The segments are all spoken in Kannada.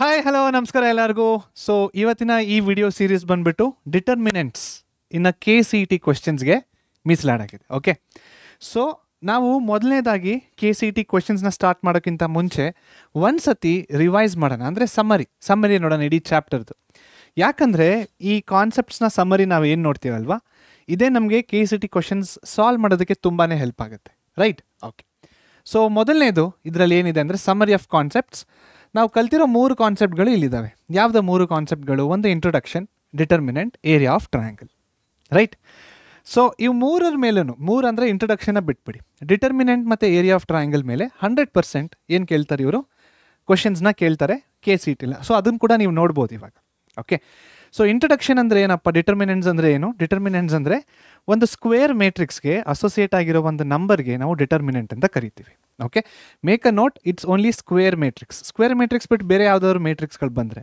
ಹಾಯ್ ಹಲೋ ನಮಸ್ಕಾರ ಎಲ್ಲರಿಗೂ. ಸೊ ಇವತ್ತಿನ ಈ ವಿಡಿಯೋ ಸೀರೀಸ್ ಬಂದ್ಬಿಟ್ಟು ಡಿಟರ್ಮಿನೆಂಟ್ಸ್ ಇನ್ನು KCET ಕ್ವೆಶ್ಚನ್ಸ್ಗೆ ಮೀಸಲಾಡಾಗಿದೆ. ಓಕೆ, ಸೊ ನಾವು ಮೊದಲನೇದಾಗಿ KCET ಕ್ವೆಶ್ಚನ್ಸ್ನ ಸ್ಟಾರ್ಟ್ ಮಾಡೋಕ್ಕಿಂತ ಮುಂಚೆ ಒಂದು ಸತಿ ರಿವೈಸ್ ಮಾಡೋಣ, ಅಂದರೆ ಸಮ್ಮರಿ ನೋಡೋಣ ಇಡೀ ಚಾಪ್ಟರ್ದು. ಯಾಕಂದರೆ ಈ ಕಾನ್ಸೆಪ್ಟ್ಸ್ನ ಸಮ್ಮರಿ ನಾವು ಏನು ನೋಡ್ತೀವಲ್ವಾ, ಇದೇ ನಮಗೆ KCET ಕ್ವೆಶ್ಚನ್ಸ್ ಸಾಲ್ವ್ ಮಾಡೋದಕ್ಕೆ ತುಂಬಾ ಹೆಲ್ಪ್ ಆಗುತ್ತೆ, ರೈಟ್? ಓಕೆ, ಸೊ ಮೊದಲನೇದು ಇದರಲ್ಲಿ ಏನಿದೆ ಅಂದರೆ ಸಮ್ಮರಿ ಆಫ್ ಕಾನ್ಸೆಪ್ಟ್ಸ್. ನಾವು ಕಲ್ತಿರೋ 3 ಕಾನ್ಸೆಪ್ಟ್ಗಳು ಇಲ್ಲಿದ್ದಾವೆ. ಯಾವ್ದು 3 ಕಾನ್ಸೆಪ್ಟ್ಗಳು? ಒಂದು introduction, determinant, area of triangle, right? So ಇವು ಮೂರರ ಮೇಲೂ 3 ಅಂದರೆ ಇಂಟ್ರೊಡಕ್ಷನ್ನ ಬಿಟ್ಬಿಡಿ, ಡಿಟರ್ಮಿನೆಂಟ್ ಮತ್ತು ಏರಿಯಾ ಆಫ್ ಟ್ರಯಾಂಗಲ್ ಮೇಲೆ 100% ಏನು ಕೇಳ್ತಾರೆ ಇವರು ಕ್ವೆಶನ್ಸ್ನ ಕೇಳ್ತಾರೆ KCET. ಸೊ ಅದನ್ನು ಕೂಡ ನೀವು ನೋಡ್ಬೋದು ಇವಾಗ. ಓಕೆ, ಸೊ ಇಂಟ್ರೊಡಕ್ಷನ್ ಅಂದರೆ ಏನಪ್ಪ, ಡಿಟರ್ಮಿನೆಂಟ್ಸ್ ಅಂದರೆ ಏನು? ಡಿಟರ್ಮಿನೆಂಟ್ಸ್ ಅಂದರೆ ಒಂದು ಸ್ಕ್ವೇರ್ ಮ್ಯಾಟ್ರಿಕ್ಸ್ಗೆ ಅಸೋಸಿಯೇಟ್ ಆಗಿರೋ ಒಂದು ನಂಬರ್ಗೆ ನಾವು ಡಿಟರ್ಮಿನೆಂಟ್ ಅಂತ ಕರಿತೀವಿ. Okay, make a note, it's only square matrix. Square matrix ಬಿಟ್ಟು ಬೇರೆ ಯಾವುದಾದ್ರು ಮ್ಯಾಟ್ರಿಕ್ಸ್ಗಳು ಬಂದರೆ,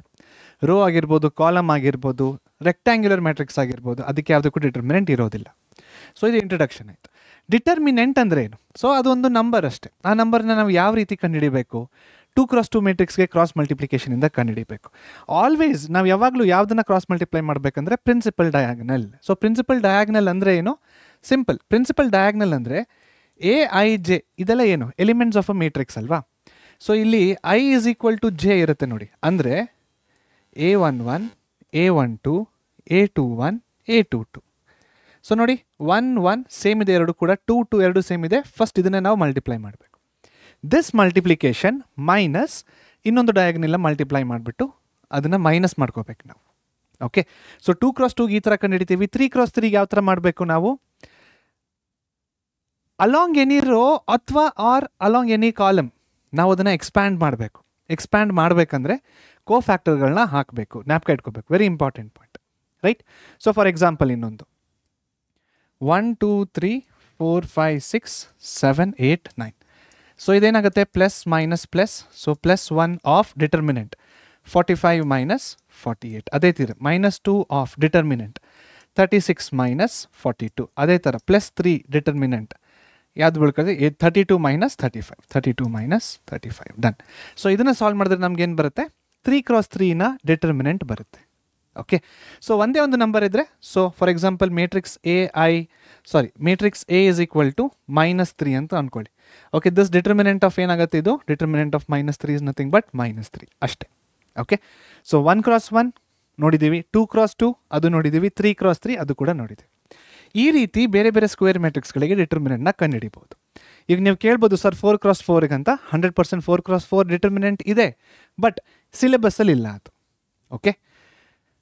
ರೋ ಆಗಿರ್ಬೋದು, ಕಾಲಮ್ ಆಗಿರ್ಬೋದು, ರೆಕ್ಟ್ಯಾಂಗ್ಯುಲರ್ ಮ್ಯಾಟ್ರಿಕ್ಸ್ ಆಗಿರ್ಬೋದು, ಅದಕ್ಕೆ ಯಾವುದಕ್ಕೂ ಡಿಟರ್ಮಿನೆಂಟ್ ಇರೋದಿಲ್ಲ. ಸೊ ಇದು ಇಂಟ್ರೊಡಕ್ಷನ್ ಆಯಿತು. ಡಿಟರ್ಮಿನೆಂಟ್ ಅಂದರೆ ಏನು? ಸೊ ಅದೊಂದು ನಂಬರ್ ಅಷ್ಟೇ. ಆ ನಂಬರ್ನ ನಾವು ಯಾವ ರೀತಿ ಕಂಡುಹಿಡಿಬೇಕು? 2x2 ಮ್ಯಾಟ್ರಿಕ್ಸ್ಗೆ ಕ್ರಾಸ್ ಮಲ್ಟಿಪ್ಲಿಕೇಶನಿಂದ ಕಂಡುಹಿಡಿಬೇಕು. ಆಲ್ವೇಸ್ ನಾವು ಯಾವಾಗಲೂ ಯಾವುದನ್ನು ಕ್ರಾಸ್ ಮಲ್ಟಿಪ್ಲೈ ಮಾಡಬೇಕಂದ್ರೆ principal diagonal. So principal diagonal ಅಂದರೆ ಏನು? ಸಿಂಪಲ್. ಪ್ರಿನ್ಸಿಪಲ್ ಡಯಾಗ್ನಲ್ ಅಂದರೆ AIJ ಇದೆಲ್ಲ ಏನು? ಎಲಿಮೆಂಟ್ಸ್ ಆಫ್ ಅ ಮ್ಯಾಟ್ರಿಕ್ಸ್ ಅಲ್ವಾ? ಸೊ ಇಲ್ಲಿ I = J ಇರುತ್ತೆ ನೋಡಿ. ಅಂದರೆ A11, A12, A21, A22. So ನೋಡಿ, 1 1 ಸೇಮ್ ಇದೆ, ಎರಡು ಕೂಡ 2 2 ಎರಡು ಸೇಮ್ ಇದೆ. ಫಸ್ಟ್ ಇದನ್ನೇ ನಾವು ಮಲ್ಟಿಪ್ಲೈ ಮಾಡಬೇಕು. ದಿಸ್ ಮಲ್ಟಿಪ್ಲಿಕೇಶನ್ ಮೈನಸ್ ಇನ್ನೊಂದು ಡಯಾಗ್ನಲ್ ಮಲ್ಟಿಪ್ಲೈ ಮಾಡಿಬಿಟ್ಟು ಅದನ್ನು ಮೈನಸ್ ಮಾಡ್ಕೋಬೇಕು ನಾವು. ಓಕೆ, ಸೊ 2x2 ಈ ಥರ ಕಂಡುಹಿಡಿತೀವಿ. 3x3 ಯಾವ ಥರ ಮಾಡಬೇಕು ನಾವು? ಅಲಾಂಗ್ ಎನಿ ರೋ ಅಥವಾ ಅಲಾಂಗ್ ಎನಿ ಕಾಲಮ್ ನಾವು ಅದನ್ನು ಎಕ್ಸ್ಪ್ಯಾಂಡ್ ಮಾಡಬೇಕು. ಎಕ್ಸ್ಪ್ಯಾಂಡ್ ಮಾಡಬೇಕಂದ್ರೆ ಫ್ಯಾಕ್ಟರ್ಗಳನ್ನ ಹಾಕಬೇಕು, ಜ್ಞಾಪಕ ಇಟ್ಕೋಬೇಕು. Very important point, right? So for example ಇನ್ನೊಂದು 1 2 3 4 5 6 7 8 9. ಸೊ ಇದೇನಾಗುತ್ತೆ? Plus minus plus. So +1 of determinant 45 minus 48. ಅದೇ ಥರ -2 ಆಫ್ ಡಿಟರ್ಮಿನೆಂಟ್ 36 ಮೈನಸ್ 42. ಅದೇ ಥರ +3 ಡಿಟರ್ಮಿನೆಂಟ್ ಯಾವ್ದು ಬೀಳ್ಕೊಳ್ಳಿ? 32 ಮೈನಸ್ 35. 32 ಮೈನಸ್ 35. ಡನ್. ಸೊ ಇದನ್ನು ಸಾಲ್ವ್ ಮಾಡಿದ್ರೆ ನಮ್ಗೇನು ಬರುತ್ತೆ? 3x3ನ ಡಿಟರ್ಮಿನೆಂಟ್ ಬರುತ್ತೆ. ಓಕೆ, ಸೊ ಒಂದೇ ಒಂದು ನಂಬರ್ ಇದ್ದರೆ, so for example matrix A = -3 ಅಂತ ಅಂದ್ಕೊಳ್ಳಿ. ಓಕೆ, ದಿಸ್ ಡಿಟರ್ಮಿನೆಂಟ್ ಆಫ್ ಏನಾಗುತ್ತೆ? ಇದು determinant of -3 is nothing but -3 ಅಷ್ಟೇ. ಓಕೆ, ಸೊ 1x1 ನೋಡಿದ್ದೀವಿ, 2x2 ಅದು ನೋಡಿದ್ದೀವಿ, 3x3 ಅದು ಕೂಡ ನೋಡಿದ್ದೀವಿ. ಈ ರೀತಿ ಬೇರೆ ಬೇರೆ ಸ್ಕ್ವೇರ್ ಮ್ಯಾಟ್ರಿಕ್ಸ್ಗಳಿಗೆ ಡಿಟರ್ಮಿನೆಂಟ್ನ ಕಂಡುಹಿಡಿಬೋದು. ಈಗ ನೀವು ಕೇಳ್ಬೋದು, ಸರ್ 4x4 ಅಂತ 100% 4x4 ಡಿಟರ್ಮಿನೆಂಟ್ ಇದೆ, ಬಟ್ ಸಿಲೆಬಸ್ಸಲ್ಲಿ ಇಲ್ಲ ಅದು. ಓಕೆ,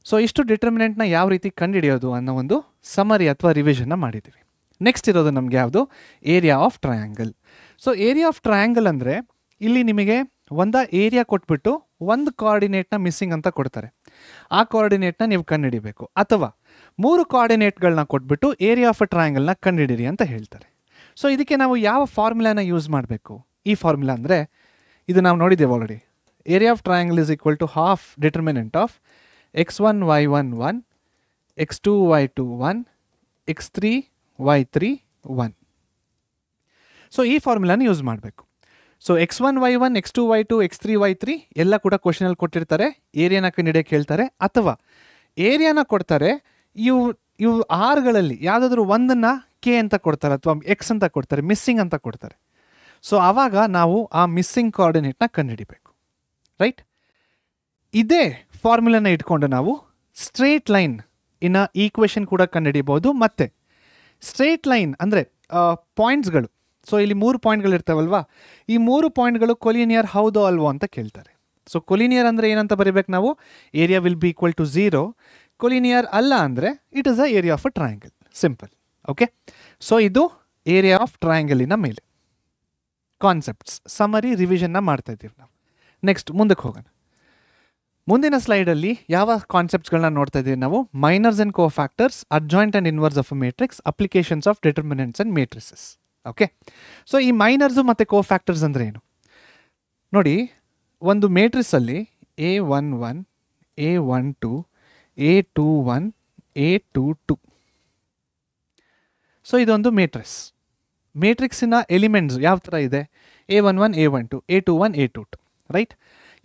ಸೊ ಇಷ್ಟು ಡಿಟರ್ಮಿನೆಂಟ್ನ ಯಾವ ರೀತಿ ಕಂಡುಹಿಡಿಯೋದು ಅನ್ನೋ ಒಂದು ಸಮರಿ ಅಥವಾ ರಿವಿಷನ್ನ ಮಾಡಿದ್ದೀವಿ. ನೆಕ್ಸ್ಟ್ ಇರೋದು ನಮಗೆ ಯಾವುದು? Area of triangle. So area of triangle ಅಂದರೆ ಇಲ್ಲಿ ನಿಮಗೆ ಒಂದು ಏರಿಯಾ ಕೊಟ್ಬಿಟ್ಟು ಒಂದು ಕೋಆರ್ಡಿನೇಟ್ನ ಮಿಸ್ಸಿಂಗ್ ಅಂತ ಕೊಡ್ತಾರೆ. ಆ ಕೋಆರ್ಡಿನೇಟ್ನ ನೀವು ಕಂಡುಹಿಡಿಬೇಕು. ಅಥವಾ 3 ಕೋಆರ್ಡಿನೇಟ್ಗಳನ್ನ ಕೊಟ್ಬಿಟ್ಟು ಏರಿಯಾ ಆಫ್ ಅ ಟ್ರಯಾಂಗಲ್ನ ಕಂಡುಹಿಡಿರಿ ಅಂತ ಹೇಳ್ತಾರೆ. ಸೊ ಇದಕ್ಕೆ ನಾವು ಯಾವ ಫಾರ್ಮುಲಾನ ಯೂಸ್ ಮಾಡಬೇಕು? ಈ ಫಾರ್ಮುಲಾ ಅಂದರೆ ಇದು ನಾವು ನೋಡಿದ್ದೇವೆ already. Area of triangle is equal to half determinant of x1 y1 1, x2 y2 1, x3 y3 1. So ಈ ಫಾರ್ಮುಲಾನ ಯೂಸ್ ಮಾಡಬೇಕು. So x1 y1 x2 y2 x3 y3 ಎಲ್ಲ ಕೂಡ ಕ್ವಶನಲ್ಲಿ ಕೊಟ್ಟಿರ್ತಾರೆ. ಏರಿಯಾನ ಕಂಡುಹಿಡಿಯಕ್ಕೆ ಹೇಳ್ತಾರೆ, ಅಥವಾ ಏರಿಯಾನ ಕೊಡ್ತಾರೆ. ಇವು ಆರ್ಗಳಲ್ಲಿ ಯಾವುದಾದ್ರೂ ಒಂದನ್ನು K ಅಂತ ಕೊಡ್ತಾರೆ ಅಥವಾ X ಅಂತ ಕೊಡ್ತಾರೆ, ಮಿಸ್ಸಿಂಗ್ ಅಂತ ಕೊಡ್ತಾರೆ. ಸೊ ಆವಾಗ ನಾವು ಆ ಮಿಸ್ಸಿಂಗ್ ಕೋಆರ್ಡಿನೇಟ್ನ ಕಂಡುಹಿಡಿಬೇಕು, ರೈಟ್? ಇದೇ ಫಾರ್ಮುಲಾನ ಇಟ್ಕೊಂಡು ನಾವು ಸ್ಟ್ರೇಟ್ ಲೈನ್ ಇನ್ನು ಈಕ್ವೇಷನ್ ಕೂಡ ಕಂಡುಹಿಡಿಬೋದು. ಮತ್ತು ಸ್ಟ್ರೇಟ್ ಲೈನ್ ಅಂದರೆ ಪಾಯಿಂಟ್ಸ್ಗಳು. ಸೊ ಇಲ್ಲಿ 3 ಪಾಯಿಂಟ್ಗಳು ಇರ್ತಾವಲ್ವಾ, ಈ 3 ಪಾಯಿಂಟ್ಗಳು ಕೊಲಿನಿಯರ್ ಹೌದೋ ಅಲ್ವೋ ಅಂತ ಕೇಳ್ತಾರೆ. ಸೊ ಕೊಲಿನಿಯರ್ ಅಂದರೆ ಏನಂತ ಬರೀಬೇಕು ನಾವು? Area will be equal to 0. Collinear ಅಲ್ಲ ಅಂದರೆ it is a area of a triangle. Simple. Okay, so ಇದು ಏರಿಯಾ ಆಫ್ ಟ್ರಯಾಂಗಲಿನ ಮೇಲೆ ಕಾನ್ಸೆಪ್ಟ್ಸ್ ಸಮರಿ ರಿವಿಷನ್ನ ಮಾಡ್ತಾ ಇದ್ದೀವಿ ನಾವು. ನೆಕ್ಸ್ಟ್ ಮುಂದಕ್ಕೆ ಹೋಗೋಣ. ಮುಂದಿನ ಸ್ಲೈಡಲ್ಲಿ ಯಾವ ಕಾನ್ಸೆಪ್ಟ್ಸ್ಗಳನ್ನ ನೋಡ್ತಾ ಇದ್ದೀವಿ ನಾವು? Minors and cofactors, adjoint and inverse of a matrix, applications of determinants and matrices. Okay, so ಈ ಮೈನರ್ಸು ಮತ್ತು ಕೋಫ್ಯಾಕ್ಟರ್ಸ್ ಅಂದರೆ ಏನು ನೋಡಿ. ಒಂದು ಮ್ಯಾಟ್ರಿಕ್ಸಲ್ಲಿ A11, A12, A21, A22. So ಇದೊಂದು ಮ್ಯಾಟ್ರಿಕ್ಸಿನ ಎಲಿಮೆಂಟ್ಸ್ ಯಾವ ಥರ ಇದೆ? A11, A12, A21, A22, right?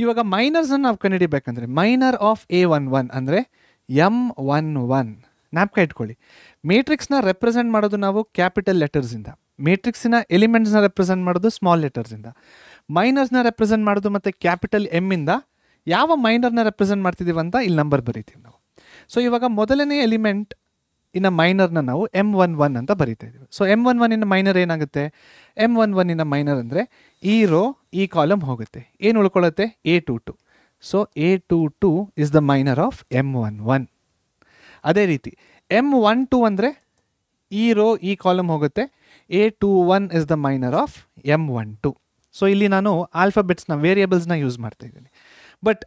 ಇವಾಗ ಮೈನರ್ಸನ್ನು ನಾವು ಕಂಡುಹಿಡಿಬೇಕಂದ್ರೆ ಮೈನರ್ ಆಫ್ A11 ಅಂದರೆ M11 ಜ್ಞಾಪಕ ಇಟ್ಕೊಳ್ಳಿ. ಮೇಟ್ರಿಕ್ಸ್ನ ರೆಪ್ರೆಸೆಂಟ್ ಮಾಡೋದು ನಾವು ಕ್ಯಾಪಿಟಲ್ ಲೆಟರ್ಸಿಂದ, ಮೇಟ್ರಿಕ್ಸಿನ ಎಲಿಮೆಂಟ್ಸ್ನ ರೆಪ್ರೆಸೆಂಟ್ ಮಾಡೋದು ಸ್ಮಾಲ್ ಲೆಟರ್ಸಿಂದ, ಮೈನರ್ಸ್ನ ರೆಪ್ರೆಸೆಂಟ್ ಮಾಡೋದು ಮತ್ತು ಕ್ಯಾಪಿಟಲ್ ಎಮ್ಮಿಂದ ಯಾವ ಮೈನರ್ನ ರೆಪ್ರೆಸೆಂಟ್ ಮಾಡ್ತಿದ್ದೀವಿ ಅಂತ ಇಲ್ಲಿ ನಂಬರ್ ಬರೀತೀವಿ ನಾವು. ಸೊ ಇವಾಗ ಮೊದಲನೇ ಎಲಿಮೆಂಟ್ ಇನ್ನು ಮೈನರ್ನ ನಾವು M11 ಅಂತ ಬರೀತಾ ಇದ್ದೀವಿ. ಸೊ M11 ಇನ್ನ ಮೈನರ್ ಏನಾಗುತ್ತೆ, M11 ಇನ್ನ ಮೈನರ್ ಅಂದರೆ ಈ ರೋ ಈ ಕಾಲಮ್ ಹೋಗುತ್ತೆ, ಏನು ಉಳ್ಕೊಳ್ಳುತ್ತೆ A22. So A22 is the minor of M11. ಅದೇ ರೀತಿ M12 ಅಂದರೆ ಈ ರೋ ಈ ಕಾಲಮ್ ಹೋಗುತ್ತೆ, A21 is the minor of M12. So ಇಲ್ಲಿ ನಾನು ಆಲ್ಫಾಬೆಟ್ಸ್ನ ವೇರಿಯೇಬಲ್ಸ್ನ ಯೂಸ್ ಮಾಡ್ತಾ ಇದ್ದೀನಿ. ಬಟ್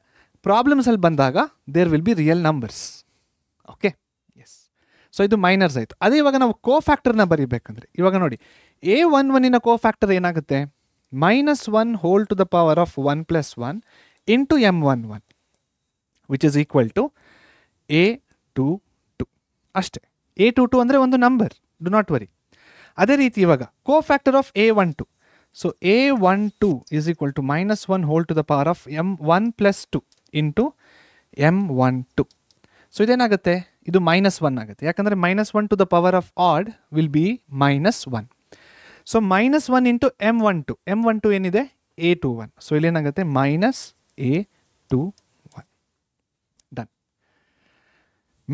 ಪ್ರಾಬ್ಲಮ್ಸಲ್ಲಿ ಬಂದಾಗ there will be real numbers. Okay, yes. So ಇದು ಮೈನರ್ಸ್ ಆಯಿತು. ಅದೇ ಇವಾಗ ನಾವು ಕೋಫ್ಯಾಕ್ಟರ್ನ ಬರೀಬೇಕಂದ್ರೆ ಇವಾಗ ನೋಡಿ A11 ಕೋಫ್ಯಾಕ್ಟರ್ ಏನಾಗುತ್ತೆ, -1 whole to the power of 1 + 1 into M11 which is equal to A22 ಅಷ್ಟೇ. A22 ಅಂದರೆ ಒಂದು ನಂಬರ್, ಡು ನಾಟ್ ವರಿ. ಅದೇ ರೀತಿ ಇವಾಗ cofactor of A12, so A12 is equal to -1 whole to the power of M1 + 2 into M12. So ಇದೇನಾಗುತ್ತೆ, ಇದು -1 ಆಗುತ್ತೆ, ಯಾಕಂದರೆ -1 to the power of odd will be -1. So -1 into M12 ಏನಿದೆ A21. ಸೊ ಇಲ್ಲೇನಾಗುತ್ತೆ -A21. ಡನ್.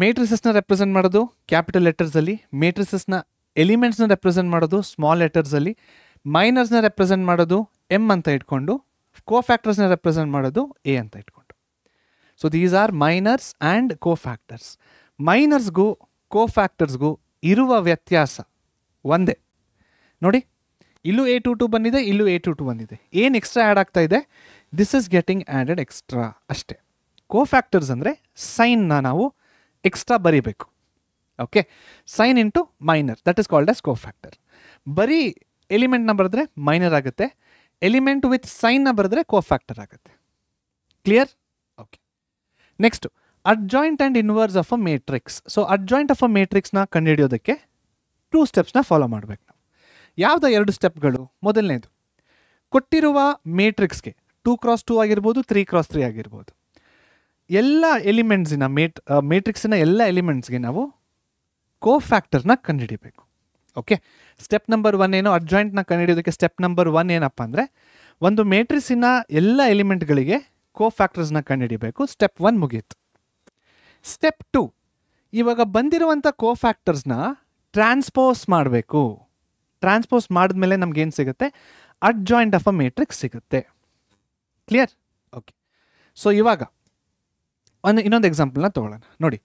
ಮೇಟ್ರಿಸಸ್ನ ರೆಪ್ರೆಸೆಂಟ್ ಮಾಡೋದು ಕ್ಯಾಪಿಟಲ್ ಲೆಟರ್ಸಲ್ಲಿ, ಮೇಟ್ರಿಸಸ್ನ ಎಲಿಮೆಂಟ್ಸ್ನ ರೆಪ್ರೆಸೆಂಟ್ ಮಾಡೋದು ಸ್ಮಾಲ್ ಲೆಟರ್ಸಲ್ಲಿ, ಮೈನರ್ಸ್ನ ರೆಪ್ರೆಸೆಂಟ್ ಮಾಡೋದು M ಅಂತ ಇಟ್ಕೊಂಡು, ಕೋಫ್ಯಾಕ್ಟರ್ಸ್ನ ರೆಪ್ರೆಸೆಂಟ್ ಮಾಡೋದು A ಅಂತ ಇಟ್ಕೊಂಡು. So these are minors and cofactors. ಮೈನರ್ಸ್ಗೂ ಕೋಫ್ಯಾಕ್ಟರ್ಸ್ಗೂ ಇರುವ ವ್ಯತ್ಯಾಸ ಒಂದೇ. ನೋಡಿ, ಇಲ್ಲೂ A22 ಬಂದಿದೆ, ಇಲ್ಲೂ A22 ಬಂದಿದೆ. ಏನು ಎಕ್ಸ್ಟ್ರಾ ಆ್ಯಡ್ ಆಗ್ತಾ ಇದೆ, this is getting added extra ಅಷ್ಟೇ. ಕೋಫ್ಯಾಕ್ಟರ್ಸ್ ಅಂದರೆ ಸೈನ್ನ ನಾವು ಎಕ್ಸ್ಟ್ರಾ ಬರೀಬೇಕು. Okay, sine into minor, that is called as cofactor. ಬರೀ ಎಲಿಮೆಂಟ್ನ ಬರೆದ್ರೆ ಮೈನರ್ ಆಗುತ್ತೆ, ಎಲಿಮೆಂಟ್ ವಿತ್ ಸೈನ್ನ ಬರೆದ್ರೆ ಕೋಫ್ಯಾಕ್ಟರ್ ಆಗುತ್ತೆ. Clear? Okay. Next adjoint and inverse of a matrix. So adjoint of a ಮೇಟ್ರಿಕ್ಸ್ನ ಕಂಡುಹಿಡಿಯೋದಕ್ಕೆ 2 ಸ್ಟೆಪ್ಸ್ನ ಫಾಲೋ ಮಾಡಬೇಕು ನಾವು. ಯಾವುದ 2 ಸ್ಟೆಪ್ಗಳು? ಮೊದಲನೇದು, ಕೊಟ್ಟಿರುವ ಮೇಟ್ರಿಕ್ಸ್ಗೆ 2x2 ಆಗಿರ್ಬೋದು, 3x3 ಆಗಿರ್ಬೋದು, ಎಲ್ಲ ಎಲಿಮೆಂಟ್ಸಿನ ಮೇಟ್ರಿಕ್ಸಿನ ಎಲ್ಲ ಎಲಿಮೆಂಟ್ಸ್ಗೆ ನಾವು ಕೋಫ್ಯಾಕ್ಟರ್ನ ಕಂಡುಹಿಡಿಬೇಕು. ಓಕೆ, ಸ್ಟೆಪ್ ನಂಬರ್ 1 ಏನು, ಅಡ್ಜಾಯಿಂಟ್ನ ಕಂಡುಹಿಡಿಯೋದಕ್ಕೆ ಸ್ಟೆಪ್ ನಂಬರ್ 1 ಏನಪ್ಪ ಅಂದರೆ ಒಂದು ಮೇಟ್ರಿಕ್ಸಿನ ಎಲ್ಲ ಎಲಿಮೆಂಟ್ಗಳಿಗೆ ಕೋಫ್ಯಾಕ್ಟರ್ಸ್ನ ಕಂಡುಹಿಡಿಬೇಕು. ಸ್ಟೆಪ್ 1 ಮುಗೀತು. ಸ್ಟೆಪ್ 2, ಇವಾಗ ಬಂದಿರುವಂಥ ಕೋಫ್ಯಾಕ್ಟರ್ಸ್ನ ಟ್ರಾನ್ಸ್ಪೋಸ್ ಮಾಡಬೇಕು. ಟ್ರಾನ್ಸ್ಪೋಸ್ ಮಾಡಿದ್ಮೇಲೆ ನಮ್ಗೇನು ಸಿಗುತ್ತೆ, ಅಡ್ಜಾಯಿಂಟ್ ಆಫ್ ಅ ಮೇಟ್ರಿಕ್ಸ್ ಸಿಗುತ್ತೆ. ಕ್ಲಿಯರ್? ಓಕೆ. ಸೊ ಇವಾಗ ಇನ್ನೊಂದು ಎಕ್ಸಾಂಪಲ್ನ ತೊಗೊಳ್ಳೋಣ. ನೋಡಿ,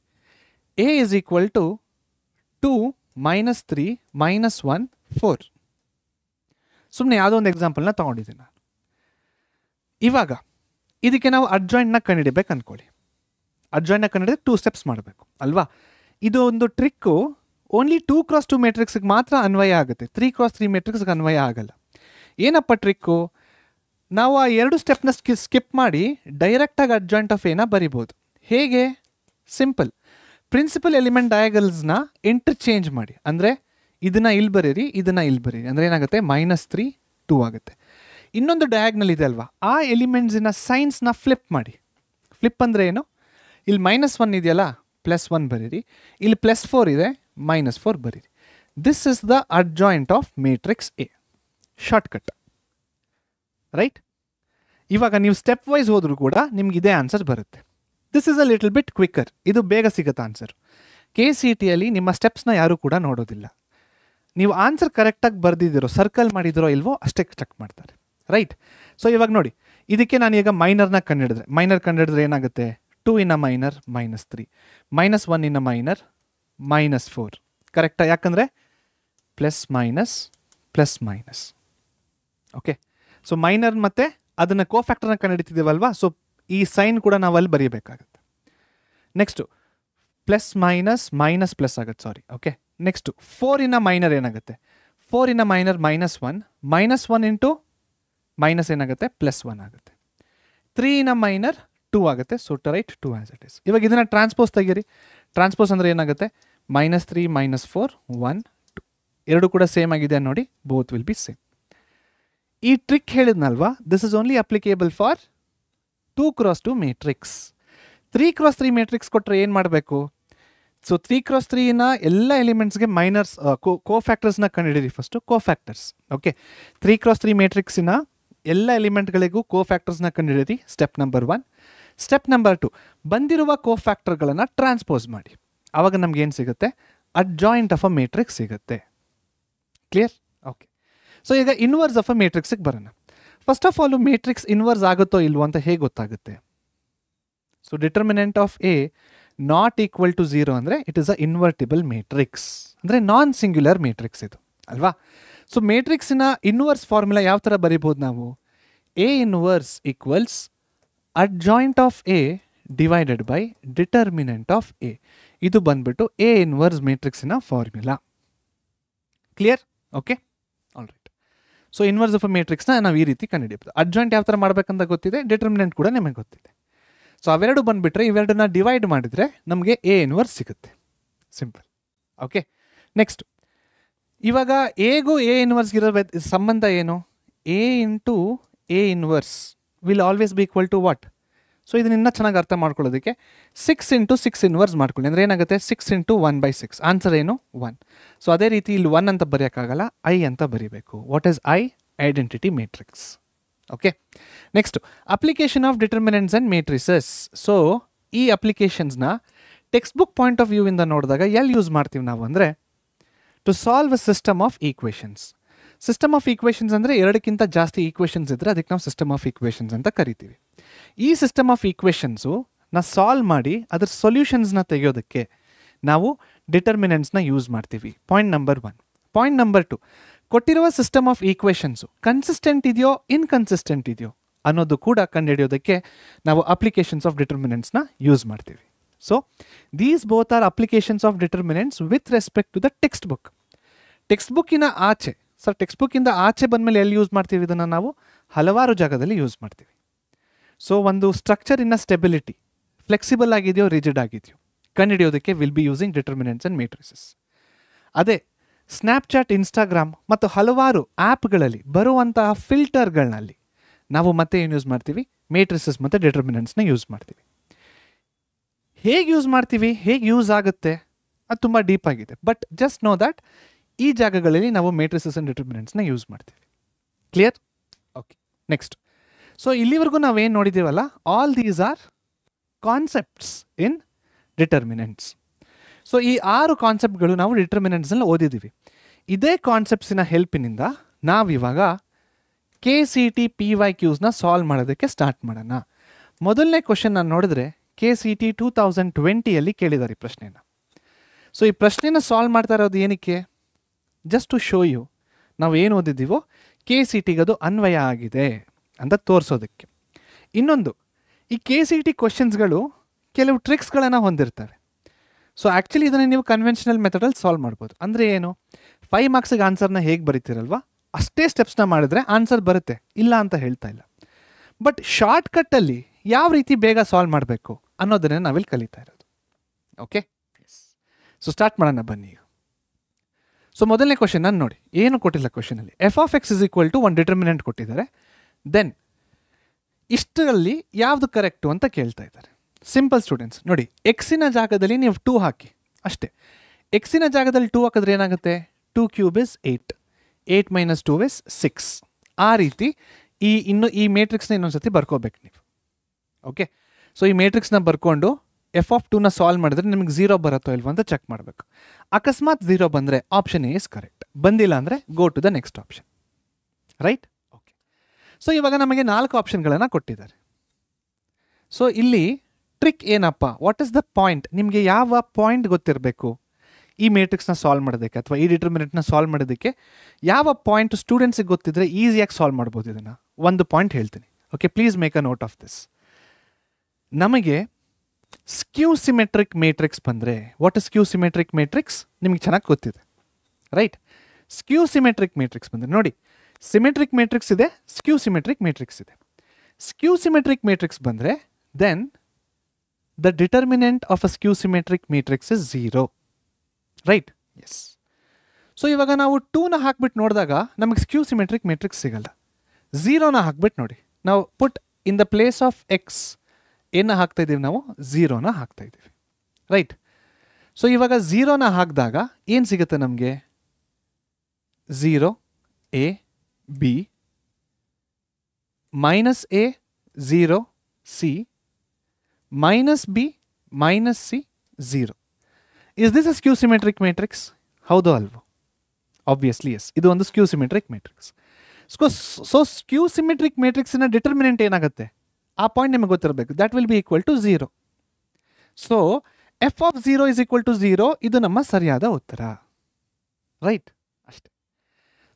A ಇಸ್ ಈಕ್ವಲ್ ಟು 2 - 3 - 1 4. ಸುಮ್ಮನೆ ಯಾವುದೋ ಒಂದು ಎಕ್ಸಾಂಪಲ್ನ ತೊಗೊಂಡಿದ್ದೀನಿ ನಾನು. ಇವಾಗ ಇದಕ್ಕೆ ನಾವು ಅಡ್ಜಾಯಿಂಟ್ನ ಕಂಡುಹಿಡಿಬೇಕು ಅಂದ್ಕೊಳ್ಳಿ. ಅಡ್ಜಾಯಿಂಟ್ನ ಕಂಡುಹಿಡಿದ್ರೆ 2 ಸ್ಟೆಪ್ಸ್ ಮಾಡಬೇಕು ಅಲ್ವಾ? ಇದು ಒಂದು ಟ್ರಿಕ್ಕು ಓನ್ಲಿ 2x2 ಮೇಟ್ರಿಕ್ಸ್ಗೆ ಮಾತ್ರ ಅನ್ವಯ ಆಗುತ್ತೆ, 3x3 ಮೇಟ್ರಿಕ್ಸ್ಗೆ ಅನ್ವಯ ಆಗಲ್ಲ. ಏನಪ್ಪ ಟ್ರಿಕ್ಕು? ನಾವು ಆ 2 ಸ್ಟೆಪ್ನ ಸ್ಕಿಪ್ ಮಾಡಿ ಡೈರೆಕ್ಟಾಗಿ ಅಡ್ಜಾಯಿಂಟ್ ಆಫ್ ಏನ ಬರಿಬೋದು. ಹೇಗೆ? ಸಿಂಪಲ್. ಪ್ರಿನ್ಸಿಪಲ್ ಎಲಿಮೆಂಟ್ ಡಯಾಗಲ್ಸ್ನ ಇಂಟರ್ಚೇಂಜ್ ಮಾಡಿ, ಅಂದರೆ ಇದನ್ನು ಇಲ್ಲಿ ಬರೀರಿ, ಇದನ್ನು ಇಲ್ಲಿ ಬರೀರಿ, ಅಂದರೆ ಏನಾಗುತ್ತೆ -3 2 ಆಗುತ್ತೆ. ಇನ್ನೊಂದು ಡಯಾಗ್ನಲ್ ಇದೆ ಅಲ್ವಾ, ಆ ಎಲಿಮೆಂಟ್ಸಿನ ಸೈನ್ಸ್ನ ಫ್ಲಿಪ್ ಮಾಡಿ. ಫ್ಲಿಪ್ ಅಂದರೆ ಏನು? ಇಲ್ಲಿ -1 ಇದೆಯಲ್ಲ, +1 ಬರೀರಿ, ಇಲ್ಲಿ +4 ಇದೆ, -4 ಬರೀರಿ. This is the adjoint of matrix A. Shortcut, right? ಇವಾಗ ನೀವು ಸ್ಟೆಪ್ ವೈಸ್ ಹೋದ್ರೂ ಕೂಡ ನಿಮ್ಗೆ ಇದೇ ಆನ್ಸರ್ ಬರುತ್ತೆ. This is a little bit quicker. ಇದು ಬೇಗ ಸಿಗುತ್ತೆ ಆನ್ಸರ್. KCETಯಲ್ಲಿ ನಿಮ್ಮ ಸ್ಟೆಪ್ಸ್ನ ಯಾರೂ ಕೂಡ ನೋಡೋದಿಲ್ಲ. ನೀವು ಆನ್ಸರ್ ಕರೆಕ್ಟಾಗಿ ಬರೆದಿದ್ದೀರೋ, ಸರ್ಕಲ್ ಮಾಡಿದಿರೋ ಇಲ್ವೋ ಅಷ್ಟೇ ಚೆಕ್ ಮಾಡ್ತಾರೆ, ರೈಟ್? ಸೊ ಇವಾಗ ನೋಡಿ, ಇದಕ್ಕೆ ನಾನು ಈಗ ಮೈನರ್ ಕಂಡುಹಿಡಿದ್ರೆ ಏನಾಗುತ್ತೆ, 2 ಇನ್ a minor -3, -1 in a minor -4. ಕರೆಕ್ಟಾ? ಯಾಕಂದರೆ +- ಓಕೆ. ಸೊ ಮೈನರ್ ಮತ್ತು ಅದನ್ನು ಕೋಫ್ಯಾಕ್ಟರ್ನ ಕಂಡುಹಿಡಿತಿದ್ದೀವಲ್ವಾ, ಸೊ ಈ ಸೈನ್ ಕೂಡ ನಾವು ಅಲ್ಲಿ ಬರೀಬೇಕಾಗುತ್ತೆ. ನೆಕ್ಸ್ಟು +- ಆಗುತ್ತೆ, sorry. Okay. Next 4 in a minor ಏನಾಗುತ್ತೆ, 4 in a minor -1, -1 into minus ಏನಾಗುತ್ತೆ, +1 ಆಗುತ್ತೆ. 3 ಇನ್ ಅ ಮೈನರ್ 2 ಆಗುತ್ತೆ. So write 2 as it is. ಇವಾಗ ಇದನ್ನು ಟ್ರಾನ್ಸ್ಪೋಸ್ ತೆಗೀರಿ. ಟ್ರಾನ್ಸ್ಪೋಸ್ ಅಂದರೆ ಏನಾಗುತ್ತೆ, -3 -4 1 2. ಎರಡು ಕೂಡ ಸೇಮ್ ಆಗಿದೆ ನೋಡಿ, ಬೋತ್ ವಿಲ್ ಬಿ ಸೇಮ್. ಈ ಟ್ರಿಕ್ ಹೇಳಿದ್ನಲ್ವಾ, this is only applicable for 2 cross 2 matrix. 3 cross 3 matrix ಕೊಟ್ಟರೆ ಏನು ಮಾಡಬೇಕು? ಸೊ 3 ಕ್ರಾಸ್ 3ನ ಎಲ್ಲ ಎಲಿಮೆಂಟ್ಸ್ಗೆ ಮೈನರ್ಸ್ ಕೋಫ್ಯಾಕ್ಟರ್ಸ್ನ ಕಂಡುಹಿಡಿಯಿರಿ ಫಸ್ಟು. Cofactors, okay. 3 ಕ್ರಾಸ್ 3 ಮೇಟ್ರಿಕ್ಸಿನ ಎಲ್ಲ ಎಲಿಮೆಂಟ್ಗಳಿಗೂ ಕೋಫ್ಯಾಕ್ಟರ್ಸ್ನ ಕಂಡುಹಿಡಿಯಿರಿ, ಸ್ಟೆಪ್ ನಂಬರ್ 1. ಸ್ಟೆಪ್ ನಂಬರ್ 2, ಬಂದಿರುವ ಕೋಫ್ಯಾಕ್ಟರ್ಗಳನ್ನು ಟ್ರಾನ್ಸ್ಪೋಸ್ ಮಾಡಿ. ಆವಾಗ ನಮ್ಗೆ ಏನು ಸಿಗುತ್ತೆ? ಅಡ್ಜಾಯಿಂಟ್ ಆಫ್ ಅ ಮೇಟ್ರಿಕ್ಸ್ ಸಿಗುತ್ತೆ. ಕ್ಲಿಯರ್? ಓಕೆ. ಸೊ ಈಗ ಇನ್ವರ್ಸ್ ಆಫ್ ಅ ಮೇಟ್ರಿಕ್ಸಿಗೆ ಬರೋಣ. First of all matrix inverse ಆಗುತ್ತೋ ಇಲ್ವೋ ಅಂತ ಹೇಗೆ ಗೊತ್ತಾಗುತ್ತೆ? So determinant of A not equal to 0 ಅಂದರೆ it is a invertible matrix, ಅಂದರೆ ನಾನ್ ಸಿಂಗ್ಯುಲರ್ ಮೇಟ್ರಿಕ್ಸ್ ಇದು ಅಲ್ವಾ? ಸೊ ಮೇಟ್ರಿಕ್ಸಿನ ಇನ್ವರ್ಸ್ ಫಾರ್ಮುಲಾ ಯಾವ ಥರ ಬರಿಬೋದು ನಾವು? A inverse equals adjoint of A divided by determinant of A. ಇದು ಬಂದ್ಬಿಟ್ಟು ಎ ಇನ್ವರ್ಸ್ ಮೇಟ್ರಿಕ್ಸಿನ formula. Clear? Okay, all right. So inverse of a ಮೇಟ್ರಿಕ್ಸ್ನ ನಾವು ಈ ರೀತಿ ಕಂಡುಹಿಡಿಯಬಹುದು. ಅಡ್ಜಾಯಿಂಟ್ ಯಾವ ಥರ ಮಾಡಬೇಕಂತ ಗೊತ್ತಿದೆ, ಡಿಟರ್ಮಿನೆಂಟ್ ಕೂಡ ನಿಮಗೆ ಗೊತ್ತಿದೆ. ಸೊ ಅವೆರಡು ಬಂದುಬಿಟ್ರೆ ಇವೆರಡನ್ನ ಡಿವೈಡ್ ಮಾಡಿದರೆ ನಮಗೆ ಎ ಇನ್ವರ್ಸ್ ಸಿಗುತ್ತೆ. ಸಿಂಪಲ್. ಓಕೆ, ನೆಕ್ಸ್ಟ್ ಇವಾಗ ಎಗೂ ಎ ಇನ್ವರ್ಸ್ಗಿರೋ ಸಂಬಂಧ ಏನು? A into A inverse will always be equal to what? So ಇದನ್ನ ಇನ್ನೂ ಚೆನ್ನಾಗಿ ಅರ್ಥ ಮಾಡ್ಕೊಳ್ಳೋದಕ್ಕೆ 6 ಇಂಟು 6 ಇನ್ವರ್ಸ್ ಮಾಡ್ಕೊಳ್ಳಿ. ಅಂದರೆ ಏನಾಗುತ್ತೆ? 6 ಇಂಟು 1/6. ಆನ್ಸರ್ ಏನು? 1. ಸೊ ಅದೇ ರೀತಿ ಇಲ್ಲಿ 1 ಅಂತ ಬರೆಯೋಕ್ಕಾಗಲ್ಲ, ಐ ಅಂತ ಬರೀಬೇಕು. What is I? Identity matrix. Okay, next application of determinants and matrices. So ಈ ಅಪ್ಲಿಕೇಶನ್ಸ್ನ textbook point of view ಇಂದ ನೋಡಿದಾಗ ಎಲ್ಲಿ ಯೂಸ್ ಮಾಡ್ತೀವಿ ನಾವು ಅಂದರೆ to solve a system of equations. System of equations ಅಂದರೆ ಎರಡಕ್ಕಿಂತ ಜಾಸ್ತಿ ಈಕ್ವೇಷನ್ಸ್ ಇದ್ದರೆ ಅದಕ್ಕೆ ನಾವು ಸಿಸ್ಟಮ್ ಆಫ್ ಈಕ್ವೇಷನ್ಸ್ ಅಂತ ಕರಿತೀವಿ. ಈ ಸಿಸ್ಟಮ್ ಆಫ್ ಈಕ್ವೇಷನ್ಸು ಸಾಲ್ವ್ ಮಾಡಿ ಅದರ ಸೊಲ್ಯೂಷನ್ಸ್ನ ತೆಗೆಯೋದಕ್ಕೆ ನಾವು ಡಿಟರ್ಮಿನೆಂಟ್ಸ್ನ ಯೂಸ್ ಮಾಡ್ತೀವಿ. Point number 1. ಪಾಯಿಂಟ್ ನಂಬರ್ 2, ಕೊಟ್ಟಿರುವ ಸಿಸ್ಟಮ್ ಆಫ್ ಈಕ್ವೇಷನ್ಸು ಕನ್ಸಿಸ್ಟೆಂಟ್ ಇದೆಯೋ ಇನ್ಕನ್ಸಿಸ್ಟೆಂಟ್ ಇದೆಯೋ ಅನ್ನೋದು ಕೂಡ ಕಂಡುಹಿಡಿಯೋದಕ್ಕೆ ನಾವು ಅಪ್ಲಿಕೇಶನ್ಸ್ ಆಫ್ ಡಿಟರ್ಮಿನೆಂಟ್ಸ್ನ ಯೂಸ್ ಮಾಡ್ತೀವಿ. So these both are applications of determinants with respect to the textbook. Text ಬುಕ್ಕಿನ ಆಚೆ, ಸರ್ ಟೆಕ್ಸ್ಟ್ ಬುಕ್ಕಿಂದ ಆಚೆ ಬಂದಮೇಲೆ ಎಲ್ಲಿ ಯೂಸ್ ಮಾಡ್ತೀವಿ? ಇದನ್ನು ನಾವು ಹಲವಾರು ಜಾಗದಲ್ಲಿ ಯೂಸ್ ಮಾಡ್ತೀವಿ. ಸೊ ಒಂದು ಸ್ಟ್ರಕ್ಚರಿನ ಸ್ಟೆಬಿಲಿಟಿ ಫ್ಲೆಕ್ಸಿಬಲ್ ಆಗಿದೆಯೋ ರಿಜಿಡ್ ಆಗಿದೆಯೋ ಕಂಡುಹಿಡಿಯೋದಕ್ಕೆ will be using determinants and matrices. ಅದೇ ಸ್ನ್ಯಾಪ್ಚಾಟ್, ಇನ್ಸ್ಟಾಗ್ರಾಮ್ ಮತ್ತು ಹಲವಾರು ಆ್ಯಪ್ಗಳಲ್ಲಿ ಬರುವಂತಹ ಫಿಲ್ಟರ್ಗಳಲ್ಲಿ ನಾವು ಮತ್ತೆ ಏನು ಯೂಸ್ ಮಾಡ್ತೀವಿ? ಮೇಟ್ರಿಸಸ್ ಮತ್ತು ಡಿಟರ್ಮಿನೆಂಟ್ಸ್ನ ಯೂಸ್ ಮಾಡ್ತೀವಿ. ಹೇಗೆ ಯೂಸ್ ಮಾಡ್ತೀವಿ, ಹೇಗೆ ಯೂಸ್ ಆಗುತ್ತೆ ಅದು ತುಂಬ ಡೀಪ್ ಆಗಿದೆ. ಬಟ್ ಜಸ್ಟ್ ನೋ ದ್ಯಾಟ್ ಈ ಜಾಗಗಳಲ್ಲಿ ನಾವು ಮೇಟ್ರಿಸಸ್ ಆ್ಯಂಡ್ ಡಿಟರ್ಮಿನೆಂಟ್ಸ್ನ ಯೂಸ್ ಮಾಡ್ತೀವಿ. ಕ್ಲಿಯರ್? Okay, next. ಸೊ ಇಲ್ಲಿವರೆಗೂ ನಾವೇನು ನೋಡಿದ್ದೀವಲ್ಲ, all these are concepts in determinants. So ಈ 6 ಕಾನ್ಸೆಪ್ಟ್ಗಳು ನಾವು ಡಿಟರ್ಮಿನೆಂಟ್ಸ್ನಲ್ಲಿ ಓದಿದ್ದೀವಿ. ಇದೇ ಕಾನ್ಸೆಪ್ಟ್ಸಿನ ಹೆಲ್ಪಿನಿಂದ ನಾವಿವಾಗ KCT PYQಸ್ನ ಸಾಲ್ವ್ ಮಾಡೋದಕ್ಕೆ ಸ್ಟಾರ್ಟ್ ಮಾಡೋಣ. ಮೊದಲನೇ ಕ್ವಶನ್ ನಾನು ನೋಡಿದ್ರೆ KCT 2020ಯಲ್ಲಿ ಕೇಳಿದ್ದಾರೆ ಈ ಪ್ರಶ್ನೆನ. ಸೊ ಈ ಪ್ರಶ್ನೆನ ಸಾಲ್ವ್ ಮಾಡ್ತಾ ಇರೋದು ಏನಕ್ಕೆ? ಜಸ್ಟ್ ಟು ಶೋ ಯು ನಾವು ಏನು ಓದಿದ್ದೀವೋ KCTಗೆ ಅದು ಅನ್ವಯ ಆಗಿದೆ ಅಂತ ತೋರಿಸೋದಕ್ಕೆ. ಇನ್ನೊಂದು, ಈ KCT ಕ್ವಶನ್ಸ್ಗಳು ಕೆಲವು ಟ್ರಿಕ್ಸ್ಗಳನ್ನು ಹೊಂದಿರ್ತವೆ. ಸೊ ಆ್ಯಕ್ಚುಲಿ ಇದನ್ನು ನೀವು ಕನ್ವೆನ್ಷನಲ್ ಮೆಥಡಲ್ಲಿ ಸಾಲ್ವ್ ಮಾಡ್ಬೋದು. ಅಂದರೆ ಏನು? 5 ಮಾರ್ಕ್ಸಿಗೆ ಆನ್ಸರ್ನ ಹೇಗೆ ಬರೀತಿರಲ್ವ ಅಷ್ಟೇ ಸ್ಟೆಪ್ಸ್ನ ಮಾಡಿದ್ರೆ ಆನ್ಸರ್ ಬರುತ್ತೆ, ಇಲ್ಲ ಅಂತ ಹೇಳ್ತಾ ಇಲ್ಲ. ಬಟ್ ಶಾರ್ಟ್ಕಟ್ಟಲ್ಲಿ ಯಾವ ರೀತಿ ಬೇಗ ಸಾಲ್ವ್ ಮಾಡಬೇಕು ಅನ್ನೋದನ್ನೇ ನಾವಿಲ್ಲಿ ಕಲಿತಾ ಇರೋದು. ಓಕೆ, ಸೊ ಸ್ಟಾರ್ಟ್ ಮಾಡೋಣ ಬನ್ನಿ. ಸೊ ಮೊದಲನೇ ಕ್ವಶನ್ ನಾನು ನೋಡಿ, ಏನು ಕೊಟ್ಟಿಲ್ಲ ಕ್ವಶನಲ್ಲಿ. f(x) = 1 ಡಿಟರ್ಮಿನೆಂಟ್ ಕೊಟ್ಟಿದ್ದಾರೆ. ದೆನ್ ಇಷ್ಟರಲ್ಲಿ ಯಾವುದು ಕರೆಕ್ಟು ಅಂತ ಕೇಳ್ತಾ ಇದ್ದಾರೆ. ಸಿಂಪಲ್ ಸ್ಟೂಡೆಂಟ್ಸ್ ನೋಡಿ, ಎಕ್ಸಿನ ಜಾಗದಲ್ಲಿ ನೀವು 2 ಹಾಕಿ ಅಷ್ಟೇ. ಎಕ್ಸಿನ ಜಾಗದಲ್ಲಿ 2 ಹಾಕಿದ್ರೆ ಏನಾಗುತ್ತೆ? 2 ಕ್ಯೂಬ್ ಇಸ್ 8, 8 - 2 is 6. ಆ ರೀತಿ ಈ ಮೇಟ್ರಿಕ್ಸ್ನ ಇನ್ನೊಂದ್ಸತಿ ಬರ್ಕೋಬೇಕು ನೀವು. ಓಕೆ, ಸೊ ಈ ಮೇಟ್ರಿಕ್ಸ್ನ ಬರ್ಕೊಂಡು f(2)ನ ಸಾಲ್ವ್ ಮಾಡಿದ್ರೆ ನಿಮಗೆ 0 ಬರುತ್ತೋ ಇಲ್ವೋ ಅಂತ ಚೆಕ್ ಮಾಡಬೇಕು. ಅಕಸ್ಮಾತ್ 0 ಬಂದರೆ ಆಪ್ಷನ್ ಎ ಇಸ್ ಕರೆಕ್ಟ್, ಬಂದಿಲ್ಲ ಅಂದರೆ go to the next option. Right? Okay, so ಇವಾಗ ನಮಗೆ 4 ಆಪ್ಷನ್ಗಳನ್ನು ಕೊಟ್ಟಿದ್ದಾರೆ. ಸೊ ಇಲ್ಲಿ ಟ್ರಿಕ್ ಏನಪ್ಪ? What is the point? ನಿಮಗೆ ಯಾವ ಪಾಯಿಂಟ್ ಗೊತ್ತಿರಬೇಕು ಈ ಮೇಟ್ರಿಕ್ಸ್ನ ಸಾಲ್ವ್ ಮಾಡೋದಕ್ಕೆ ಅಥವಾ ಈ ಡಿಟರ್ಮಿನೆಂಟ್ನ ಸಾಲ್ವ್ ಮಾಡೋದಕ್ಕೆ? ಯಾವ ಪಾಯಿಂಟ್ ಸ್ಟೂಡೆಂಟ್ಸಿಗೆ ಗೊತ್ತಿದ್ರೆ ಈಸಿಯಾಗಿ ಸಾಲ್ವ್ ಮಾಡ್ಬೋದು ಇದನ್ನು. ಒಂದು ಪಾಯಿಂಟ್ ಹೇಳ್ತೀನಿ. Okay, please make a note of this. ನಮಗೆ ಸ್ಕ್ಯೂ ಸಿಮೆಟ್ರಿಕ್ ಮೇಟ್ರಿಕ್ಸ್ ಬಂದರೆ, ವಾಟ್ ಇಸ್ ಸ್ಕ್ಯೂ ಸಿಮೆಟ್ರಿಕ್ ಮೇಟ್ರಿಕ್ಸ್ ನಿಮಗೆ ಚೆನ್ನಾಗಿ ಗೊತ್ತಿದೆ, ರೈಟ್? ಸ್ಕ್ಯೂ ಸಿಮೆಟ್ರಿಕ್ ಮೇಟ್ರಿಕ್ಸ್ ಬಂದರೆ ನೋಡಿ, ಸಿಮೆಟ್ರಿಕ್ ಮೇಟ್ರಿಕ್ಸ್ ಇದೆ, ಸ್ಕ್ಯೂ ಸಿಮೆಟ್ರಿಕ್ ಮೇಟ್ರಿಕ್ಸ್ ಇದೆ. ಸ್ಕ್ಯೂ ಸಿಮೆಟ್ರಿಕ್ ಮೇಟ್ರಿಕ್ಸ್ ಬಂದರೆ then the determinant of a skew symmetric matrix is 0, right? Yes. So ಇವಾಗ ನಾವು 2ನ ಹಾಕ್ಬಿಟ್ಟು ನೋಡಿದಾಗ ನಮಗೆ ಸ್ಕ್ಯೂ ಸಿಮೆಟ್ರಿಕ್ ಮೇಟ್ರಿಕ್ಸ್ ಸಿಗಲ್ಲ. 0ನ ಹಾಕ್ಬಿಟ್ಟು ನೋಡಿ, ನಾವು put in the place of x ಏನ ಹಾಕ್ತಾ ಇದ್ದೀವಿ ನಾವು, ಝೀರೋನ ಹಾಕ್ತಾ ಇದ್ದೀವಿ, ರೈಟ್. ಸೊ ಇವಾಗ ಝೀರೋನ ಹಾಕಿದಾಗ ಏನು ಸಿಗುತ್ತೆ ನಮಗೆ, zero a b minus a zero c minus b minus c zero. Is this a skew symmetric matrix? ಹೌದು ಅಲ್ವೋ? ಆಬ್ವಿಯಸ್ಲಿ ಎಸ್, ಇದು ಒಂದು skew symmetric matrix. So skew symmetric ಮ್ಯಾಟ್ರಿಕ್ಸಿನ ಡಿಟರ್ಮಿನೆಂಟ್ ಏನಾಗುತ್ತೆ, ಆ ಪಾಯಿಂಟ್ ನಿಮಗೆ ಗೊತ್ತಿರಬೇಕು, that will be equal to zero. So f of zero is equal to zero, ಇದು ನಮ್ಮ ಸರಿಯಾದ ಉತ್ತರ, ರೈಟ್, ಅಷ್ಟೇ.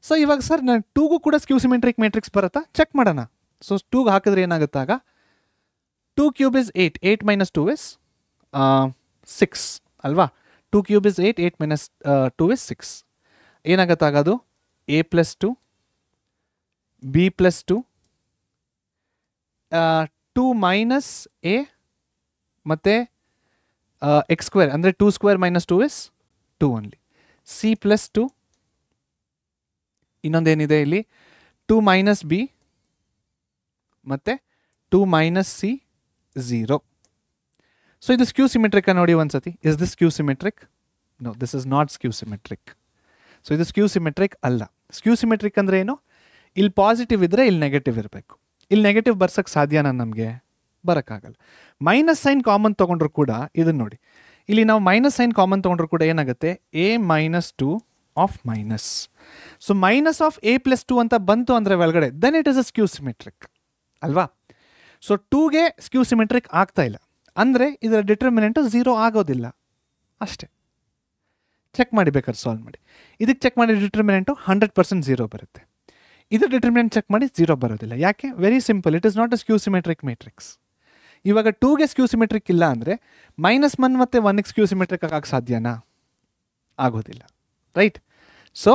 ಸೊ ಇವಾಗ ಸರ್ ನಾನು ಟೂಗೂ ಕೂಡ ಸ್ಕ್ಯೂ ಸಿಮೆಟ್ರಿಕ್ ಮ್ಯಾಟ್ರಿಕ್ಸ್ ಬರುತ್ತಾ, ಚೆಕ್ ಮಾಡೋಣ. ಸೊ ಟೂಗೆ ಹಾಕಿದ್ರೆ ಏನಾಗುತ್ತಾಗ, 2 cube is 8, 8 minus 2 is 6 ಅಲ್ವಾ. 2 cube is 8, 8 minus 2 is 6. ಏನಾಗತ್ತಾಗ ಅದು a plus 2 b plus 2 2 minus a ಮತ್ತೆ x square ಅಂದರೆ 2 square minus 2 is 2 only. c plus 2 ಇನ್ನೊಂದೇನಿದೆ ಇಲ್ಲಿ 2 minus b ಮತ್ತೆ 2 minus c 0. ಸೊ ಇದು ಸ್ಕ್ಯೂ ಸಿಮೆಟ್ರಿಕ್ ನೋಡಿ ಒಂದ್ಸತಿ. Is this skew symmetric? No, this is not skew symmetric. So ಇದು ಸ್ಕ್ಯೂ ಸಿಮೆಟ್ರಿಕ್ ಅಲ್ಲ. ಸ್ಕ್ಯೂ ಸಿಮೆಟ್ರಿಕ್ ಅಂದರೆ ಏನು, ಇಲ್ಲಿ ಪಾಸಿಟಿವ್ ಇದ್ದರೆ ಇಲ್ಲಿ ನೆಗೆಟಿವ್ ಇರಬೇಕು. ಇಲ್ಲಿ ನೆಗೆಟಿವ್ ಬರ್ಸೋಕ್ಕೆ ಸಾಧ್ಯನಾ ನಮಗೆ? ಬರೋಕ್ಕಾಗಲ್ಲ. ಮೈನಸ್ ಸೈನ್ ಕಾಮನ್ ತೊಗೊಂಡ್ರು ಕೂಡ ಇದನ್ನು ನೋಡಿ, ಇಲ್ಲಿ ನಾವು ಮೈನಸ್ ಸೈನ್ ಕಾಮನ್ ತೊಗೊಂಡ್ರು ಕೂಡ ಏನಾಗುತ್ತೆ, a minus 2 of minus. So minus of a plus 2 ಅಂತ ಬಂತು ಅಂದರೆ ಒಳಗಡೆ, then it is a skew symmetric ಅಲ್ವಾ. ಸೊ 2ಗೆ ಸ್ಕ್ಯೂ ಸಿಮೆಟ್ರಿಕ್ ಆಗ್ತಾ ಇಲ್ಲ ಅಂದರೆ ಇದರ ಡಿಟರ್ಮಿನೆಂಟು ಝೀರೋ ಆಗೋದಿಲ್ಲ, ಅಷ್ಟೇ. ಚೆಕ್ ಮಾಡಿ ಬೇಕಾದ್ರೆ ಸಾಲ್ವ್ ಮಾಡಿ. ಇದಕ್ಕೆ ಚೆಕ್ ಮಾಡಿ ಡಿಟರ್ಮಿನೆಂಟು 100% ಝೀರೋ ಬರುತ್ತೆ. ಇದು ಡಿಟರ್ಮಿನೆಂಟ್ ಚೆಕ್ ಮಾಡಿ ಝೀರೋ ಬರೋದಿಲ್ಲ. ಯಾಕೆ? Very simple, it is not a skew symmetric matrix. ಇವಾಗ 2ಗೆ ಸ್ಕ್ಯೂ ಸಿಮೆಟ್ರಿಕ್ ಇಲ್ಲ ಅಂದರೆ -1 ಮತ್ತು 1ಗೆ ಸ್ಕ್ಯೂ ಸಿಮೆಟ್ರಿಕ್ ಆಗಕ್ಕೆ ಸಾಧ್ಯನಾ? ಆಗೋದಿಲ್ಲ, ರೈಟ್. ಸೊ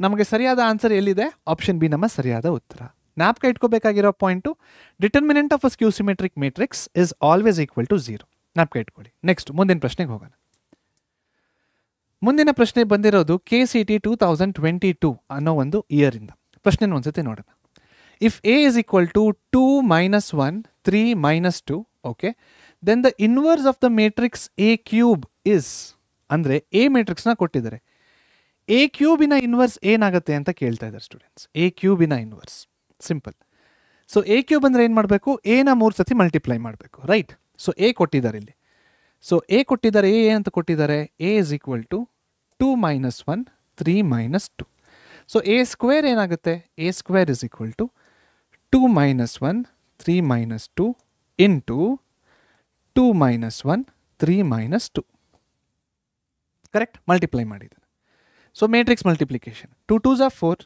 ನಮಗೆ ಸರಿಯಾದ ಆನ್ಸರ್ ಎಲ್ಲಿದೆ? ಆಪ್ಷನ್ ಬಿ ನಮ್ಮ ಸರಿಯಾದ ಉತ್ತರ. ಜ್ಞಾಪಕ ಇಟ್ಕೋಬೇಕಾಗಿರೋ point, determinant of a skew symmetric matrix is always equal to zero. ಜ್ಞಾಪಕ ಇಟ್ಕೊಳ್ಳಿ. ನೆಕ್ಸ್ಟ್ ಮುಂದಿನ ಪ್ರಶ್ನೆಗೆ ಹೋಗೋಣ. ಮುಂದಿನ ಪ್ರಶ್ನೆ ಬಂದಿರೋದು KCET 2022 ಅನ್ನೋ ಒಂದು ಇಯರಿಂದ. ಪ್ರಶ್ನೆ ಒಂದ್ಸತಿ ನೋಡೋಣ. If A is equal to 2 minus 1 3 minus 2, okay, then the inverse of the matrix A cube is, ಅಂದರೆ ಎ ಮ್ಯಾಟ್ರಿಕ್ಸ್ನ ಕೊಟ್ಟಿದ್ದಾರೆ. ಎ ಕ್ಯೂಬಿನ ಇನ್ವರ್ಸ್ ಏನಾಗುತ್ತೆ ಅಂತ ಕೇಳ್ತಾ ಇದ್ದಾರೆ ಸ್ಟೂಡೆಂಟ್ಸ್. ಎ ಕ್ಯೂಬಿನ inverse simple. So A cube ಅಂದರೆ ಏನು ಮಾಡಬೇಕು, ಎನ 3 ಸತಿ ಮಲ್ಟಿಪ್ಲೈ ಮಾಡಬೇಕು, ರೈಟ್. ಸೊ ಎ ಕೊಟ್ಟಿದ್ದಾರೆ ಇಲ್ಲಿ. ಸೊ ಎ ಕೊಟ್ಟಿದ್ದಾರೆ, ಎ ಅಂತ ಕೊಟ್ಟಿದ್ದಾರೆ, A is equal to 2 minus 1 3 minus 2. So A square ಏನಾಗುತ್ತೆ, A square is equal to 2 minus 1 3 minus 2 into 2 minus 1 3 minus 2. Correct? Multiply ಮಾಡಿದ್ದಾನೆ. So matrix multiplication 2 2s are 4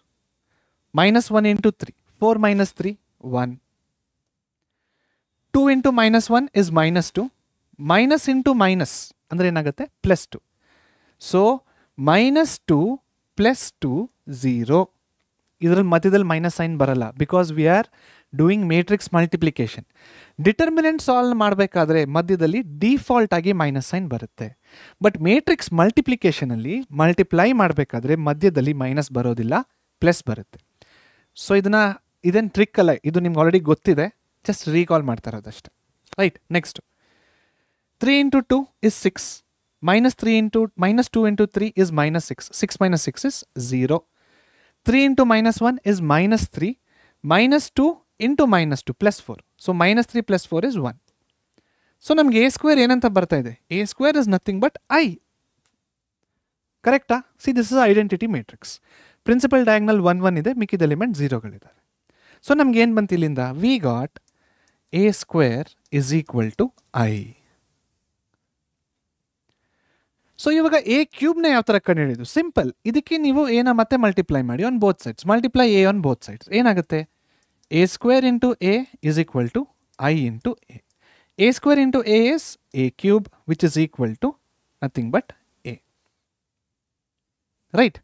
-1 into 3 4 minus 3 1 2 into -1 is -2 minus into minus ಅಂದರೆ ಏನಾಗುತ್ತೆ +2. ಸೊ -2 +2 0. ಇದರಲ್ಲಿ ಮಧ್ಯದಲ್ಲಿ ಮೈನಸ್ ಸೈನ್ ಬರಲ್ಲ, because we are doing matrix multiplication. Determinant solve ಮಾಡಬೇಕಾದ್ರೆ ಮಧ್ಯದಲ್ಲಿ ಡಿಫಾಲ್ಟ್ ಆಗಿ ಮೈನಸ್ ಸೈನ್ ಬರುತ್ತೆ. ಬಟ್ ಮ್ಯಾಟ್ರಿಕ್ಸ್ ಮಲ್ಟಿಪ್ಲಿಕೇಶನಲ್ಲಿ ಮಲ್ಟಿಪ್ಲೈ ಮಾಡಬೇಕಾದ್ರೆ ಮಧ್ಯದಲ್ಲಿ ಮೈನಸ್ ಬರೋದಿಲ್ಲ, ಪ್ಲಸ್ ಬರುತ್ತೆ. ಸೊ ಇದೇನು ಟ್ರಿಕ್ ಅಲ್ಲ, ಇದು ನಿಮ್ಗೆ ಆಲ್ರೆಡಿ ಗೊತ್ತಿದೆ, ಜಸ್ಟ್ ರೀಕಾಲ್ ಮಾಡ್ತಾ ಇರೋದಷ್ಟೇ, right. Next 3 into 2 is 6 -2 into 3 is -6 6 minus 6 is 0. 3 into -1 is -3 -2 into -2 +4. So -3 + 4 is 1. So ನಮಗೆ ಎ ಸ್ಕ್ವೇರ್ ಏನಂತ ಬರ್ತಾ ಇದೆ, A square is nothing but I. ಕರೆಕ್ಟಾ? See, this is identity matrix. Principal diagonal 1 1 ಇದೆ, ಮಿಕ್ಕಿದ ಎಲಿಮೆಂಟ್ 0ಗಳಿದ್ದಾವೆ. ಸೊ ನಮ್ಗೆ ಏನು ಬಂತು ಇಲ್ಲಿಂದ, we got A square is equal to I. So ಇವಾಗ ಎ ಕ್ಯೂಬ್ನ ಯಾವ ಥರ ಕಂಡುಹಿಡಿಯೋದು? ಸಿಂಪಲ್. ಇದಕ್ಕೆ ನೀವು ಎನ ಮತ್ತೆ ಮಲ್ಟಿಪ್ಲೈ ಮಾಡಿ on both sides. Multiply A on both sides. ಏನಾಗುತ್ತೆ, A square into A is equal to I into A. A square into A is A cube which is equal to nothing but A, right.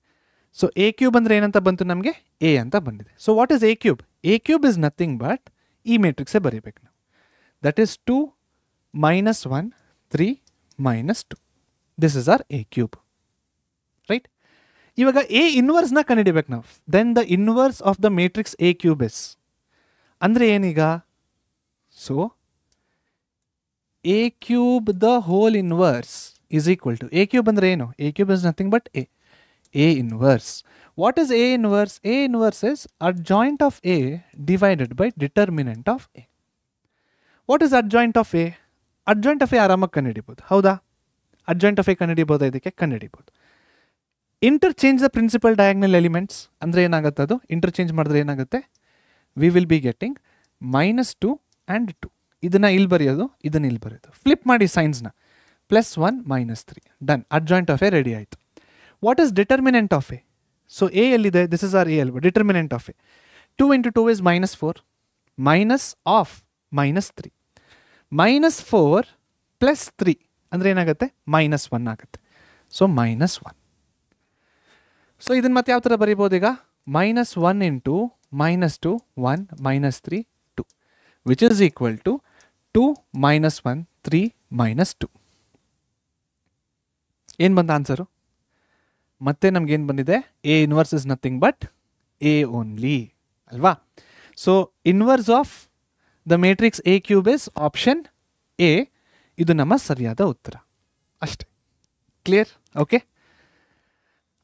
So A cube ಅಂದರೆ ಏನಂತ ಬಂತು ನಮಗೆ, ಎ ಅಂತ ಬಂದಿದೆ. So what is A cube? A cube is nothing but ಈ ಮ್ಯಾಟ್ರಿಕ್ಸೇ ಬರೀಬೇಕು ನಾವು. That is 2 - 1 3 -2. This is R A cube, right. ಇವಾಗ ಎ ಇನ್ವರ್ಸ್ನ ಕಂಡುಹಿಡಿಬೇಕು ನಾವು. Then the inverse of the matrix A cube is, ಅಂದರೆ ಏನೀಗ? So A cube the whole inverse is equal to, A cube ಅಂದರೆ ಏನು? A cube is nothing but A inverse. What is A inverse? A inverse is adjoint of A divided by determinant of A. What is adjoint of A? Adjoint of A ಆರಾಮಾಗಿ ಕಂಡುಹಿಡಿಬೋದು, ಹೌದಾ? Adjoint of A ಕಂಡುಹಿಡಿಬೋದಾ? ಇದಕ್ಕೆ ಕಂಡುಹಿಡಿಬೋದು. Interchange the principal diagonal elements ಅಂದರೆ ಏನಾಗುತ್ತೆ? ಅದು ಇಂಟರ್ಚೇಂಜ್ ಮಾಡಿದ್ರೆ ಏನಾಗುತ್ತೆ? We will be getting -2 and 2. ಇದನ್ನು ಇಲ್ಲಿ ಬರೆಯೋದು, ಇದನ್ನು ಇಲ್ಲಿ ಬರೆಯೋದು. ಫ್ಲಿಪ್ ಮಾಡಿ ಸೈನ್ಸ್ನ. +1 -3. Done. Adjoint of A ready ಆಯಿತು. What is determinant of A? So A ಎಲ್ಲಿದೆ? ದಿಸ್ ಇಸ್ ಆರ್ ಎ ಅಲ್ವಾ? Determinant of A 2 × 2 is -4 minus of -3. -4 + 3 ಅಂದರೆ ಏನಾಗುತ್ತೆ? -1 ಆಗುತ್ತೆ. ಸೊ -1. ಸೊ ಇದನ್ನು ಮತ್ತೆ ಯಾವ ಥರ ಬರೀಬೋದು ಈಗ? -1 × -2 1 -3 2 ವಿಚ್ ಇಸ್ ಈಕ್ವಲ್ ಟು 2 -1 3 -2. ಏನು ಬಂದ ಆನ್ಸರು? ಮತ್ತೆ ನಮಗೇನು ಬಂದಿದೆ? A inverse is nothing but A only ಅಲ್ವಾ? So inverse of the matrix A cube is option A. ಇದು ನಮ್ಮ ಸರಿಯಾದ ಉತ್ತರ ಅಷ್ಟೇ. ಕ್ಲಿಯರ್? ಓಕೆ,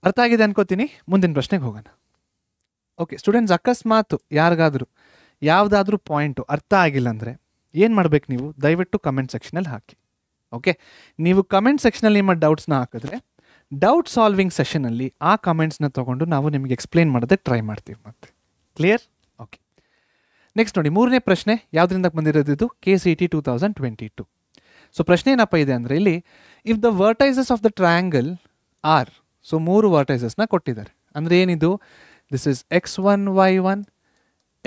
ಅರ್ಥ ಆಗಿದೆ ಅನ್ಕೋತೀನಿ. ಮುಂದಿನ ಪ್ರಶ್ನೆಗೆ ಹೋಗೋಣ. ಓಕೆ ಸ್ಟೂಡೆಂಟ್ಸ್, ಅಕಸ್ಮಾತ್ ಯಾರಿಗಾದರೂ ಯಾವುದಾದ್ರೂ ಪಾಯಿಂಟು ಅರ್ಥ ಆಗಿಲ್ಲ ಅಂದರೆ ಏನು ಮಾಡಬೇಕು? ನೀವು ದಯವಿಟ್ಟು ಕಮೆಂಟ್ ಸೆಕ್ಷನಲ್ಲಿ ಹಾಕಿ. ಓಕೆ, ನೀವು ಕಮೆಂಟ್ ಸೆಕ್ಷನಲ್ಲಿ ನಿಮ್ಮ ಡೌಟ್ಸ್ನ ಹಾಕಿದ್ರೆ ಡೌಟ್ ಸಾಲ್ವಿಂಗ್ ಸೆಷನಲ್ಲಿ ಆ ಕಮೆಂಟ್ಸ್ನ ತೊಗೊಂಡು ನಾವು ನಿಮಗೆ ಎಕ್ಸ್ಪ್ಲೇನ್ ಮಾಡೋದಕ್ಕೆ ಟ್ರೈ ಮಾಡ್ತೀವಿ ಮತ್ತೆ. ಕ್ಲಿಯರ್? ಓಕೆ, ನೆಕ್ಸ್ಟ್ ನೋಡಿ, ಮೂರನೇ ಪ್ರಶ್ನೆ ಯಾವುದರಿಂದ ಬಂದಿರೋದು? ಇದು KCET 2022. ಸೊ ಪ್ರಶ್ನೆ ಏನಪ್ಪ ಇದೆ ಅಂದರೆ ಇಲ್ಲಿ, if the vertices of the triangle are, so 3 ವರ್ಟೈಸಸ್ನ ಕೊಟ್ಟಿದ್ದಾರೆ. ಅಂದರೆ ಏನಿದು? This is x1 y1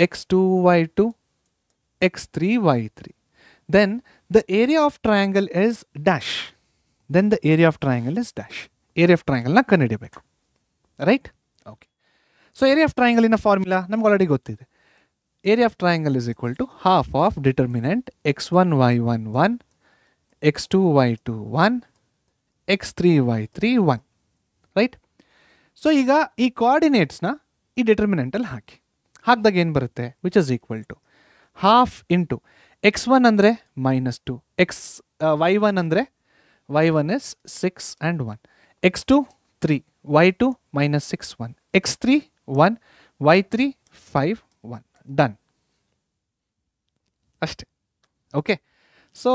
x2 y2 x3 y3. Then the area of triangle is dash. Then the area of triangle is dash. Area of ಟ್ರಯಾಂಗಲ್ನ ಕಂಡುಹಿಡಿಯಬೇಕು, right? Okay, so area of ಟ್ರಯಾಂಗಲಿನ ಫಾರ್ಮುಲಾ ನಮ್ಗೆ ಆಲ್ರೆಡಿ ಗೊತ್ತಿದೆ. Area of triangle is equal to half of determinant x1 y1 1 x2 y2 1 x3 y3 1, right? So ಈಗ ಈ ಕೋಆರ್ಡಿನೇಟ್ಸ್ನ ಈ ಡಿಟರ್ಮಿನೆಂಟಲ್ಲಿ ಹಾಕಿದಾಗ ಏನು ಬರುತ್ತೆ? Which is equal to half into x1 ಅಂದರೆ -2, y1 ಅಂದರೆ y1 is 6 and 1, x2 3, y2 -6 1, x3 1, y3 5 1. Done. ಅಷ್ಟೇ. ಓಕೆ, ಸೊ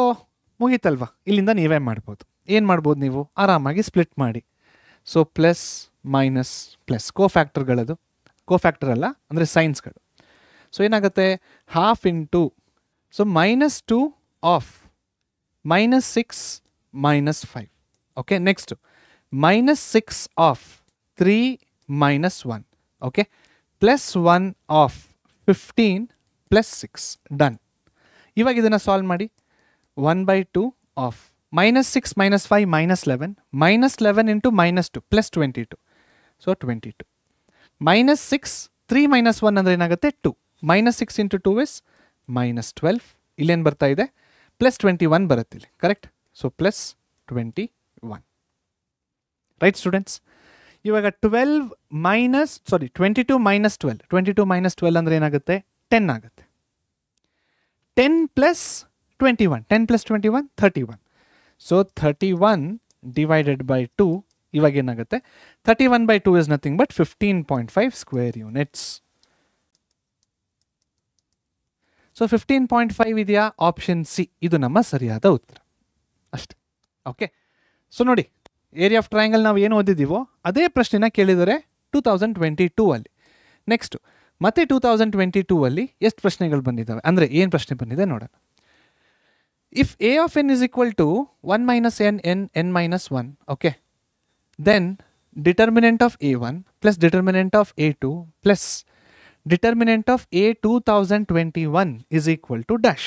ಮುಗೀತಲ್ವಾ? ಇಲ್ಲಿಂದ ನೀವೇ ಮಾಡ್ಬೋದು. ಏನು ಮಾಡ್ಬೋದು ನೀವು? ಆರಾಮಾಗಿ ಸ್ಪ್ಲಿಟ್ ಮಾಡಿ. ಸೊ ಪ್ಲಸ್ ಮೈನಸ್ ಪ್ಲಸ್ ಕೋಫ್ಯಾಕ್ಟರ್ಗಳದು, ಕೋಫ್ಯಾಕ್ಟರ್ ಅಲ್ಲ ಅಂದರೆ ಸೈನ್ಸ್ಗಳು. ಸೊ ಏನಾಗುತ್ತೆ? Half into, so -2 of -6 -5. Okay, next -6 of 3 -1. Okay, +1 of 15 +6. Done. ಇವಾಗ ಇದನ್ನು ಸಾಲ್ವ್ ಮಾಡಿ. 1/2 ಆಫ್ -6 -5 -11 -11 ಇಂಟು -2 +22. ಸೊ 22 -6 3 -1 ಅಂದರೆ ಏನಾಗುತ್ತೆ? 2. -6 ಇಂಟು 2 ಇಸ್ -12. ಇಲ್ಲೇನು ಬರ್ತಾ ಇದೆ? +21 ಬರುತ್ತೆ ಇಲ್ಲಿ, ಕರೆಕ್ಟ್? So +21, right students? ಇವಾಗ 22 -12 ಅಂದರೆ ಏನಾಗುತ್ತೆ? 10 ಆಗುತ್ತೆ. 10 + 21 31. ಸೊ 31 ಡಿವೈಡೆಡ್ ಬೈ 2 ಇವಾಗ ಏನಾಗುತ್ತೆ? 31/2 is nothing but 15.5 square units. So 15.5 ಇದೆಯಾ? ಆಪ್ಷನ್ ಸಿ ಇದು ನಮ್ಮ ಸರಿಯಾದ ಉತ್ತರ ಅಷ್ಟೇ. ಓಕೆ, ಸೊ ನೋಡಿ, ಏರಿಯಾ ಆಫ್ ಟ್ರಯಾಂಗಲ್ ನಾವು ಏನು ಓದಿದ್ದೀವೋ ಅದೇ ಪ್ರಶ್ನೆನ ಕೇಳಿದರೆ 2022 ಅಲ್ಲಿ. ನೆಕ್ಸ್ಟು ಮತ್ತೆ 2022 ಅಲ್ಲಿ ಎಷ್ಟು ಪ್ರಶ್ನೆಗಳು ಬಂದಿದ್ದಾವೆ ಅಂದರೆ ಏನು ಪ್ರಶ್ನೆ ಬಂದಿದೆ ನೋಡೋಣ. If a of n is equal to 1 minus n n minus 1, okay, then determinant of a1 plus determinant of a2 plus determinant of a 2021 is equal to dash.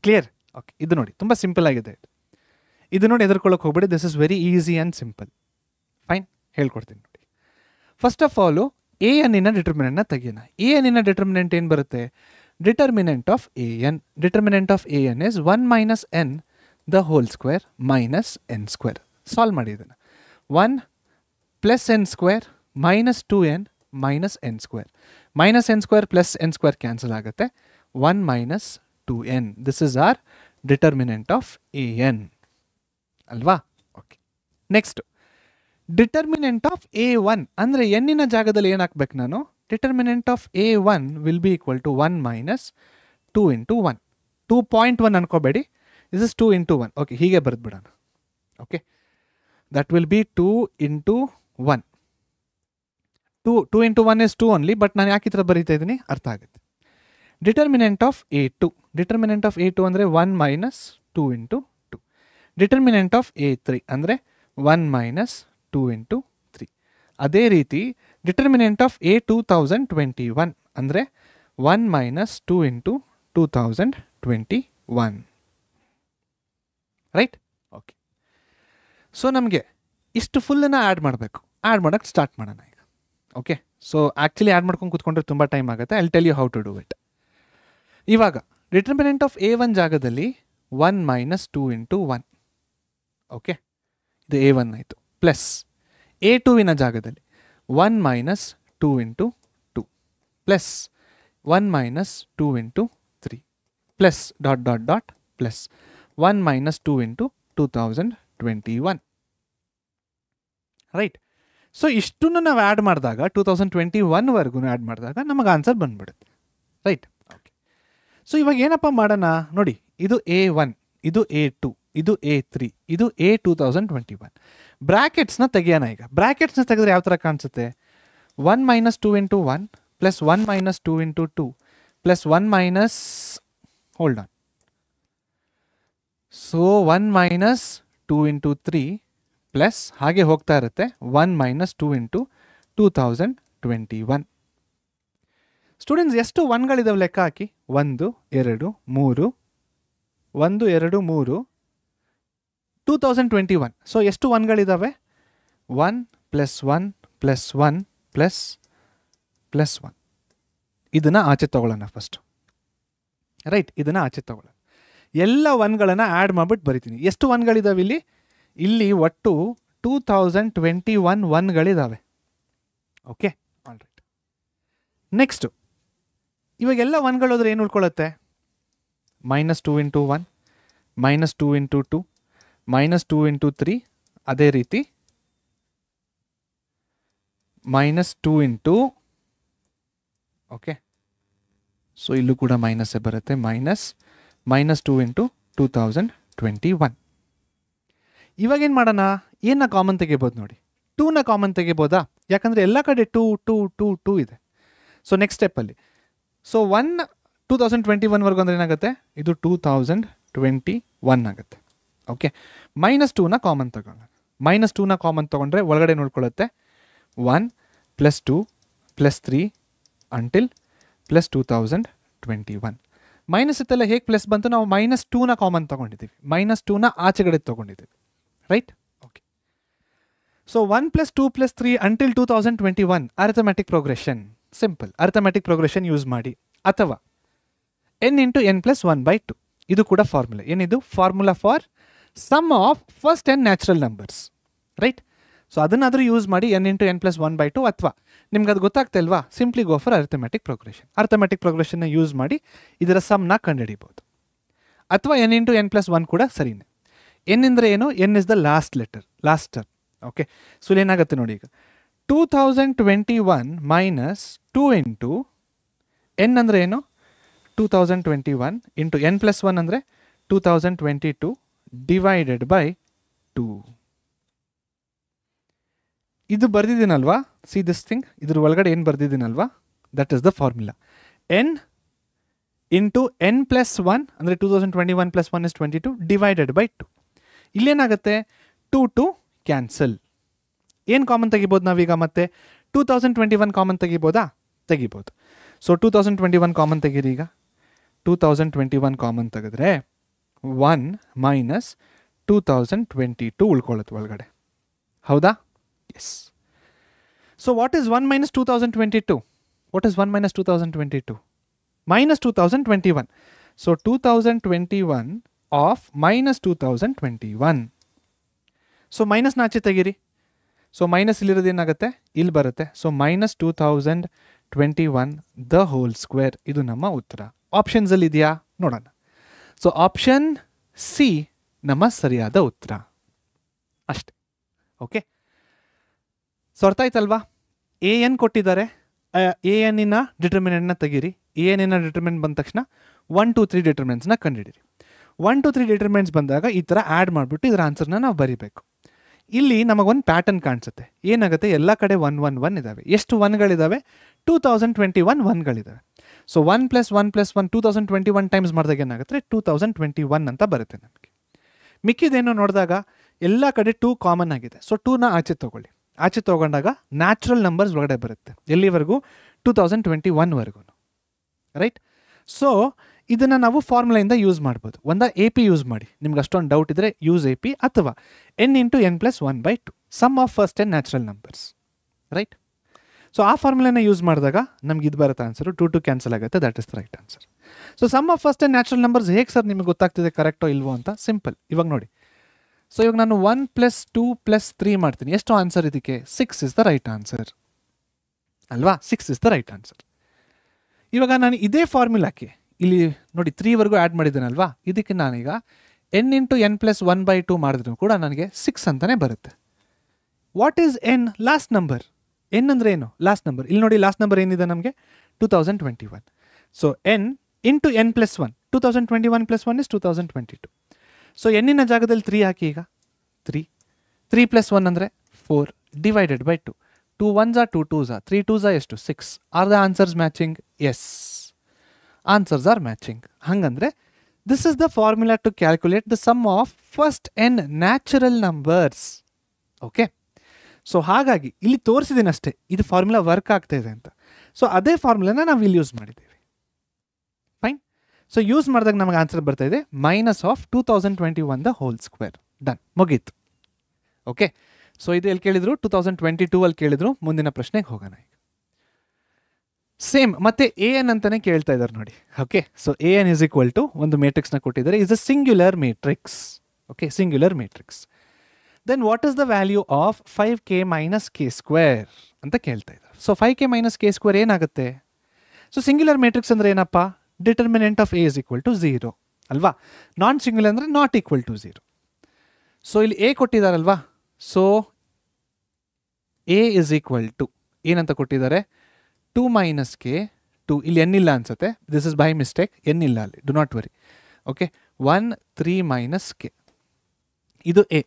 Clear? Okay, ಇದು ನೋಡಿ ತುಂಬ ಸಿಂಪಲ್ ಆಗಿದೆ. ಇದು ನೋಡಿ ಎದುರ್ಕೊಳ್ಳೋಕೆ ಹೋಗ್ಬೇಡಿ. This is very easy and simple. Fine, ಹೇಳ್ಕೊಡ್ತೀನಿ ನೋಡಿ. ಫಸ್ಟ್ ಆಫ್ ಆಲು ಎ ಎನ್ನಿನ ಡಿಟರ್ಮಿನೆಂಟ್ನ ತೆಗಿಯೋಣ. ಎ ಎನ್ನಿನ ಡಿಟರ್ಮಿನೆಂಟ್ ಏನು ಬರುತ್ತೆ? Determinant of an. Determinant of an is 1 minus n the whole square minus n square. Solve ಮಾಡಿ ಇದನ್ನು. 1 plus n square minus 2n minus n square. Minus n square plus n square cancel ಆಗುತ್ತೆ. 1 minus 2n. This is our determinant of A n ಅಲ್ವಾ? Okay, next determinant of A one ಅಂದರೆ ಎನ್ನಿನ ಜಾಗದಲ್ಲಿ ಏನು ಹಾಕ್ಬೇಕು ನಾನು? Determinant of A one will be equal to 1 minus 2 into 1. 2.1 ಅನ್ಕೋಬೇಡಿ, ದಿಸ್ ಇಸ್ 2 ಇಂಟು 1. ಓಕೆ, ಹೀಗೆ ಬರೆದ್ಬಿಡೋಣ. Okay, that will be 2 into 1. 2 into 1 is 2 only, but ನಾನು ಯಾಕೆ ಈ ಥರ ಬರೀತಾ ಇದ್ದೀನಿ ಅರ್ಥ ಆಗುತ್ತೆ. Determinant of A two, determinant of A two ಅಂದರೆ 1 minus 2 into 2. Determinant of A three ಅಂದರೆ 1 ಮೈನಸ್ 2 ಇಂಟು 3. ಅದೇ ರೀತಿ ಡಿಟರ್ಮಿನೆಂಟ್ ಆಫ್ ಎ 2021 ಅಂದರೆ 1 minus 2 into 2021. Right? Okay, so ನಮಗೆ ಇಷ್ಟು ಫುಲ್ಲನ್ನು ಆ್ಯಡ್ ಮಾಡಬೇಕು. ಆ್ಯಡ್ ಮಾಡೋಕ್ಕೆ ಸ್ಟಾರ್ಟ್ ಮಾಡೋಣ ಈಗ. ಓಕೆ, ಸೊ ಆ್ಯಕ್ಚುಲಿ ಆ್ಯಡ್ ಮಾಡ್ಕೊಂಡು ಕೂತ್ಕೊಂಡ್ರೆ ತುಂಬ ಟೈಮ್ ಆಗುತ್ತೆ. I will tell you how to do it. ಇವಾಗ ಡಿಟರ್ಮಿನೆಂಟ್ ಆಫ್ ಎ ಒನ್ ಜಾಗದಲ್ಲಿ 1 ಮೈನಸ್ 2 ಇಂಟು 1. ಓಕೆ, ಇದು ಎ ಒನ್ ಆಯಿತು. ಪ್ಲಸ್ ಎ ಟುವಿನ ಜಾಗದಲ್ಲಿ 1 minus 2 into 2 plus 1 minus 2 into 3 plus dot dot dot plus 1 minus 2 into 2021. Right? So ಇಷ್ಟನ್ನು ನಾವು ಆ್ಯಡ್ ಮಾಡಿದಾಗ 2021ವರೆಗೂ ಆ್ಯಡ್ ಮಾಡಿದಾಗ ನಮಗೆ ಆನ್ಸರ್ ಬಂದ್ಬಿಡುತ್ತೆ. ರೈಟ್? ಓಕೆ, ಸೊ ಇವಾಗ ಏನಪ್ಪ ಮಾಡೋಣ ನೋಡಿ. ಇದು ಎ ಒನ್, ಇದು ಎ ಟು, ಇದು ಎ ತ್ರೀ, ಇದು ಎ 2021. ಬ್ರ್ಯಾಕೆಟ್ಸ್ನ ತೆಗಿಯೋಣ ಈಗ. ಬ್ರ್ಯಾಕೆಟ್ಸ್ನ ತೆಗೆದ್ರೆ ಯಾವ ಥರ ಕಾಣಿಸುತ್ತೆ? 1 minus 2 into 1 plus 1 minus 2 into 2 plus 1 minus hold on. So 1 minus 2 into 3 plus ಹಾಗೆ ಹೋಗ್ತಾ ಇರುತ್ತೆ 1 ಮೈನಸ್ 2 ಇಂಟು 2021. ಸ್ಟೂಡೆಂಟ್ಸ್ ಎಷ್ಟು ಒನ್ಗಳಿದಾವೆ ಲೆಕ್ಕ ಹಾಕಿ. 1 2 3 1 2 3 2021. ಸೊ ಎಷ್ಟು ಒನ್ಗಳಿದ್ದಾವೆ? 1 ಪ್ಲಸ್ 1 ಪ್ಲಸ್ 1 ಪ್ಲಸ್ ಪ್ಲಸ್ 1. ಇದನ್ನು ಆಚೆ ತಗೊಳ್ಳೋಣ ಫಸ್ಟ್. ರೈಟ್? ಇದನ್ನು ಆಚೆ ತಗೊಳ್ಳೋಣ. ಎಲ್ಲ ಒನ್ಗಳನ್ನು ಆ್ಯಡ್ ಮಾಡಿಬಿಟ್ಟು ಬರಿತೀನಿ. ಎಷ್ಟು ಒನ್ಗಳಿದ್ದಾವೆ ಇಲ್ಲಿ? ಇಲ್ಲಿ ಒಟ್ಟು 2021 ಒನ್ಗಳಿದ್ದಾವೆ. Okay, all right. ನೆಕ್ಸ್ಟು ಇವಾಗೆಲ್ಲ ಒನ್ಗಳು ಹೋದ್ರೆ ಏನು ಉಳ್ಕೊಳ್ಳುತ್ತೆ? Minus 2 into 1 minus 2 into 2 minus 2 into 3. ಅದೇ ರೀತಿ ಮೈನಸ್ 2 ಇಂಟು, ಓಕೆ, ಸೊ ಇಲ್ಲೂ ಕೂಡ ಮೈನಸ್ಸೇ ಬರುತ್ತೆ. Minus 2 into 2021. ಇವಾಗೇನು ಮಾಡೋಣ? ಏನ ಕಾಮನ್ ತೆಗಿಬೋದು ನೋಡಿ. 2ನ ಕಾಮನ್ ತೆಗಿಬೋದಾ? ಯಾಕಂದರೆ ಎಲ್ಲ ಕಡೆ 2 2 2 2 ಇದೆ. ಸೊ ನೆಕ್ಸ್ಟ್ ಸ್ಟೆಪ್ಪಲ್ಲಿ ಸೊ 1 2021ವರೆಗೂ ಅಂದರೆ ಏನಾಗುತ್ತೆ? ಇದು 2021 ಆಗುತ್ತೆ. ಓಕೆ, ಮೈನಸ್ 2ನ ಕಾಮನ್ ತಗೊಳ್ಳೋಣ. ಮೈನಸ್ 2ನ ಕಾಮನ್ ತೊಗೊಂಡ್ರೆ ಒಳಗಡೆ ನೋಡ್ಕೊಳ್ಳುತ್ತೆ 1 plus 2 plus 3 until plus 2021. Minus ಇತ್ತೆಲ್ಲ ಹೇಗೆ ಪ್ಲಸ್ ಬಂತು? ನಾವು ಮೈನಸ್ 2ನ ಕಾಮನ್ ತೊಗೊಂಡಿದ್ದೀವಿ, ಮೈನಸ್ 2ನ ಆಚೆಗಡೆ ತೊಗೊಂಡಿದ್ದೀವಿ. Right? Okay, so 1 plus 2 plus 3 until 2021 arithmetic progression. Simple arithmetic progression use ಮಾಡಿ. ಅಥವಾ n ಇಂಟು n ಪ್ಲಸ್ 1/2. ಇದು ಕೂಡ ಫಾರ್ಮುಲಾ. ಏನಿದು? Formula for sum of first n natural numbers. Right? So ಅದನ್ನಾದರೂ ಯೂಸ್ ಮಾಡಿ n ಇಂಟು n ಪ್ಲಸ್ 1/2. ಅಥವಾ ನಿಮ್ಗೆ ಅದು ಗೊತ್ತಾಗ್ತಿಲ್ವಾ? Simply go for arithmetic progression. Arithmetic ಪ್ರೋಗ್ರೆಷನ್ನ ಯೂಸ್ ಮಾಡಿ ಇದರ ಸಮ್ನ ಕಂಡುಹಿಡಿಬೋದು. ಅಥವಾ n ಇಂಟು n ಪ್ಲಸ್ 1 ಕೂಡ ಸರಿನೇ. n ಅಂದರೆ ಏನು? n is the last letter, last term. Okay, so ಏನಾಗುತ್ತೆ ನೋಡಿ. ಈಗ 2021 ಮೈನಸ್ 2 ಇಂಟು n ಅಂದರೆ ಏನು? 2021 ಇಂಟು n ಪ್ಲಸ್ 1 ಅಂದರೆ 2022 ಡಿವೈಡೆಡ್ ಬೈ 2. ಇದು ಬರ್ದಿದ್ದೀನಲ್ವಾ? ಸಿ ದಿಸ್ ಥಿಂಗ್, ಇದ್ರ ಒಳಗಡೆ ಏನು ಬರ್ದಿದ್ದೀನಲ್ವಾ? That is the formula. n into n plus 1 ಅಂದರೆ 2021 ಪ್ಲಸ್ 1 ಇಸ್ 22 ಡಿವೈಡೆಡ್ ಬೈ 2. ಇಲ್ಲೇನಾಗುತ್ತೆ? 2 2 ಕ್ಯಾನ್ಸಲ್. ಏನು ಕಾಮನ್ ತೆಗಿಬೋದು ನಾವೀಗ? ಮತ್ತೆ 2021 ಕಾಮನ್ ತೆಗಿಬೋದಾ? ತೆಗಿಬೋದು. ಸೊ 2021 ಕಾಮನ್ ತೆಗೀರಿ. ಈಗ 2021 ಕಾಮನ್ ತೆಗೆದ್ರೆ 1 ಮೈನಸ್ 2022 ಉಳ್ಕೊಳ್ಳುತ್ತೆ ಒಳಗಡೆ. ಹೌದಾ? Yes. So what is 1 minus 2022? What is 1 minus 2022? Minus 2021. So 2021 of minus 2021. So ಮೈನಸ್ನ ಆಚೆ ತೆಗೀರಿ. ಸೊ ಮೈನಸ್ ಇಲ್ಲಿರೋದು ಏನಾಗುತ್ತೆ? ಇಲ್ಲಿ ಬರುತ್ತೆ. So minus 2021 21 the whole square. ಇದು ನಮ್ಮ ಉತ್ತರ. ಆಪ್ಷನ್ಸಲ್ಲಿ ಇದೆಯಾ ನೋಡೋಣ. ಸೊ ಆಪ್ಷನ್ ಸಿ ನಮ್ಮ ಸರಿಯಾದ ಉತ್ತರ. ಅಷ್ಟೆ. ಓಕೆ, ಸೊ ಅರ್ಥ ಆಯ್ತಲ್ವಾ? ಎ ಎನ್ ಕೊಟ್ಟಿದ್ದಾರೆ. ಎ ಎನ್ನಿನ ಡಿಟರ್ಮಿನೆಂಟ್ನ ತೆಗೀರಿ. ಎ ಎನ್ನಿನ ಡಿಟರ್ಮಿನೆಂಟ್ ಬಂದ ತಕ್ಷಣ 1 2 3 ಡಿಟರ್ಮಿನೆಂಟ್ಸ್ನ ಕಂಡುಹಿಡಿರಿ. 1 2 3 ಡಿಟರ್ಮಿನೆಂಟ್ಸ್ ಬಂದಾಗ ಈ ಥರ ಆ್ಯಡ್ ಮಾಡಿಬಿಟ್ಟು ಇದರ ಆನ್ಸರ್ನ ನಾವು ಬರೀಬೇಕು. ಇಲ್ಲಿ ನಮಗೊಂದು ಪ್ಯಾಟರ್ನ್ ಕಾಣಿಸುತ್ತೆ. ಏನಾಗುತ್ತೆ, ಎಲ್ಲ ಕಡೆ 1 1 1 ಇದ್ದಾವೆ. ಎಷ್ಟು ಒನ್ಗಳಿದ್ದಾವೆ? 2021 ಒನ್ಗಳಿದ್ದಾವೆ. ಸೊ 1 + 1 + 1 2021 ಟೈಮ್ಸ್ ಮಾಡಿದಾಗ ಏನಾಗುತ್ತೆ, 2021 ಅಂತ ಬರುತ್ತೆ ನಮಗೆ. ಮಿಕ್ಕಿದೇನು ನೋಡಿದಾಗ ಎಲ್ಲ ಕಡೆ 2 ಕಾಮನ್ ಆಗಿದೆ. ಸೊ 2ನ ಆಚೆ ತೊಗೊಳ್ಳಿ. ಆಚೆ ತೊಗೊಂಡಾಗ ನ್ಯಾಚುರಲ್ ನಂಬರ್ಸ್ ಒಳಗಡೆ ಬರುತ್ತೆ. ಎಲ್ಲಿವರೆಗೂ? 2021ವರೆಗೂ. ರೈಟ್? ಸೊ ಇದನ್ನು ನಾವು ಫಾರ್ಮುಲೆಯಿಂದ ಯೂಸ್ ಮಾಡ್ಬೋದು. ಒಂದ ಎ ಪಿ ಯೂಸ್ ಮಾಡಿ, ನಿಮ್ಗೆ ಅಷ್ಟೊಂದು ಡೌಟ್ ಇದ್ದರೆ ಯೂಸ್ ಎ ಪಿ, ಅಥವಾ n × n + 1/2 sum of first 10 natural numbers. Right? So ಆ ಫಾರ್ಮುಲೆನ ಯೂಸ್ ಮಾಡಿದಾಗ ನಮ್ಗೆ ಇದು ಬರುತ್ತೆ ಆನ್ಸರು. 2 2 ಕ್ಯಾನ್ಸಲ್ ಆಗುತ್ತೆ. That is the right answer. So sum of first 10 natural numbers ಹೇಗೆ ಸರ್ ನಿಮಗೆ ಗೊತ್ತಾಗ್ತಿದೆ ಕರೆಕ್ಟೋ ಇಲ್ವೋ ಅಂತ? ಸಿಂಪಲ್. ಇವಾಗ ನೋಡಿ. ಸೊ ಇವಾಗ ನಾನು 1 + 2 + 3 ಮಾಡ್ತೀನಿ. ಎಷ್ಟು ಆನ್ಸರ್ ಇದಕ್ಕೆ? 6 ಇಸ್ ದ ರೈಟ್ ಆನ್ಸರ್ ಅಲ್ವಾ? 6 ಇಸ್ ದ ರೈಟ್ ಆನ್ಸರ್. ಇವಾಗ ನಾನು ಇದೇ ಫಾರ್ಮುಲಾಕ್ಕೆ ಇಲ್ಲಿ ನೋಡಿ 3ವರೆಗೂ ಆ್ಯಡ್ ಮಾಡಿದ್ದೇನಲ್ವಾ, ಇದಕ್ಕೆ ನಾನೀಗ n × n + 1/2 ಮಾಡಿದ್ರು ಕೂಡ ನನಗೆ 6 ಅಂತಲೇ ಬರುತ್ತೆ. What is n? Last number. N ಅಂದರೆ ಏನು? Last number. ಇಲ್ಲಿ ನೋಡಿ ಲಾಸ್ಟ್ ನಂಬರ್ ಏನಿದೆ ನಮಗೆ? 2021. So n × n + 1. 2021 + 1 is 2022. So ಎನ್ನಿನ ಜಾಗದಲ್ಲಿ 3 ಹಾಕಿ. ಈಗ 3 + 1 ಅಂದರೆ 4 / 2. 2 1s are 2 2s are 3 2s are ಎಷ್ಟು? 6. Are the answers matching? Yes, answers are matching. ಹಾಗಂದ್ರೆ this is the formula to calculate the sum of first n natural numbers. Okay, so ಹಾಗಾಗಿ ಇಲ್ಲಿ ತೋರಿಸಿದ್ದೀನಿ ಅಷ್ಟೇ ಇದು ಫಾರ್ಮುಲಾ ವರ್ಕ್ ಆಗ್ತಾ ಇದೆ ಅಂತ. ಸೊ ಅದೇ ಫಾರ್ಮುಲಾನ ನಾವು ಇಲ್ಲಿ ಯೂಸ್ ಮಾಡಿದ್ದೀವಿ. ಫೈನ್. ಸೊ ಯೂಸ್ ಮಾಡಿದಾಗ ನಮಗೆ ಆನ್ಸರ್ ಬರ್ತಾ ಇದೆ -2021 ದ ಹೋಲ್ ಸ್ಕ್ವೇರ್. ಡನ್, ಮುಗೀತು. ಓಕೆ, ಸೊ ಇದು ಎಲ್ಲಿ ಕೇಳಿದ್ರು? 2022 ಅಲ್ಲಿ ಕೇಳಿದ್ರು. ಮುಂದಿನ ಪ್ರಶ್ನೆಗೆ ಹೋಗೋಣ. ಈಗ ಸೇಮ್ ಮತ್ತೆ ಎ ಎನ್ ಅಂತಾನೆ ಕೇಳ್ತಾ ಇದ್ದಾರೆ ನೋಡಿ. Okay, so A n is equal to ಒಂದು ಮೇಟ್ರಿಕ್ಸ್ನ ಕೊಟ್ಟಿದ್ದಾರೆ. Is a singular matrix. Okay, singular matrix. Then what is the value of 5k - k² ಅಂತ ಕೇಳ್ತಾ ಇದ್ದಾರೆ. ಸೊ 5k - k² ಏನಾಗುತ್ತೆ? ಸೊ ಸಿಂಗ್ಯುಲರ್ ಮೇಟ್ರಿಕ್ಸ್ ಅಂದರೆ ಏನಪ್ಪ? Determinant of A is equal to 0 ಅಲ್ವಾ? ನಾನ್ ಸಿಂಗ್ಯುಲರ್ ಅಂದರೆ ನಾಟ್ ಈಕ್ವಲ್ ಟು 0. ಸೊ ಇಲ್ಲಿ ಎ ಕೊಟ್ಟಿದ್ದಾರಲ್ವಾ? So A is equal to ಏನಂತ ಕೊಟ್ಟಿದ್ದಾರೆ? 2 - k 2. ಇಲ್ಲಿ n ಇಲ್ಲ ಅನ್ಸುತ್ತೆ. This is by mistake. n ಇಲ್ಲ ಅಲ್ಲಿ, do not worry. Okay, 1 3 - k. ಇದು ಎ.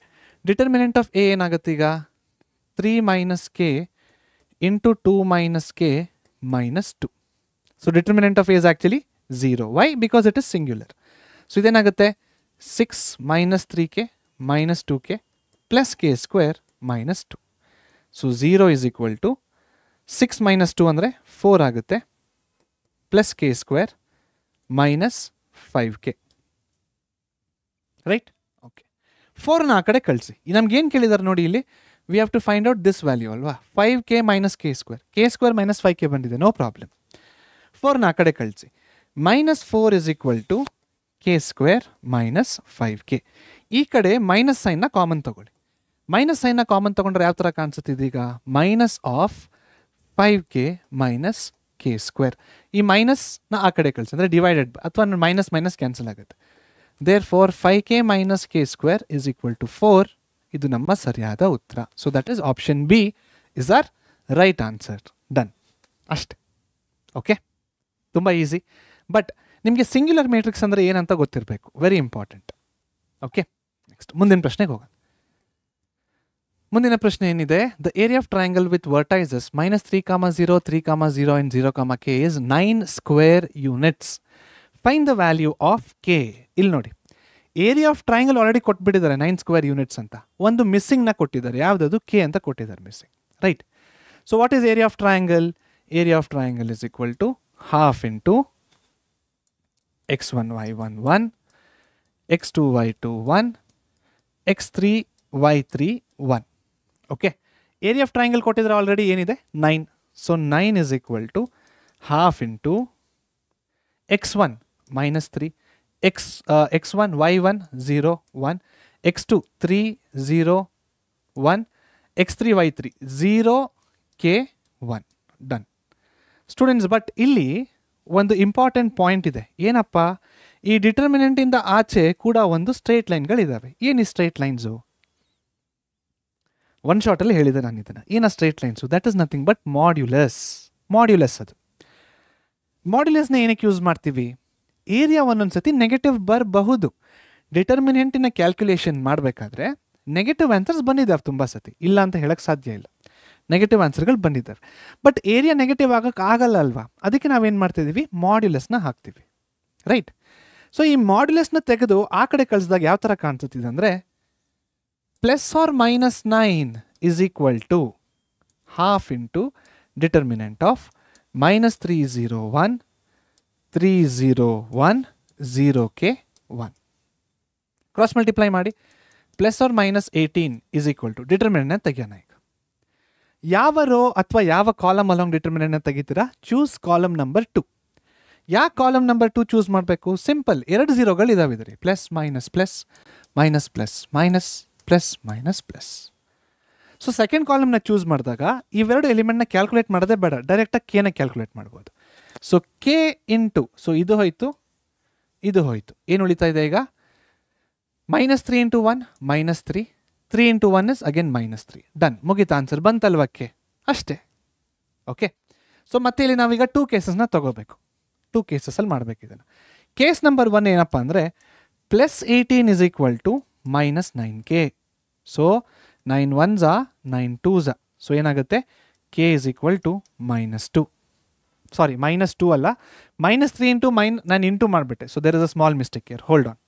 ಡಿಟರ್ಮಿನೆಂಟ್ ಆಫ್ ಎ ಏನಾಗುತ್ತೆ ಈಗ? 3 - k × 2 - k -2. So determinant of A is actually 0. Why? Because it is singular. So ಇದೇನಾಗುತ್ತೆ? 6 - 3k -2k + k² -2. So 0 is equal to 6 - 2 ಅಂದರೆ 4 ಆಗುತ್ತೆ, + k² -5k. ರೈಟ್? ಓಕೆ, 4ನ ಆ ಕಡೆ ಕಳಿಸಿ. ನಮ್ಗೇನು ಕೇಳಿದ್ದಾರೆ ನೋಡಿ ಇಲ್ಲಿ? We have to find out this value ಅಲ್ವಾ? 5k - k². k² -5k ಬಂದಿದೆ, ನೋ ಪ್ರಾಬ್ಲಮ್. 4ನ ಆ ಕಡೆ ಕಳಿಸಿ. -4 is equal to k² -5k. ಈ ಕಡೆ ಮೈನಸ್ ಸೈನ್ನ ಕಾಮನ್ ತಗೊಳ್ಳಿ. ಮೈನಸ್ ಸೈನ್ನ ಕಾಮನ್ ತಗೊಂಡ್ರೆ ಯಾವ ಥರ ಕಾಣಿಸುತ್ತೆ ಇದೀಗ? -5k - k². ಈ ಮೈನಸ್ನ ಆ ಕಡೆ ಕಳಿಸಿ ಅಂದರೆ ಡಿವೈಡೆಡ್ ಅಥವಾ ಮೈನಸ್ ಮೈನಸ್ ಕ್ಯಾನ್ಸಲ್ ಆಗುತ್ತೆ. Therefore 5k - k² is equal to 4. ಇದು ನಮ್ಮ ಸರಿಯಾದ ಉತ್ತರ. So that is option B is our right answer. Done, ಅಷ್ಟೆ. ಓಕೆ, ತುಂಬ ಈಸಿ. ಬಟ್ ನಿಮಗೆ ಸಿಂಗ್ಯುಲರ್ ಮೇಟ್ರಿಕ್ಸ್ ಅಂದರೆ ಏನಂತ ಗೊತ್ತಿರಬೇಕು. Very important. ಓಕೆ, ನೆಕ್ಸ್ಟ್ ಮುಂದಿನ ಪ್ರಶ್ನೆಗೆ ಹೋಗೋಣ. ಮುಂದಿನ ಪ್ರಶ್ನೆ ಏನಿದೆ? The area of triangle with vertices -3, 0, 3, 0 and 0, k is 9 square units. Find the value of k. ಇಲ್ಲಿ ನೋಡಿ, ಏರಿಯಾ ಆಫ್ ಟ್ರಯಾಂಗಲ್ ಆಲ್ರೆಡಿ ಕೊಟ್ಬಿಟ್ಟಿದ್ದಾರೆ 9 ಸ್ಕ್ವೇರ್ ಯೂನಿಟ್ಸ್ ಅಂತ. ಒಂದು ಮಿಸ್ಸಿಂಗ್ನ ಕೊಟ್ಟಿದ್ದಾರೆ. ಯಾವುದದು? ಕೆ ಅಂತ ಕೊಟ್ಟಿದ್ದಾರೆ, missing. Right? So what is area of triangle? Area of triangle is equal to ½ into x1 y1 1, x2 y2 1, x3 y3 1. Okay, area of triangle ಕೊಟ್ಟಿದ್ರೆ ಆಲ್ರೆಡಿ ಏನಿದೆ? 9. So 9 is equal to ½ into x1 -3, x1 y1 0 1, x2 3 0 1, x3 y3 0 k 1. Done. Students, but ಇಲ್ಲಿ ಒಂದು ಇಂಪಾರ್ಟೆಂಟ್ ಪಾಯಿಂಟ್ ಇದೆ. ಏನಪ್ಪ, ಈ ಡಿಟರ್ಮಿನೆಂಟಿಂದ ಆಚೆ ಕೂಡ ಒಂದು ಸ್ಟ್ರೇಟ್ ಲೈನ್ಗಳಿದ್ದಾವೆ. ಏನು ಈ ಸ್ಟ್ರೇಟ್ ಲೈನ್ಸು? ಒನ್ ಶಾರ್ಟಲ್ಲಿ ಹೇಳಿದೆ ನಾನು ಇದನ್ನು. ಏನು straight lines? That is nothing but modulus. Modulus ಅದು. ಮಾಡ್ಯುಲಸ್ನ ಏನಕ್ಕೆ ಯೂಸ್ ಮಾಡ್ತೀವಿ? ಏರಿಯಾ ಒಂದೊಂದು ಸತಿ ನೆಗೆಟಿವ್ ಬರಬಹುದು. ಡಿಟರ್ಮಿನೆಂಟಿನ ಕ್ಯಾಲ್ಕುಲೇಷನ್ ಮಾಡಬೇಕಾದ್ರೆ ನೆಗೆಟಿವ್ ಆನ್ಸರ್ಸ್ ಬಂದಿದ್ದಾವೆ ತುಂಬ ಸತಿ, ಇಲ್ಲ ಅಂತ ಹೇಳಕ್ಕೆ ಸಾಧ್ಯ ಇಲ್ಲ. ನೆಗೆಟಿವ್ ಆನ್ಸರ್ಗಳು ಬಂದಿದ್ದಾವೆ. ಬಟ್ ಏರಿಯಾ ನೆಗೆಟಿವ್ ಆಗೋಕ್ಕೆ ಆಗಲ್ಲ ಅಲ್ವಾ? ಅದಕ್ಕೆ ನಾವೇನು ಮಾಡ್ತಿದ್ದೀವಿ? ಮಾಡ್ಯುಲಸ್ನ ಹಾಕ್ತೀವಿ, ರೈಟ್? ಸೊ ಈ ಮಾಡ್ಯುಲಸ್ನ ತೆಗೆದು ಆ ಕಡೆ ಕಳಿಸಿದಾಗ ಯಾವ ಥರ ಕಾಣಿಸುತ್ತಿದೆ ಅಂದರೆ, plus r minus 9 is equal to half into determinant of -301 301 0k 1. Cross multiply ಮಾಡಿ plus r minus 18 is equal to ಡಿಟರ್ಮಿನೆಂಟ್ನ ತೆಗಿಯೋಣ. ಈಗ ಯಾವ ರೋ ಅಥವಾ ಯಾವ ಕಾಲಮ್ ಅಲಾಂಗ್ ಡಿಟರ್ಮಿನೆಂಟ್ನ ತೆಗಿತೀರಾ? Choose column number 2. ಯಾಕೆ ಕಾಲಮ್ ನಂಬರ್ 2 ಚೂಸ್ ಮಾಡಬೇಕು? ಸಿಂಪಲ್, 2 ಝೀರೋಗಳು ಇದಾವೆ ಇದರಲ್ಲಿ. Plus minus plus minus plus minus plus minus plus. So second ಕಾಲಮ್ನ ಚೂಸ್ ಮಾಡಿದಾಗ ಇವೆರಡು ಎಲಿಮೆಂಟ್ನ ಕ್ಯಾಲ್ಕುಲೇಟ್ ಮಾಡೋದೇ ಬೇಡ, ಡೈರೆಕ್ಟಾಗಿ ಕೇನ ಕ್ಯಾಲ್ಕುಲೇಟ್ ಮಾಡ್ಬೋದು. ಸೊ ಕೆ ಇಂಟು, ಸೊ ಇದು ಹೋಯ್ತು, ಇದು ಹೋಯ್ತು. ಏನು ಉಳಿತಾ ಇದೆ ಈಗ? -3 into 1 -3, 3 into 1 is again -3. Done, ಮುಗಿತಾ ಆನ್ಸರ್ ಬಂತಲ್ವ ಕೆ? ಅಷ್ಟೇ. ಓಕೆ, ಸೊ ಮತ್ತೆ ಇಲ್ಲಿ ನಾವೀಗ 2 ಕೇಸಸ್ನ ತಗೋಬೇಕು. 2 ಕೇಸಸಲ್ಲಿ ಮಾಡಬೇಕು ಇದನ್ನು. ಕೇಸ್ ನಂಬರ್ 1 ಏನಪ್ಪ ಅಂದರೆ, plus 18 is equal to -9k. So 9 1s 9 2s. So ಏನಾಗುತ್ತೆ? K is equal to -2. Sorry, -2 ಅಲ್ಲ, -3 ಇಂಟು ನಾನು ಇಂಟು ಮಾಡಿಬಿಟ್ಟೆ. So there is a small mistake here, hold on.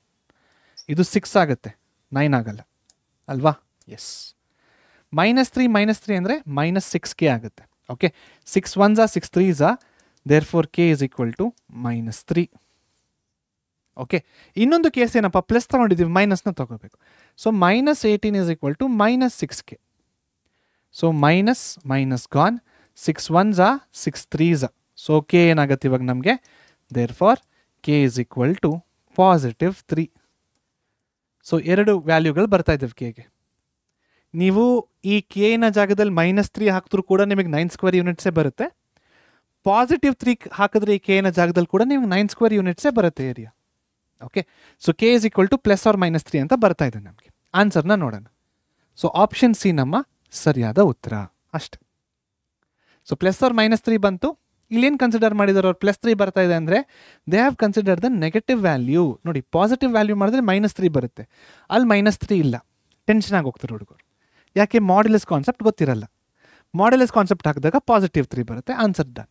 ಇದು 6 ಆಗುತ್ತೆ, 9 ಆಗಲ್ಲ ಅಲ್ವಾ? ಎಸ್, -3 -3 ಅಂದರೆ -6k ಆಗುತ್ತೆ. Okay, 6 1s 6 3s, therefore k is equal to -3. Okay, ಇನ್ನೊಂದು ಕೇಸ್ ಏನಪ್ಪ, ಪ್ಲಸ್ ತಗೊಂಡಿದ್ದೀವಿ, ಮೈನಸ್ನ ತಗೋಬೇಕು. So -18 is equal to -6k. So minus minus gone, 6 1s 6 3s. So k ಏನಾಗುತ್ತೆ ಇವಾಗ ನಮಗೆ? Therefore k is equal to +3. So 2 ವ್ಯಾಲ್ಯೂಗಳು ಬರ್ತಾ ಇದ್ದಾವೆ ಕೆಗೆ. ನೀವು ಈ ಕೆನ ಜಾಗದಲ್ಲಿ -3 ಹಾಕಿದ್ರೂ ಕೂಡ ನಿಮಗೆ 9 ಸ್ಕ್ವೇರ್ ಯೂನಿಟ್ಸೇ ಬರುತ್ತೆ. +3 ಹಾಕಿದ್ರೆ ಈ ಕೆನ ಜಾಗದಲ್ಲಿ ಕೂಡ ನಿಮಗೆ 9 ಸ್ಕ್ವೇರ್ ಯೂನಿಟ್ಸೇ ಬರುತ್ತೆ area. Okay, so k is equal to plus or -3 ಅಂತ ಬರ್ತಾ ಇದೆ ನಮಗೆ. ಆನ್ಸರ್ನ ನೋಡೋಣ. ಸೊ ಆಪ್ಷನ್ ಸಿ ನಮ್ಮ ಸರಿಯಾದ ಉತ್ತರ. ಅಷ್ಟೆ. ಸೊ ಪ್ಲಸ್ ಆರ್ -3 ಬಂತು. ಇಲ್ಲೇನು ಕನ್ಸಿಡರ್ ಮಾಡಿದಾರೆ ಅವ್ರು? +3 ಬರ್ತಾ ಇದೆ ಅಂದರೆ they have consider the negative value. ನೋಡಿ, ಪಾಸಿಟಿವ್ ವ್ಯಾಲ್ಯೂ ಮಾಡಿದ್ರೆ -3 ಬರುತ್ತೆ, ಅಲ್ಲಿ -3 ಇಲ್ಲ. ಟೆನ್ಷನ್ ಆಗಿ ಹೋಗ್ತಾರೆ ಹುಡುಗರು. ಯಾಕೆ? ಮಾಡ್ಯುಲಸ್ ಕಾನ್ಸೆಪ್ಟ್ ಗೊತ್ತಿರಲ್ಲ. ಮಾಡ್ಯುಲಸ್ ಕಾನ್ಸೆಪ್ಟ್ ಹಾಕಿದಾಗ +3 ಬರುತ್ತೆ. Answer done.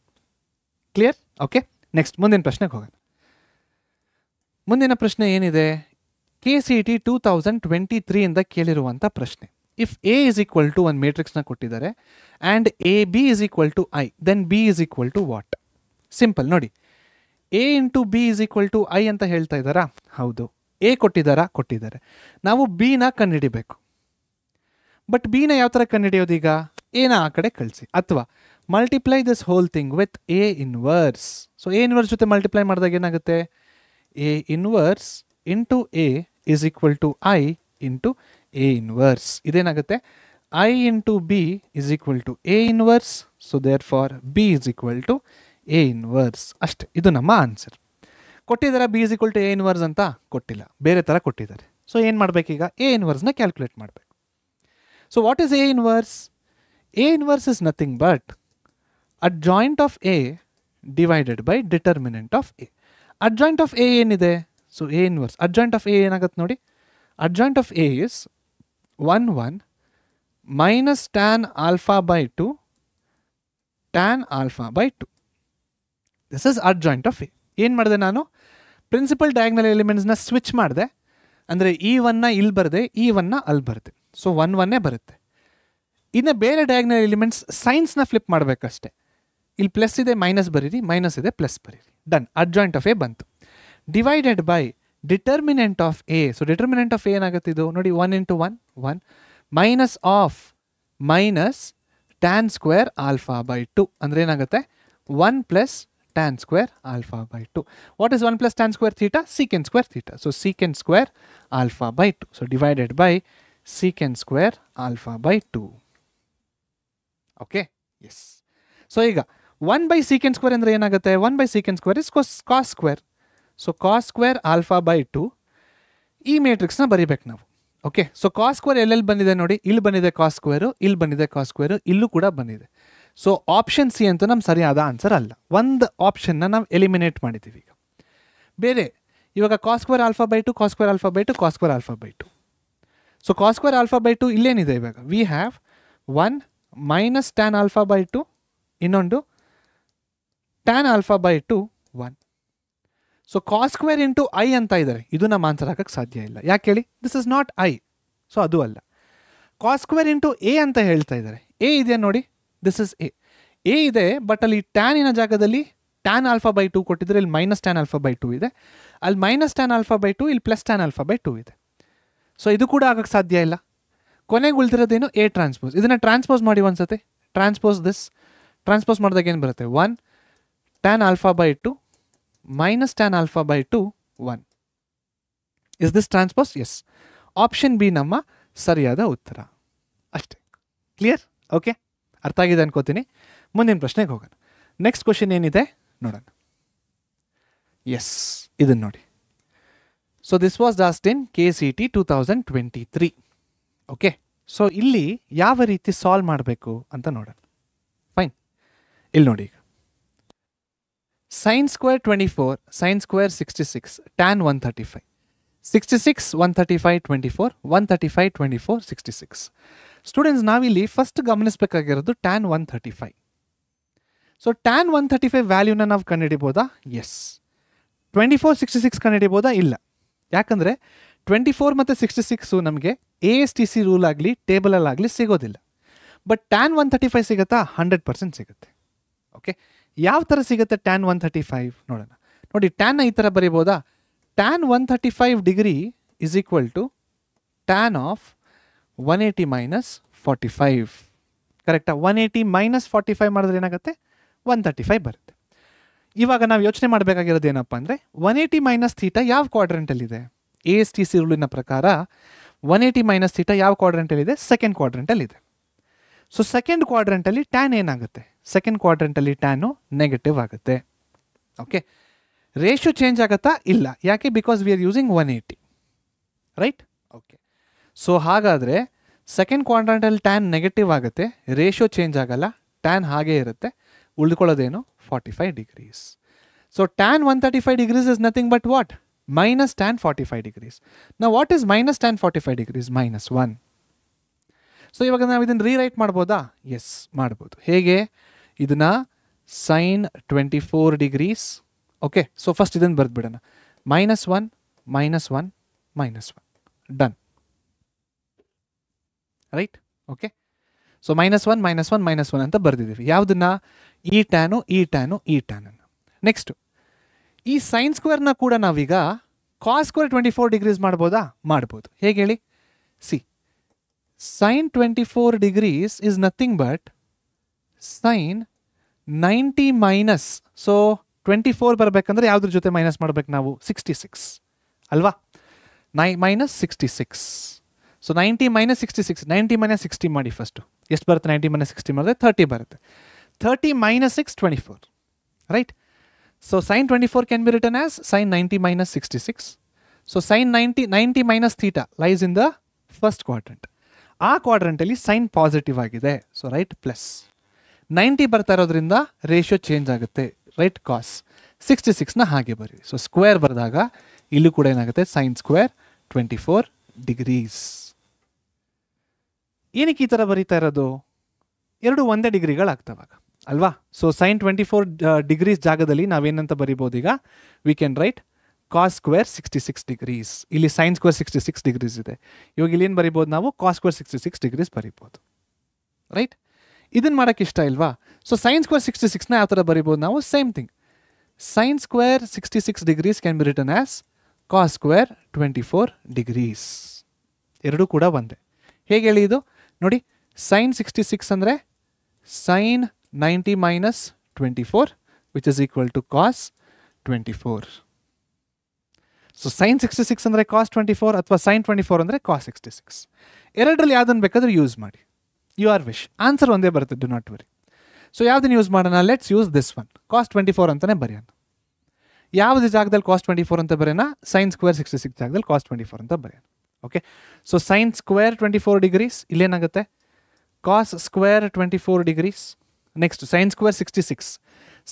Clear? Okay, next ಮುಂದಿನ ಪ್ರಶ್ನೆಗೆ ಹೋಗೋಣ. ಮುಂದಿನ ಪ್ರಶ್ನೆ ಏನಿದೆ? KCET 2023 ಇಂದ ಕೇಳಿರುವಂಥ ಪ್ರಶ್ನೆ. If A is equal to ಒಂದು ಮೇಟ್ರಿಕ್ಸ್ನ ಕೊಟ್ಟಿದ್ದಾರೆ and A B is equal to I, then B is equal to what? Simple ನೋಡಿ, A into B is equal to I ಅಂತ ಹೇಳ್ತಾ ಇದ್ದಾರಾ? ಹೌದು. ಎ ಕೊಟ್ಟಿದ್ದಾರಾ? ಕೊಟ್ಟಿದ್ದಾರೆ. ನಾವು ಬಿನ ಕಂಡುಹಿಡಿಬೇಕು. ಬಟ್ ಬಿನ ಯಾವ ಥರ ಕಂಡುಹಿಡಿಯೋದು? ಈಗ ಎನ ಆ ಕಡೆ ಕಳಿಸಿ, ಅಥವಾ multiply this whole thing with A inverse. So A inverse ಜೊತೆ ಮಲ್ಟಿಪ್ಲೈ ಮಾಡಿದಾಗ ಏನಾಗುತ್ತೆ? A inverse into A is equal to I into A inverse. ಇದೇನಾಗುತ್ತೆ? I into B is equal to A inverse. So therefore B is equal to A inverse. ಅಷ್ಟೇ, ಇದು ನಮ್ಮ ಆನ್ಸರ್. ಕೊಟ್ಟಿದ್ದಾರೆ B is equal to A inverse ಅಂತ? ಕೊಟ್ಟಿಲ್ಲ, ಬೇರೆ ಥರ ಕೊಟ್ಟಿದ್ದಾರೆ. ಸೊ ಏನು ಮಾಡಬೇಕೀಗ? ಎ ಇನ್ವರ್ಸ್ನ ಕ್ಯಾಲ್ಕುಲೇಟ್ ಮಾಡಬೇಕು. So what is A inverse? A inverse is nothing but adjoint of A divided by determinant of A. Adjoint of A ಏನಿದೆ? So A inverse adjoint of A ಏನಾಗುತ್ತೆ ನೋಡಿ. Adjoint of A is 1 1 minus tan alpha by 2 tan alpha by 2. This is adjoint of A. ಏನು ಮಾಡಿದೆ ನಾನು? ಪ್ರಿನ್ಸಿಪಲ್ ಡಯಾಗ್ನಲ್ ಎಲಿಮೆಂಟ್ಸ್ನ ಸ್ವಿಚ್ ಮಾಡಿದೆ. ಅಂದರೆ E1ನ ಇಲ್ಲಿ ಬರದೆ, E1ನ ಅಲ್ಲಿ ಬರುತ್ತೆ. ಸೊ 1 1 ಬರುತ್ತೆ. ಇನ್ನು ಬೇರೆ ಡಯಾಗ್ನಲ್ ಎಲಿಮೆಂಟ್ಸ್ ಸೈನ್ಸ್ನ ಫ್ಲಿಪ್ ಮಾಡಬೇಕಷ್ಟೆ. ಇಲ್ಲಿ ಪ್ಲಸ್ ಇದೆ ಮೈನಸ್ ಬರೀರಿ, ಮೈನಸ್ ಇದೆ ಪ್ಲಸ್ ಬರೀರಿ. ಡನ್, ಅಡ್ಜಾಯಿಂಟ್ ಆಫ್ ಎ ಬಂತು. Divided by determinant of A. So determinant of A ಏನಾಗುತ್ತೆ ಇದು ನೋಡಿ? 1 into 1 1 minus of minus tan square alpha by 2 ಅಂದರೆ ಏನಾಗುತ್ತೆ? 1 plus tan square alpha by 2. What is 1 plus tan square theta? Secant square theta. So secant square alpha by 2. So divided by secant square alpha by 2. Okay, yes. So ಈಗ 1 ಬೈ ಸೀಕೆಂಡ್ ಸ್ಕ್ವೇರ್ ಅಂದರೆ ಏನಾಗುತ್ತೆ? 1 by secant square is cos square. So cos square alpha by 2 ಈ ಮೇಟ್ರಿಕ್ಸ್ನ ಬರಿಬೇಕು ನಾವು. ಓಕೆ, ಸೊ ಕಾಸ್ ಸ್ಕ್ವೇರ್ ಎಲ್ಲೆಲ್ಲಿ ಬಂದಿದೆ ನೋಡಿ, ಇಲ್ಲಿ ಬಂದಿದೆ ಕಾಸ್ ಸ್ಕ್ವೇರು, ಇಲ್ಲಿ ಬಂದಿದೆ ಕಾಸ್ ಸ್ಕ್ವೇರು, ಇಲ್ಲೂ ಕೂಡ ಬಂದಿದೆ. ಸೊ ಆಪ್ಷನ್ ಸಿ ಅಂತೂ ನಮ್ಮ ಸರಿಯಾದ ಆನ್ಸರ್ ಅಲ್ಲ. ಒಂದು ಆಪ್ಷನ್ನ ನಾವು ಎಲಿಮಿನೇಟ್ ಮಾಡಿದ್ದೀವಿ. ಈಗ ಬೇರೆ ಇವಾಗ cos square alpha by 2, cos square alpha by 2, cos square alpha by 2. So cos square alpha by 2 ಇಲ್ಲೇನಿದೆ ಇವಾಗ? We have 1 minus tan alpha by 2, ಇನ್ನೊಂದು tan alpha by 2 1. So cos square into I ಅಂತ ಇದ್ದಾರೆ, ಇದು ನಮ್ಮ ಆನ್ಸರ್ ಹಾಕಕ್ಕೆ ಸಾಧ್ಯ ಇಲ್ಲ. ಯಾಕೆ ಹೇಳಿ? This is not I, so ಅದು ಅಲ್ಲ. ಕಾಸ್ ಸ್ಕ್ವೇರ್ ಇಂಟು ಎ ಅಂತ ಹೇಳ್ತಾ ಇದ್ದಾರೆ. ಎ ಇದೆಯಾ ನೋಡಿ, ದಿಸ್ ಇಸ್ ಎ. ಎ ಇದೆ, ಬಟ್ ಅಲ್ಲಿ ಟ್ಯಾನಿನ ಜಾಗದಲ್ಲಿ ಟ್ಯಾನ್ ಆಲ್ಫಾ ಬೈ 2 ಕೊಟ್ಟಿದ್ರೆ ಇಲ್ಲಿ ಮೈನಸ್ ಟ್ಯಾನ್ ಆಲ್ಫಾ ಬೈ 2 ಇದೆ, ಅಲ್ಲಿ ಮೈನಸ್ ಟ್ಯಾನ್ ಆಲ್ಫಾ ಬೈ 2, ಇಲ್ಲಿ ಪ್ಲಸ್ ಟ್ಯಾನ್ ಆಲ್ಫಾ ಬೈ 2 ಇದೆ. ಸೊ ಇದು ಕೂಡ ಆಗಕ್ಕೆ ಸಾಧ್ಯ ಇಲ್ಲ. ಕೊನೆಗೆ ಉಳಿದಿರೋದೇನು? A transpose. ಇದನ್ನು ಟ್ರಾನ್ಸ್ಪೋಸ್ ಮಾಡಿ ಒಂದ್ಸತಿ. Transpose this. ಟ್ರಾನ್ಸ್ಪೋಸ್ ಮಾಡಿದಾಗ ಏನು ಬರುತ್ತೆ? 1 tan alpha by 2 minus tan alpha by 2 1. Is this transpose? Yes. Option B ನಮ್ಮ ಸರಿಯಾದ ಉತ್ತರ. ಅಷ್ಟೇ. ಕ್ಲಿಯರ್? ಓಕೆ, ಅರ್ಥ ಆಗಿದೆ ಅನ್ಕೋತೀನಿ. ಮುಂದಿನ ಪ್ರಶ್ನೆಗೆ ಹೋಗೋಣ. ನೆಕ್ಸ್ಟ್ ಕ್ವಶನ್ ಏನಿದೆ ನೋಡೋಣ. ಎಸ್, ಇದನ್ನು ನೋಡಿ. So this was lost in KCET 2023. Okay, so ಇಲ್ಲಿ ಯಾವ ರೀತಿ ಸಾಲ್ವ್ ಮಾಡಬೇಕು ಅಂತ ನೋಡೋಣ. ಫೈನ್, ಇಲ್ಲಿ ನೋಡಿ. ಈಗ sign square 24, sign square 66, tan 135. 66, 135, 24, 135, 24, 66. Students, ನಾವಿಲ್ಲಿ ಫಸ್ಟ್ ಗಮನಿಸಬೇಕಾಗಿರೋದು ಟ್ಯಾನ್ 135. ಸೊ ಟ್ಯಾನ್ 135 ವ್ಯಾಲ್ಯೂನ ನಾವು ಕಂಡುಹಿಡಿಬೋದಾ? ಎಸ್. 24, 66 ಕಂಡುಹಿಡಿಬೋದಾ? ಇಲ್ಲ. ಯಾಕಂದರೆ 24 ಮತ್ತು 66 ನಮಗೆ ASTC ರೂಲ್ ಆಗಲಿ ಟೇಬಲಲ್ಲಾಗಲಿ ಸಿಗೋದಿಲ್ಲ. ಬಟ್ ಟ್ಯಾನ್ 135 ಸಿಗುತ್ತಾ? 100% ಸಿಗುತ್ತೆ. ಓಕೆ, ಯಾವ ಥರ ಸಿಗುತ್ತೆ ಟ್ಯಾನ್ 135 ನೋಡೋಣ. ನೋಡಿ, ಟ್ಯಾನ್ನ ಈ ಥರ ಬರೀಬೋದಾ? Tan 135 degree is equal to tan of 180 minus 45. ಕರೆಕ್ಟಾ? 180 ಮೈನಸ್ 45 ಮಾಡಿದ್ರೆ ಏನಾಗುತ್ತೆ? 135 ಬರುತ್ತೆ. ಇವಾಗ ನಾವು ಯೋಚನೆ ಮಾಡಬೇಕಾಗಿರೋದು ಏನಪ್ಪ ಅಂದರೆ 180 ಮೈನಸ್ ಥೀಟಾ ಯಾವ ಕ್ವಾಡ್ರೆಂಟಲ್ಲಿದೆ? ASTC ರೂಲಿನ ಪ್ರಕಾರ 180 ಮೈನಸ್ ಥೀಟಾ ಯಾವ ಕ್ವಾಡ್ರೆಂಟಲ್ಲಿದೆ? ಸೆಕೆಂಡ್ ಕ್ವಾಡ್ರೆಂಟಲ್ಲಿದೆ. ಸೊ ಸೆಕೆಂಡ್ ಕ್ವಾಡ್ರೆಂಟಲ್ಲಿ ಟ್ಯಾನ್ ಏನಾಗುತ್ತೆ? ಸೆಕೆಂಡ್ ಕ್ವಾಡ್ರೆಂಟಲ್ಲಿ ಟ್ಯಾನು ನೆಗೆಟಿವ್ ಆಗುತ್ತೆ. ಓಕೆ, ರೇಷಿಯೋ ಚೇಂಜ್ ಆಗುತ್ತಾ? ಇಲ್ಲ. ಯಾಕೆ? Because we are using 180, right? Okay, so ಹಾಗಾದರೆ ಸೆಕೆಂಡ್ ಕ್ವಾಡ್ರೆಂಟಲ್ಲಿ ಟ್ಯಾನ್ ನೆಗೆಟಿವ್ ಆಗುತ್ತೆ, ರೇಷಿಯೋ ಚೇಂಜ್ ಆಗಲ್ಲ, ಟ್ಯಾನ್ ಹಾಗೇ ಇರುತ್ತೆ. ಉಳ್ಕೊಳ್ಳೋದೇನು? 45 degrees. So tan 135 degrees is nothing but what? Minus tan 45 degrees. ನಾವು what is minus tan 45 degrees? -1. So ಇವಾಗ ನಾವು ಇದನ್ನು ರೀರೈಟ್ ಮಾಡ್ಬೋದಾ? ಎಸ್, ಮಾಡ್ಬೋದು. ಹೇಗೆ? ಇದನ್ನು sine 24 degrees. Okay, so first ಇದನ್ನು ಬರೆದ್ಬಿಡೋಣ. -1, -1, -1. Done, right? ಓಕೆ, ಸೊ -1, -1, -1 ಅಂತ ಬರೆದಿದ್ದೀವಿ. ಯಾವುದನ್ನ? ಈ ಟ್ಯಾನು, ಈ ಟ್ಯಾನು, ಈ ಟ್ಯಾನನ್ನು. ನೆಕ್ಸ್ಟು ಈ ಸೈನ್ ಸ್ಕ್ವೇರ್ನ ಕೂಡ ನಾವೀಗ ಕಾಸ್ ಸ್ಕ್ವೇರ್ 24 ಡಿಗ್ರೀಸ್ ಮಾಡ್ಬೋದಾ? ಮಾಡ್ಬೋದು. ಹೇಗೆ ಹೇಳಿ? See, sine 24 degrees is nothing but sine 90 minus. So 24 ಬರಬೇಕಂದ್ರೆ ಯಾವುದ್ರ ಜೊತೆ ಮೈನಸ್ ಮಾಡ್ಬೇಕು ನಾವು? 66 ಅಲ್ವಾ? -66. ಸೊ 90 ಮೈನಸ್ 66, 90 ಮೈನಸ್ 60 ಮಾಡಿ ಫಸ್ಟು. ಎಷ್ಟು ಬರುತ್ತೆ? 90 ಮೈನಸ್ 60 ಮಾಡಿದ್ರೆ 30 ಬರುತ್ತೆ. 30 minus 6, 24, right? So sine 24 can be written as sine 90 minus 66. So sine 90 minus theta lies in the first quadrant. ಆ ಕ್ವಾಡ್ರೆಂಟಲ್ಲಿ ಸೈನ್ ಪಾಸಿಟಿವ್ ಆಗಿದೆ, ಸೊ ರೈಟ್ ಪ್ಲಸ್ 90 ಬರ್ತಾ ಇರೋದ್ರಿಂದ ರೇಷಿಯೋ ಚೇಂಜ್ ಆಗುತ್ತೆ, ರೈಟ್? ಕಾಸ್ 66ನ ಹಾಗೆ ಬರೀ. ಸೊ ಸ್ಕ್ವೇರ್ ಬರೆದಾಗ ಇಲ್ಲೂ ಕೂಡ ಏನಾಗುತ್ತೆ? Sine square 24 degrees. ಏನಕ್ಕೆ ಈ ಥರ ಬರೀತಾ ಇರೋದು? ಎರಡು ಒಂದೇ ಡಿಗ್ರಿಗಳಾಗ್ತವಾಗ ಅಲ್ವಾ? ಸೊ ಸೈನ್ 24 ಡಿಗ್ರೀಸ್ ಜಾಗದಲ್ಲಿ ನಾವೇನಂತ ಬರಿಬೋದು ಈಗ? We can write cos square 66 degrees. ಇಲ್ಲಿ ಸೈನ್ ಸ್ಕ್ವೇರ್ 66 ಡಿಗ್ರೀಸ್ ಇದೆ. ಇವಾಗ ಇಲ್ಲಿ ಏನು ಬರಿಬೋದು ನಾವು? ಕಾಸ್ ಸ್ಕ್ವೇರ್ 66 ಡಿಗ್ರೀಸ್ ಬರಿಬೋದು, ರೈಟ್? ಇದನ್ನು ಮಾಡೋಕ್ಕೆ ಇಷ್ಟ ಇಲ್ವಾ? ಸೊ ಸೈನ್ ಸ್ಕ್ವೇರ್ 66ನ ಯಾವ ಥರ ಬರಿಬೋದು ನಾವು? Same thing. Sine square 66 degrees can be written as cos square 24 degrees. ಎರಡೂ ಕೂಡ ಒಂದೇ. ಹೇಗೆ ಹೇಳಿ ಇದು? ನೋಡಿ, ಸೈನ್ 66 ಅಂದರೆ sine 90 minus 24 which is equal to cos 24. So sine 66 ಅಂದರೆ ಕಾಸ್ 24 ಅಥವಾ ಸೈನ್ 24 ಅಂದರೆ ಕಾಸ್ 66. ಎರಡರಲ್ಲಿ ಯಾವುದನ್ನು ಬೇಕಾದರೂ ಯೂಸ್ ಮಾಡಿ, ಯು ಆರ್ ವಿಶ್. ಆನ್ಸರ್ ಒಂದೇ ಬರುತ್ತೆ, ಡು ನಾಟ್ ವರಿ. ಸೊ ಯಾವುದನ್ನು ಯೂಸ್ ಮಾಡೋಣ? ಲೆಟ್ಸ್ ಯೂಸ್ ದಿಸ್ ಒನ್, ಕಾಸ್ 24 ಅಂತಲೇ ಬರೆಯೋಣ. ಯಾವುದೇ ಜಾಗದಲ್ಲಿ ಕಾಸ್ 24 ಅಂತ ಬರೆಯೋಣ? ಸೈನ್ ಸ್ಕ್ವೇರ್ 66 ಜಾಗದಲ್ಲಿ ಕಾಸ್ 24 ಅಂತ ಬರೆಯೋಣ. Okay, so sine square 24 degrees, ಇಲ್ಲೇನಾಗುತ್ತೆ? Cos square 24 degrees. Next sine square 66.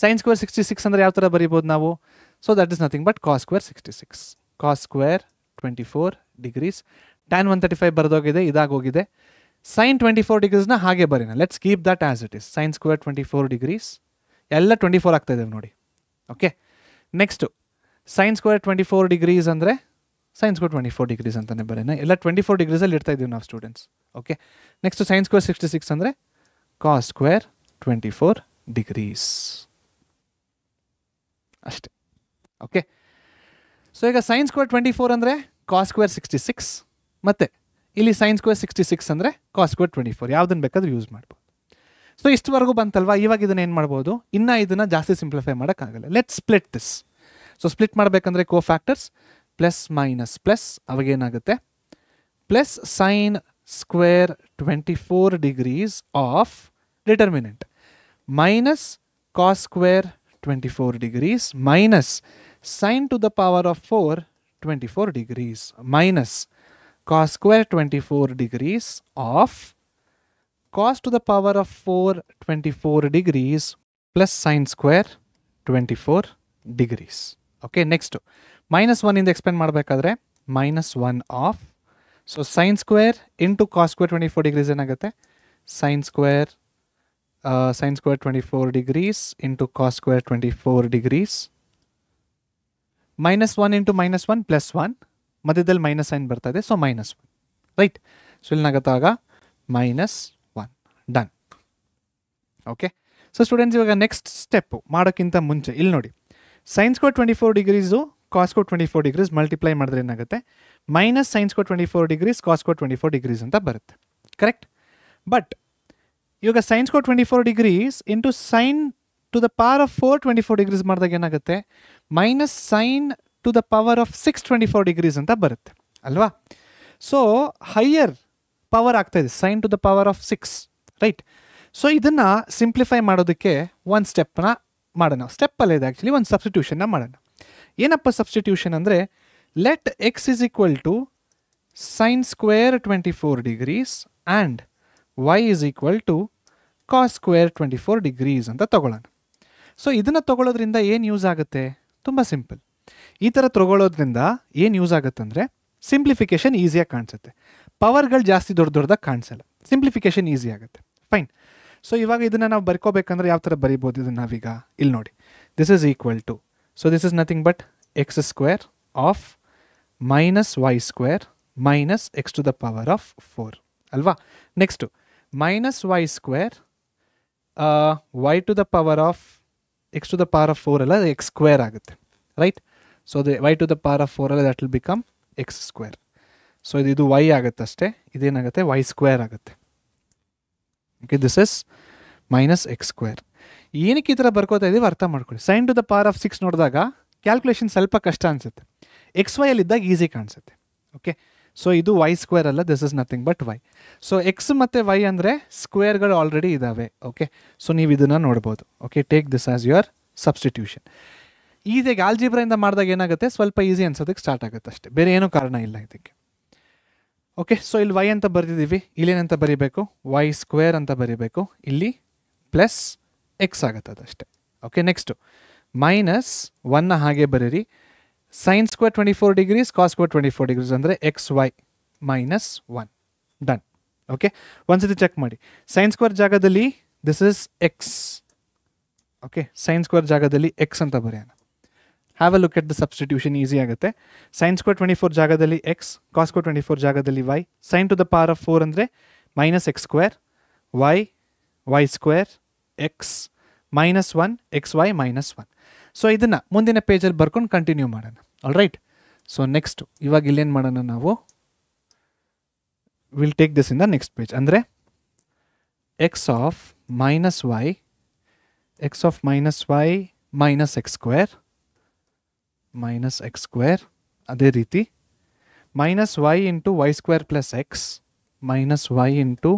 Sine square 66 ಅಂದರೆ ಯಾವ ಥರ ಬರೀಬೋದು ನಾವು? So that is nothing but cos square 66. Cos square 24 degrees. Tan 135 ಬರೆದೋಗಿದೆ, ಇದಾಗೋಗಿದೆ. ಸೈನ್ 24 ಡಿಗ್ರೀಸ್ನ ಹಾಗೆ ಬರೀನ. Let's keep that as it is. Sine square 24 degrees ಎಲ್ಲ 24 ಆಗ್ತಾ ಇದ್ದಾವೆ ನೋಡಿ. Okay, next sine square 24 degrees ಅಂದರೆ ಸೈನ್ ಸ್ಕ್ವೇರ್ 24 ಡಿಗ್ರೀಸ್ ಅಂತಲೇ ಬರೋಣ. ಎಲ್ಲ 24 ಡಿಗ್ರೀಸಲ್ಲಿ ಇರ್ತಾ ಇದ್ದೀವಿ ನಾವು students. Okay, next sine square 66 ಅಂದರೆ ಕಾಸ್ ಸ್ಕ್ವೇರ್ 24 ಡಿಗ್ರೀಸ್ ಅಷ್ಟೇ. ಓಕೆ, ಸೊ ಈಗ ಸೈನ್ ಸ್ಕ್ವೇರ್ 24 ಅಂದರೆ ಕಾಸ್ ಸ್ಕ್ವೇರ್ 66, ಮತ್ತು ಇಲ್ಲಿ ಸೈನ್ ಸ್ಕ್ವೇರ್ 66 ಅಂದರೆ ಕಾಸ್ ಸ್ಕ್ವೇರ್ 24, ಯಾವುದನ್ನು ಬೇಕಾದರೂ ಯೂಸ್ ಮಾಡ್ಬೋದು. ಸೊ ಇಷ್ಟವರೆಗೂ ಬಂತಲ್ವಾ? ಇವಾಗ ಇದನ್ನು ಏನು ಮಾಡ್ಬೋದು? ಇನ್ನು ಇದನ್ನು ಜಾಸ್ತಿ ಸಿಂಪ್ಲಿಫೈ ಮಾಡೋಕ್ಕಾಗಲ್ಲ. Let split this. So split ಮಾಡಬೇಕಂದ್ರೆ cofactors plus minus plus, ಅವಾಗೇನಾಗುತ್ತೆ? Plus sine square 24 degrees of determinant minus cos square 24 degrees minus sine to the power of 4 24 degrees minus cos square 24 degrees of cos to the power of 4 24 degrees plus sin square 24 degrees. Okay, next minus 1 in the expand ಮಾಡಬೇಕಾದ್ರೆ minus 1 of, so sin square into cos square 24 degrees ಏನಾಗುತ್ತೆ? sin square 24 degrees into cos square 24 degrees minus 1 into minus 1 plus 1, ಮಧ್ಯದಲ್ಲಿ ಮೈನಸ್ ಸೈನ್ ಬರ್ತಾ ಇದೆ, ಸೊ -1, ರೈಟ್? ಸೊ ಇಲ್ಲಾಗತ್ತಾಗ -1, ಡನ್. ಓಕೆ, ಸೊ ಸ್ಟೂಡೆಂಟ್ಸ್ ಇವಾಗ ನೆಕ್ಸ್ಟ್ ಸ್ಟೆಪ್ಪು ಮಾಡೋಕ್ಕಿಂತ ಮುಂಚೆ ಇಲ್ಲಿ ನೋಡಿ, sine square 24 degrees cos square 24 degrees multiply ಮಾಡಿದ್ರೆ ಏನಾಗುತ್ತೆ? Minus sine square 24 degrees cos square 24 degrees ಅಂತ ಬರುತ್ತೆ, ಕರೆಕ್ಟ್? ಬಟ್ ಇವಾಗ sine square 24 degrees into sine to the power of 4 24 degrees ಮಾಡಿದಾಗ ಏನಾಗುತ್ತೆ? Minus sine to the power of 624 degrees ಅಂತ ಬರುತ್ತೆ ಅಲ್ವಾ? ಸೊ ಹೈಯರ್ ಪವರ್ ಆಗ್ತಾ ಇದೆ, sine to the power of 6, right? So ಇದನ್ನು ಸಿಂಪ್ಲಿಫೈ ಮಾಡೋದಕ್ಕೆ ಒಂದು ಸ್ಟೆಪ್ನ ಮಾಡೋಣ. ಸ್ಟೆಪ್ಪಲ್ಲೇ ಇದೆ ಆ್ಯಕ್ಚುಲಿ, ಒಂದು ಸಬ್ಸ್ಟಿಟ್ಯೂಷನ್ನ ಮಾಡೋಣ. ಏನಪ್ಪ ಸಬ್ಸ್ಟಿಟ್ಯೂಷನ್ ಅಂದರೆ, let x is equal to sine square 24 degrees and y is equal to cos square 24 degrees ಅಂತ ತಗೊಳ್ಳೋಣ. ಸೊ ಇದನ್ನು ತಗೊಳ್ಳೋದ್ರಿಂದ ಏನು ಯೂಸ್ ಆಗುತ್ತೆ? ತುಂಬ ಸಿಂಪಲ್. ಈ ಥರ ತಗೊಳ್ಳೋದ್ರಿಂದ ಏನು ಯೂಸ್ ಆಗುತ್ತೆ ಅಂದರೆ, ಸಿಂಪ್ಲಿಫಿಕೇಷನ್ ಈಸಿಯಾಗಿ ಕಾಣಿಸುತ್ತೆ, ಪವರ್ಗಳು ಜಾಸ್ತಿ ದೊಡ್ಡದಾಗಿ ಕಾಣಿಸಲ್ಲ, ಸಿಂಪ್ಲಿಫಿಕೇಷನ್ ಈಸಿ ಆಗುತ್ತೆ. ಫೈನ್. ಸೊ ಇವಾಗ ಇದನ್ನು ನಾವು ಬರ್ಕೋಬೇಕಂದ್ರೆ ಯಾವ ಥರ ಬರಿಬೋದು ಇದನ್ನು ನಾವೀಗ? ಇಲ್ಲಿ ನೋಡಿ, this is equal to, so this is nothing but x square of minus y square minus x to the power of 4 ಅಲ್ವಾ? Next minus y square y to the power of x to the power of 4 ಅಲ್ಲ, ಎಕ್ಸ್ ಸ್ಕ್ವೇರ್ ಆಗುತ್ತೆ, right? So the y to the power of 4 ಅಲ್ಲ, that will become x square. So ಇದು y ಆಗುತ್ತೆ ಅಷ್ಟೇ, ಇದೇನಾಗುತ್ತೆ? y ಸ್ಕ್ವೇರ್ ಆಗುತ್ತೆ. Okay, this is minus x square. ಏನಕ್ಕೆ ಈ ಥರ ಬರ್ಕೋತಾ ಇದ್ದೀವಿ ಅರ್ಥ ಮಾಡ್ಕೊಳ್ಳಿ. Sine to the power of 6 ನೋಡಿದಾಗ ಕ್ಯಾಲ್ಕುಲೇಷನ್ ಸ್ವಲ್ಪ ಕಷ್ಟ ಅನಿಸುತ್ತೆ, ಎಕ್ಸ್ ವೈ ಅಲ್ಲಿದ್ದಾಗ ಈಸಿ ಕಾಣಿಸುತ್ತೆ. ಓಕೆ, ಸೊ ಇದು y ಸ್ಕ್ವೇರ್ ಅಲ್ಲ, this is nothing but y. So x ಮತ್ತು y ಅಂದರೆ ಸ್ಕ್ವೇರ್ಗಳು ಆಲ್ರೆಡಿ ಇದ್ದಾವೆ. ಓಕೆ, ಸೊ ನೀವು ಇದನ್ನು ನೋಡ್ಬೋದು. Okay, take this as your substitution. ಈಸಿಯಾಗಿ ಆಲ್ಜಿಬ್ರಾಯಿಂದ ಮಾಡಿದಾಗ ಏನಾಗುತ್ತೆ? ಸ್ವಲ್ಪ ಈಸಿ ಅನ್ಸೋದಕ್ಕೆ ಸ್ಟಾರ್ಟ್ ಆಗುತ್ತೆ ಅಷ್ಟೇ, ಬೇರೆ ಏನೂ ಕಾರಣ ಇಲ್ಲ ಇದಕ್ಕೆ. ಓಕೆ, ಸೊ ಇಲ್ಲಿ y ಅಂತ ಬರೆದಿದ್ದೀವಿ, ಇಲ್ಲೇನಂತ ಬರೀಬೇಕು? y ಸ್ಕ್ವೇರ್ ಅಂತ ಬರೀಬೇಕು, ಇಲ್ಲಿ ಪ್ಲಸ್ ಎಕ್ಸ್ ಆಗುತ್ತೆ ಅದಷ್ಟೇ. ಓಕೆ, ನೆಕ್ಸ್ಟು ಮೈನಸ್ 1ನ ಹಾಗೆ ಬರೀರಿ. Sine square 24 degrees cos square 24 degrees ಅಂದರೆ x y minus 1, done. Okay, ಒಂದ್ಸತಿ ಚೆಕ್ ಮಾಡಿ. ಸೈನ್ ಸ್ಕ್ವೇರ್ ಜಾಗದಲ್ಲಿ this is x. Okay, sine square ಜಾಗದಲ್ಲಿ ಎಕ್ಸ್ ಅಂತ ಬರೆಯೋಣ. Have a look at the substitution, easy ಆಗುತ್ತೆ. ಸೈನ್ ಸ್ಕ್ವೇರ್ 24 ಜಾಗದಲ್ಲಿ ಎಕ್ಸ್, ಕಾಸ್ ಸ್ಕ್ವೇರ್ 24 ಜಾಗದಲ್ಲಿ y, sine to the power of 4 ಅಂದರೆ minus x square, y square, x minus 1, x y minus 1. So ಇದನ್ನು ಮುಂದಿನ ಪೇಜಲ್ಲಿ ಬರ್ಕೊಂಡು ಕಂಟಿನ್ಯೂ ಮಾಡೋಣ. All right. ಸೊ ನೆಕ್ಸ್ಟು ಇವಾಗ ಇಲ್ಲೇನು ಮಾಡೋಣ ನಾವು? Will take this in the next page. ಅಂದರೆ x of minus y minus x square, ಅದೇ ರೀತಿ minus y into y square plus x minus y into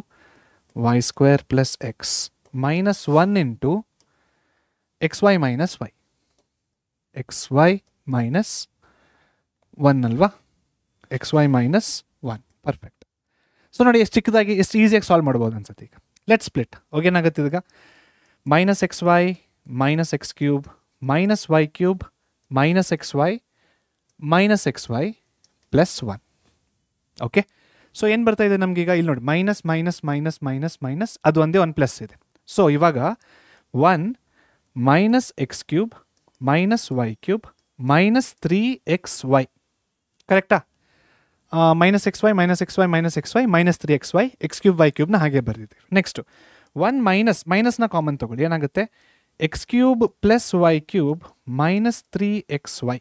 y square plus x minus 1 into xy minus y. xy minus 1 ಅಲ್ವಾ, xy minus 1. ಪರ್ಫೆಕ್ಟ್. ಸೊ ನೋಡಿ ಎಷ್ಟು ಚಿಕ್ಕದಾಗಿ ಎಷ್ಟು ಈಸಿಯಾಗಿ ಸಾಲ್ವ್ ಮಾಡ್ಬೋದು ಅನ್ಸುತ್ತೆ. ಈಗ ಲೆಟ್ ಸ್ಪ್ಲಿಟ್. ಓಕೆ, ಏನಾಗುತ್ತೆ ಈಗ minus x y minus x cube minus y cube minus x y plus 1. Okay, so ಏನು ಬರ್ತಾ ಇದೆ ನಮಗೀಗ ಇಲ್ಲಿ ನೋಡಿ minus minus minus minus minus ಅದು ಒಂದೇ ಒಂದು ಪ್ಲಸ್ ಇದೆ. ಸೊ ಇವಾಗ 1 minus x cube minus y cube minus 3xy ಕರೆಕ್ಟಾ? Minus x y minus x y minus x y minus 3xy x cube y ಕ್ಯೂಬ್ನ ಹಾಗೆ ಬರೆದಿದ್ದೀವಿ. ನೆಕ್ಸ್ಟು 1 ಮೈನಸ್ನ ಕಾಮನ್ ತೊಗೊಳ್ಳಿ, ಏನಾಗುತ್ತೆ x cube plus y cube minus 3xy.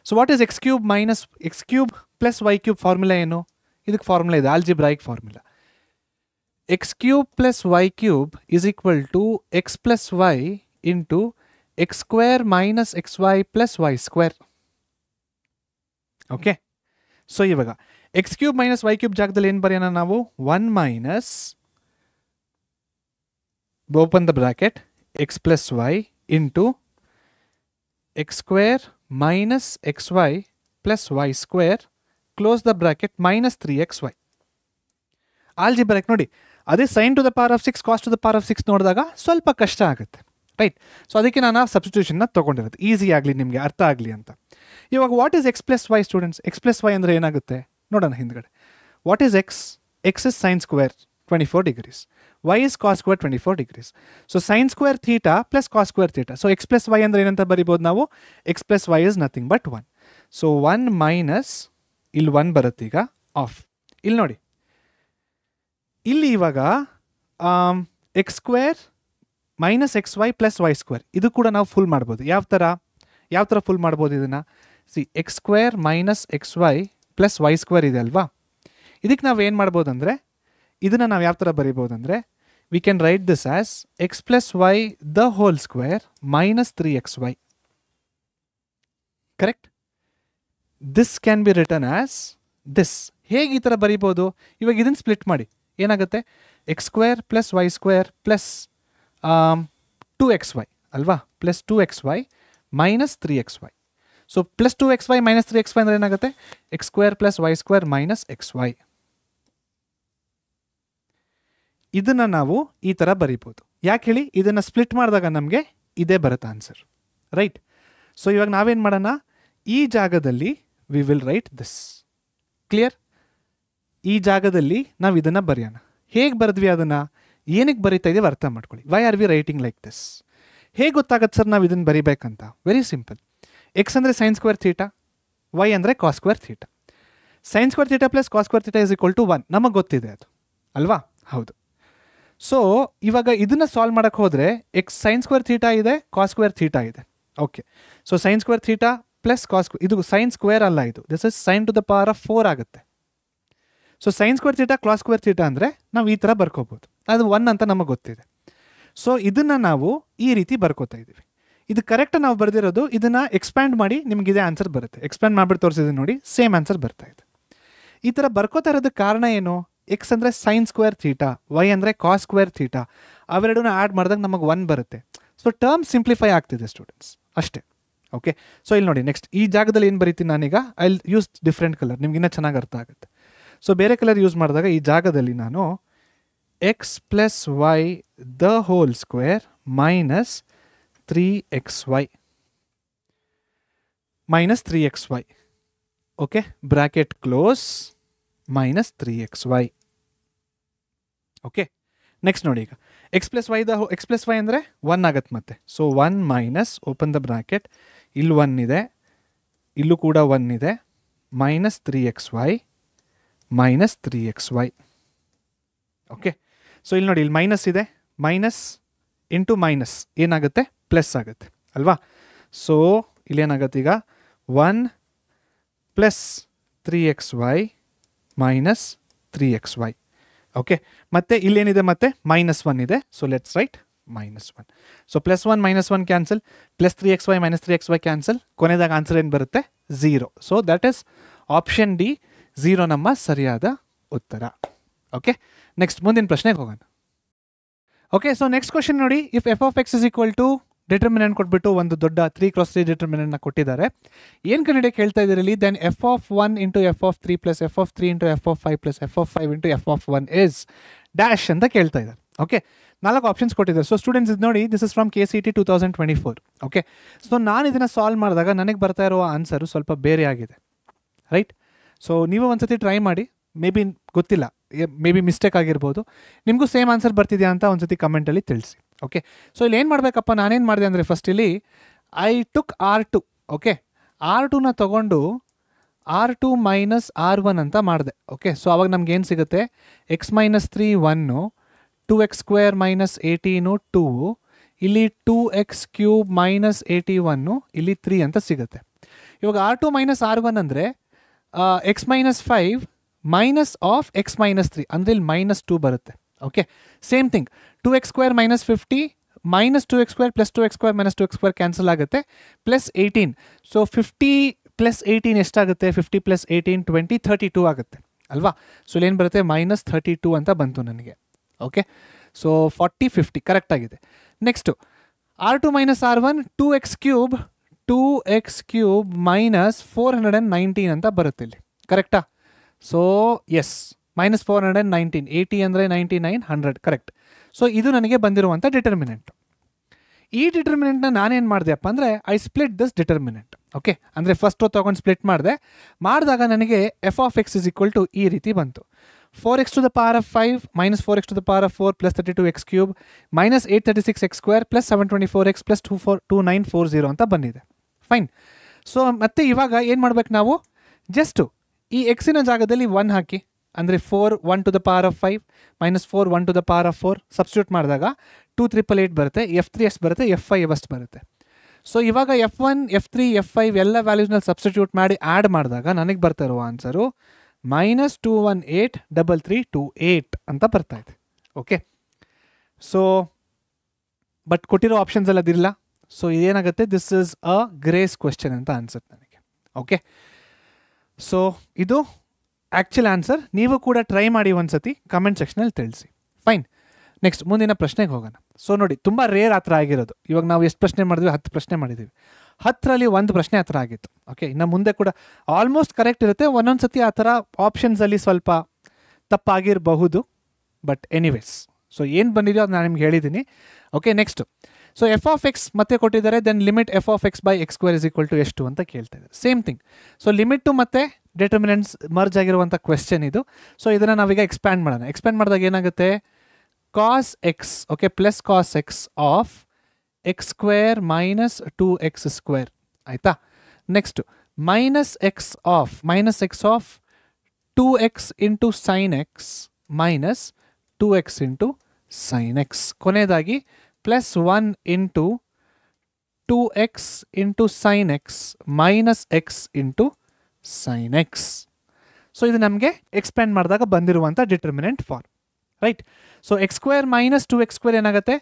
So what is x cube minus x cube plus y cube formula ಏನು? ಇದಕ್ಕೆ ಫಾರ್ಮುಲಾ ಇದೆ, algebraic formula. X cube plus y cube is equal to x plus y into x square minus x y plus y square. Okay, so ಇವಾಗ x cube minus y cube ಜಾಗದಲ್ಲಿ ಏನು ಬರೆಯೋಣ ನಾವು? 1 minus open the bracket x plus y into x square minus x y plus y square close the bracket minus 3xy. Algebraic ನೋಡಿ, ಅದೇ sine to the power of 6 cos to the power of 6 ನೋಡಿದಾಗ ಸ್ವಲ್ಪ ಕಷ್ಟ ಆಗುತ್ತೆ, ರೈಟ್? ಸೊ ಅದಕ್ಕೆ ನಾನು ಆ ಸಬ್ಸ್ಟಿಟ್ಯೂಷನ್ನ ತೊಗೊಂಡಿರೋದು ಈಸಿ ಆಗಲಿ, ನಿಮಗೆ ಅರ್ಥ ಆಗಲಿ ಅಂತ. ಇವಾಗ what is x plus y students? X plus y ಅಂದರೆ ಏನಾಗುತ್ತೆ ನೋಡೋಣ ಹಿಂದ್ಗಡೆ. What is x? X is sine square 24 degrees, y is cos square 24 degrees. So sine square theta plus cos square theta. So x plus y ಅಂದರೆ ಏನಂತ ಬರಿಬೋದು ನಾವು? X plus y is nothing but 1. So 1 minus ಇಲ್ಲಿ 1 ಬರುತ್ತೆ ಈಗ ಆಫ್. ಇಲ್ಲಿ ನೋಡಿ, ಇಲ್ಲಿ ಇವಾಗ x square minus x y plus y square ಇದು ಕೂಡ ನಾವು ಫುಲ್ ಮಾಡ್ಬೋದು. ಯಾವ ಥರ ಫುಲ್ ಮಾಡ್ಬೋದು ಇದನ್ನು? See, x square minus x y plus y square ಇದೆ ಅಲ್ವಾ? ಇದಕ್ಕೆ ನಾವು ಏನು ಮಾಡ್ಬೋದು ಅಂದರೆ, ಇದನ್ನು ನಾವು ಯಾವ ಥರ ಬರೀಬೋದು we can write this as x plus y the whole square minus 3xy. Correct? This can be written as this. ಹೇಗೆ ಈ ಥರ ಬರೀಬೋದು? ಇವಾಗ ಇದನ್ನು ಸ್ಪ್ಲಿಟ್ ಮಾಡಿ ಏನಾಗುತ್ತೆ? X square plus y square plus 2xy ಅಲ್ವಾ? Plus 2xy minus 3xy. So plus 2xy minus 3xy ಅಂದರೆ ಏನಾಗುತ್ತೆ? X square plus y square minus xy. ಇದನ್ನು ನಾವು ಈ ಥರ ಬರೀಬೋದು. ಯಾಕೆ ಹೇಳಿ? ಇದನ್ನು ಸ್ಪ್ಲಿಟ್ ಮಾಡಿದಾಗ ನಮಗೆ ಇದೇ ಬರುತ್ತೆ ಆನ್ಸರ್, ರೈಟ್? ಸೊ ಇವಾಗ ನಾವೇನು ಮಾಡೋಣ, ಈ ಜಾಗದಲ್ಲಿ we will write this. Clear? ಈ ಜಾಗದಲ್ಲಿ ನಾವು ಇದನ್ನು ಬರೆಯೋಣ. ಹೇಗೆ ಬರೆದ್ವಿ ಅದನ್ನು, ಏನಕ್ಕೆ ಬರೀತಾ ಇದ್ದೀವಿ ಅರ್ಥ ಮಾಡ್ಕೊಳ್ಳಿ. Why are we writing like this? ಹೇಗೆ ಗೊತ್ತಾಗತ್ತೆ ಸರ್ ನಾವು ಇದನ್ನು ಬರೀಬೇಕಂತ? Very simple. ಎಕ್ಸ್ ಅಂದರೆ ಸೈನ್ ಸ್ಕ್ವೇರ್ ಥೀಟಾ, ವೈ ಅಂದರೆ cos square theta. Sine square theta plus cos square theta is equal to 1. ನಮಗೆ ಗೊತ್ತಿದೆ ಅದು ಅಲ್ವಾ? ಹೌದು. ಸೊ ಇವಾಗ ಇದನ್ನು ಸಾಲ್ವ್ ಮಾಡೋಕ್ಕೆ ಹೋದರೆ ಎಕ್ಸ್ ಸೈನ್ ಸ್ಕ್ವೇರ್ ಥೀಟಾ ಇದೆ, ಕಾಸ್ ಸ್ಕ್ವೇರ್ ಥೀಟಾ ಇದೆ. Okay, so sine square theta plus cos, ಇದು ಸೈನ್ ಸ್ಕ್ವೇರ್ ಅಲ್ಲ, ಇದು this is sine to the power of 4 ಆಗುತ್ತೆ. So sine square theta cos square theta ಅಂದರೆ ನಾವು ಈ ಥರ ಬರ್ಕೋಬೋದು. ಅದು 1 ಅಂತ ನಮಗೆ ಗೊತ್ತಿದೆ. ಸೊ ಇದನ್ನು ನಾವು ಈ ರೀತಿ ಬರ್ಕೋತಾ ಇದ್ದೀವಿ. ಇದು ಕರೆಕ್ಟ್ ನಾವು ಬರೆದಿರೋದು. ಇದನ್ನು ಎಕ್ಸ್ಪ್ಯಾಂಡ್ ಮಾಡಿ ನಿಮ್ಗೆ ಇದೇ ಆನ್ಸರ್ ಬರುತ್ತೆ. ಎಕ್ಸ್ಪ್ಯಾಂಡ್ ಮಾಡಿಬಿಟ್ಟು ತೋರಿಸಿದ್ದೀನಿ ನೋಡಿ, ಸೇಮ್ ಆನ್ಸರ್ ಬರ್ತಾ ಇದೆ. ಈ ಥರ ಬರ್ಕೋತಾ ಇರೋದಕ್ಕೆ ಕಾರಣ ಏನು? ಎಕ್ಸ್ ಅಂದರೆ ಸೈನ್ ಸ್ಕ್ವೇರ್ ಥೀಟಾ, ವೈ ಅಂದರೆ ಕಾಸ್ ಸ್ಕ್ವೇರ್ ಥೀಟಾ, ಅವೆರಡನ್ನ ಆ್ಯಡ್ ಮಾಡಿದಾಗ ನಮಗೆ 1 ಬರುತ್ತೆ. ಸೊ ಟರ್ಮ್ ಸಿಂಪ್ಲಿಫೈ ಆಗ್ತಿದೆ ಸ್ಟೂಡೆಂಟ್ಸ್, ಅಷ್ಟೇ. ಓಕೆ, ಸೊ ಇಲ್ಲಿ ನೋಡಿ ನೆಕ್ಸ್ಟ್ ಈ ಜಾಗದಲ್ಲಿ ಏನು ಬರೀತೀನಿ ನಾನೀಗ? I will use different colour, ನಿಮ್ಗೆ ಇನ್ನೂ ಚೆನ್ನಾಗಿ ಅರ್ಥ ಆಗುತ್ತೆ. ಸೊ ಬೇರೆ ಕಲರ್ ಯೂಸ್ ಮಾಡಿದಾಗ ಈ ಜಾಗದಲ್ಲಿ ನಾನು X plus y the whole square minus 3xy minus 3xy. Okay, bracket close minus 3xy. Okay, next ನೋಡಿ ಈಗ ಎಕ್ಸ್ ಪ್ಲಸ್ ವೈ ಅಂದರೆ 1 ಆಗತ್ತೆ ಮತ್ತೆ. So 1 minus open the bracket, ಇಲ್ಲಿ 1 ಇದೆ, ಇಲ್ಲೂ ಕೂಡ 1 ಇದೆ, minus 3xy minus 3xy. Okay, so ಇಲ್ಲಿ ನೋಡಿ ಇಲ್ಲಿ ಮೈನಸ್ ಇದೆ, ಮೈನಸ್ ಇಂಟು ಮೈನಸ್ ಏನಾಗುತ್ತೆ? ಪ್ಲಸ್ ಆಗುತ್ತೆ ಅಲ್ವಾ? ಸೊ ಇಲ್ಲೇನಾಗುತ್ತೆ ಈಗ 1 plus 3xy minus 3xy. Okay, ಮತ್ತೆ ಇಲ್ಲೇನಿದೆ? ಮತ್ತೆ ಮೈನಸ್ 1 ಇದೆ. So let's write minus 1. So plus 1 minus 1 cancel, plus 3xy minus 3xy cancel, ಕೊನೆದಾಗ ಆನ್ಸರ್ ಏನು ಬರುತ್ತೆ? 0. So that is option D, 0 ನಮ್ಮ ಸರಿಯಾದ ಉತ್ತರ. ಓಕೆ, ನೆಕ್ಸ್ಟ್ ಮುಂದಿನ ಪ್ರಶ್ನೆಗೆ ಹೋಗೋಣ. ಓಕೆ, ಸೊ ನೆಕ್ಸ್ಟ್ ಕ್ವಶನ್ ನೋಡಿ. If f of x is equal to determinant ಕೊಟ್ಬಿಟ್ಟು ಒಂದು ದೊಡ್ಡ 3x3 ಡಿಟರ್ಮಿನೆಂಟ್ನ ಕೊಟ್ಟಿದ್ದಾರೆ. ಏನು ಕಂಡುಹಿಡಿಯಕ್ಕೆ ಹೇಳ್ತಾ ಇದ್ದೀರಿ ಇಲ್ಲಿ? Then f of 1 into f of 3 plus f of 3 into f of 5 plus f of 5 into f of 1 is dash ಅಂತ ಕೇಳ್ತಾ ಇದ್ದಾರೆ. ಓಕೆ, 4 ಆಪ್ಷನ್ಸ್ ಕೊಟ್ಟಿದ್ದಾರೆ. ಸೊ ಸ್ಟೂಡೆಂಟ್ಸ್ ಇದು ನೋಡಿ, ದಿಸ್ ಇಸ್ ಫ್ರಮ್ KCET 2024. ಓಕೆ, ಸೊ ನಾನು ಇದನ್ನು ಸಾಲ್ವ್ ಮಾಡಿದಾಗ ನನಗೆ ಬರ್ತಾ ಇರುವ ಆನ್ಸರು ಸ್ವಲ್ಪ ಬೇರೆ ಆಗಿದೆ, ರೈಟ್? ಸೊ ನೀವು ಒಂದ್ಸತಿ ಟ್ರೈ ಮಾಡಿ, ಮೇ ಬಿ ಗೊತ್ತಿಲ್ಲ, ಮೇ ಬಿ ಮಿಸ್ಟೇಕ್ ಆಗಿರ್ಬೋದು. ನಿಮಗೂ ಸೇಮ್ ಆನ್ಸರ್ ಬರ್ತಿದೆಯಾ ಅಂತ ಒಂದ್ಸತಿ ಕಮೆಂಟಲ್ಲಿ ತಿಳಿಸಿ. ಓಕೆ, ಸೊ ಇಲ್ಲಿ ಏನು ಮಾಡಬೇಕಪ್ಪ, ನಾನೇನು ಮಾಡಿದೆ ಅಂದರೆ ಫಸ್ಟ್ ಇಲ್ಲಿ ಐ ಟುಕ್ R2. ಓಕೆ, R2ನ ತೊಗೊಂಡು R2 ಮೈನಸ್ R1 ಅಂತ ಮಾಡಿದೆ. ಓಕೆ, ಸೊ ಅವಾಗ ನಮ್ಗೆ ಏನು ಸಿಗುತ್ತೆ? ಎಕ್ಸ್ ಮೈನಸ್ 3 1, 2x² ಮೈನಸ್ 18 2, ಇಲ್ಲಿ 2x³ ಮೈನಸ್ 81, ಇಲ್ಲಿ 3 ಅಂತ ಸಿಗುತ್ತೆ. ಇವಾಗ R2 ಮೈನಸ್ R1 ಅಂದರೆ X minus 5 minus of X minus 3 ಅಂದರೆ ಇಲ್ಲಿ -2 ಬರುತ್ತೆ. Okay, same thing 2x² minus 50 minus 2x² plus 2x² minus 2x² cancel ಆಗುತ್ತೆ, ಪ್ಲಸ್ 18. ಸೊ 50 ಪ್ಲಸ್ 18 ಎಷ್ಟಾಗುತ್ತೆ? 50 ಪ್ಲಸ್ 18 20 32 ಆಗುತ್ತೆ ಅಲ್ವಾ? ಸೊ ಇಲ್ಲೇನು ಬರುತ್ತೆ? -32 ಅಂತ ಬಂತು ನನಗೆ. ಓಕೆ, ಸೊ 40 50 ಕರೆಕ್ಟ್ ಆಗಿದೆ. Next R2 minus R1 2x³ minus 419 ಅಂತ ಬರುತ್ತೆ ಇಲ್ಲಿ, ಕರೆಕ್ಟಾ? ಸೊ ಎಸ್, ಮೈನಸ್ 419, 80 ಅಂದರೆ 99, 100 ಕರೆಕ್ಟ್. ಸೊ ಇದು ನನಗೆ ಬಂದಿರುವಂಥ ಡಿಟರ್ಮಿನೆಂಟ್. ಈ ಡಿಟರ್ಮಿನೆಂಟ್ನ ನಾನೇನು ಮಾಡಿದೆಯಪ್ಪ ಅಂದರೆ I split this determinant. Okay, ಅಂದರೆ ಫಸ್ಟ್ ರೋ ತೊಗೊಂಡು ಸ್ಪ್ಲಿಟ್ ಮಾಡಿದಾಗ ನನಗೆ f of x is equal to ಈ ರೀತಿ ಬಂತು. 4x to the power of 5 minus 4x to the power of 4 plus 32x³ minus 836x² plus 724x plus 2940 ಅಂತ ಬಂದಿದೆ. ಫೈನ್. ಸೊ ಮತ್ತೆ ಇವಾಗ ಏನು ಮಾಡ್ಬೇಕು ನಾವು? ಜಸ್ಟು ಈ ಎಕ್ಸಿನ ಜಾಗದಲ್ಲಿ 1 ಹಾಕಿ, ಅಂದರೆ 4 1 to the power of 5 minus 4 1 to the power of 4 substitute ಮಾಡಿದಾಗ 2888 ಬರುತ್ತೆ. F3 ಎಷ್ಟು ಬರುತ್ತೆ? F5 ಎಷ್ಟು ಬರುತ್ತೆ? ಸೊ ಇವಾಗ F1 F3 F5 ಎಲ್ಲ ವ್ಯಾಲ್ಯೂಸ್ನಲ್ಲಿ ಸಬ್ಸ್ಟಿಟ್ಯೂಟ್ ಮಾಡಿ ಆ್ಯಡ್ ಮಾಡಿದಾಗ ನನಗೆ ಬರ್ತಾ ಇರುವ ಆನ್ಸರು -2183328 ಅಂತ ಬರ್ತಾ ಇದೆ. ಓಕೆ, ಸೊ ಬಟ್ ಕೊಟ್ಟಿರೋ ಆಪ್ಷನ್ಸ್ ಎಲ್ಲ ಅದಿಲ್ಲ. ಸೊ ಇದೇನಾಗುತ್ತೆ? This is a grace question ಅಂತ ಅನ್ಸುತ್ತೆ ನನಗೆ. ಓಕೆ, ಸೊ ಇದು ಆ್ಯಕ್ಚುಲ್ ಆನ್ಸರ್. ನೀವು ಕೂಡ ಟ್ರೈ ಮಾಡಿ ಒಂದ್ಸತಿ, ಕಮೆಂಟ್ ಸೆಕ್ಷನಲ್ಲಿ ತಿಳಿಸಿ. ಫೈನ್. ನೆಕ್ಸ್ಟ್ ಮುಂದಿನ ಪ್ರಶ್ನೆಗೆ ಹೋಗೋಣ. ಸೊ ನೋಡಿ, ತುಂಬ ರೇರ್ ಆ ಥರ ಆಗಿರೋದು. ಇವಾಗ ನಾವು ಎಷ್ಟು ಪ್ರಶ್ನೆ ಮಾಡಿದ್ವಿ? 10 ಪ್ರಶ್ನೆ ಮಾಡಿದ್ದೀವಿ. 10ರಲ್ಲಿ 1 ಪ್ರಶ್ನೆ ಆ ಥರ ಆಗಿತ್ತು. ಓಕೆ, ಇನ್ನು ಮುಂದೆ ಕೂಡ ಆಲ್ಮೋಸ್ಟ್ ಕರೆಕ್ಟ್ ಇರುತ್ತೆ. ಒಂದೊಂದು ಸತಿ ಆ ಥರ ಆಪ್ಷನ್ಸಲ್ಲಿ ಸ್ವಲ್ಪ ತಪ್ಪಾಗಿರಬಹುದು, ಬಟ್ ಎನಿವೇಸ್. ಸೊ ಏನು ಬಂದಿದೆಯೋ ಅದು ನಾನು ನಿಮ್ಗೆ ಹೇಳಿದ್ದೀನಿ. Okay, next so f of x ಮತ್ತೆ ಕೊಟ್ಟಿದ್ದಾರೆ. Then limit f of x by x² is equal to ಎಷ್ಟು ಅಂತ ಕೇಳ್ತಾ ಇದ್ದಾರೆ. Same thing. ಸೊ ಲಿಮಿಟು ಮತ್ತು ಡಿಟರ್ಮಿನೆಂಟ್ಸ್ ಮರ್ಜ್ ಆಗಿರುವಂಥ ಕ್ವೆಶ್ಚನ್ ಇದು. ಸೊ ಇದನ್ನು ನಾವೀಗ ಎಕ್ಸ್ಪ್ಯಾಂಡ್ ಮಾಡೋಣ. ಎಕ್ಸ್ಪ್ಯಾಂಡ್ ಮಾಡಿದಾಗ ಏನಾಗುತ್ತೆ? Cos x, okay, plus cos x of x² minus 2x². ಆಯಿತಾ? Next minus x of 2x into sine x minus 2x into sine x. ಕೊನೆಯದಾಗಿ plus 1 into 2x into sine x minus x into sine x. So ಇದು ನಮಗೆ ಎಕ್ಸ್ಪ್ಯಾಂಡ್ ಮಾಡಿದಾಗ ಬಂದಿರುವಂಥ determinant form, right? So x² minus 2x² ಏನಾಗುತ್ತೆ?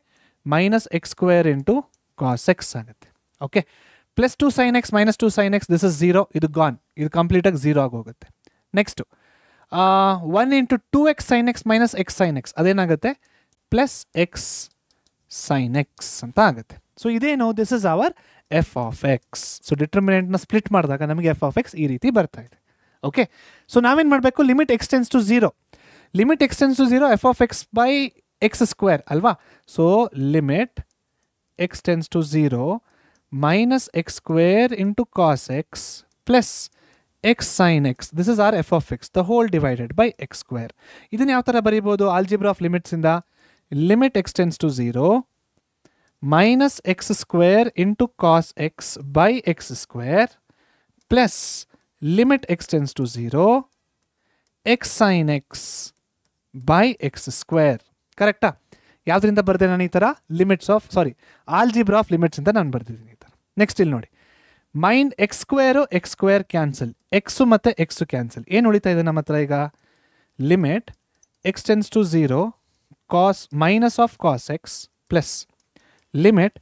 Minus x² into cos x ಆಗುತ್ತೆ. Okay, plus 2 sine x minus 2 sine x, this is 0. ಇದು ಗಾನ್, ಇದು ಕಂಪ್ಲೀಟಾಗಿ 0 ಆಗೋಗುತ್ತೆ. Next 1 into 2x sine x minus x sine x, ಅದೇನಾಗುತ್ತೆ? ಪ್ಲಸ್ ಎಕ್ಸ್ ಸೈನ್ ಎಕ್ಸ್ ಅಂತ ಆಗುತ್ತೆ. ಸೊ ಇದೇನು? This is our f of x. So ಡಿಟರ್ಮಿನೆಂಟ್ನ ಸ್ಪ್ಲಿಟ್ ಮಾಡಿದಾಗ ನಮಗೆ ಎಫ್ ಆಫ್ ಎಕ್ಸ್ ಈ ರೀತಿ ಬರ್ತಾ ಇದೆ. ಓಕೆ, ಸೊ ನಾವೇನು ಮಾಡಬೇಕು? Limit x tends to 0. Limit x tends to 0 f of x by x² ಅಲ್ವಾ? So limit x tends to 0 minus x² into cos x plus x sine x, this is our f of x the whole divided by x². ಇದನ್ನು ಯಾವ ಥರ ಬರೀಬೋದು? ಆಲ್ಜಿಬ್ರಾ ಆಫ್ ಲಿಮಿಟ್ಸಿಂದ limit x tends to 0 minus x² into cos x by x² plus limit x tends to 0 x sine x by x². ಕರೆಕ್ಟಾ? ಯಾವುದರಿಂದ ಬರ್ದೆ ನಾನು ಈ ಥರ? ಆಲ್ಜಿಬ್ರಾ ಆಫ್ ಲಿಮಿಟ್ಸ್ ಅಂತ ನಾನು ಬರ್ದಿದ್ದೀನಿ ಈ ಥರ. ನೆಕ್ಸ್ಟ್ ಇಲ್ಲಿ ನೋಡಿ, ಮೈಂಡ್ x² ಕ್ಯಾನ್ಸಲ್, ಎಕ್ಸು ಮತ್ತು ಎಕ್ಸು ಕ್ಯಾನ್ಸಲ್. ಏನು ಉಳಿತಾ ಇದೆ ನಮ್ಮ ಹತ್ರ ಈಗ? Limit x tends to 0 cos minus of cos x plus limit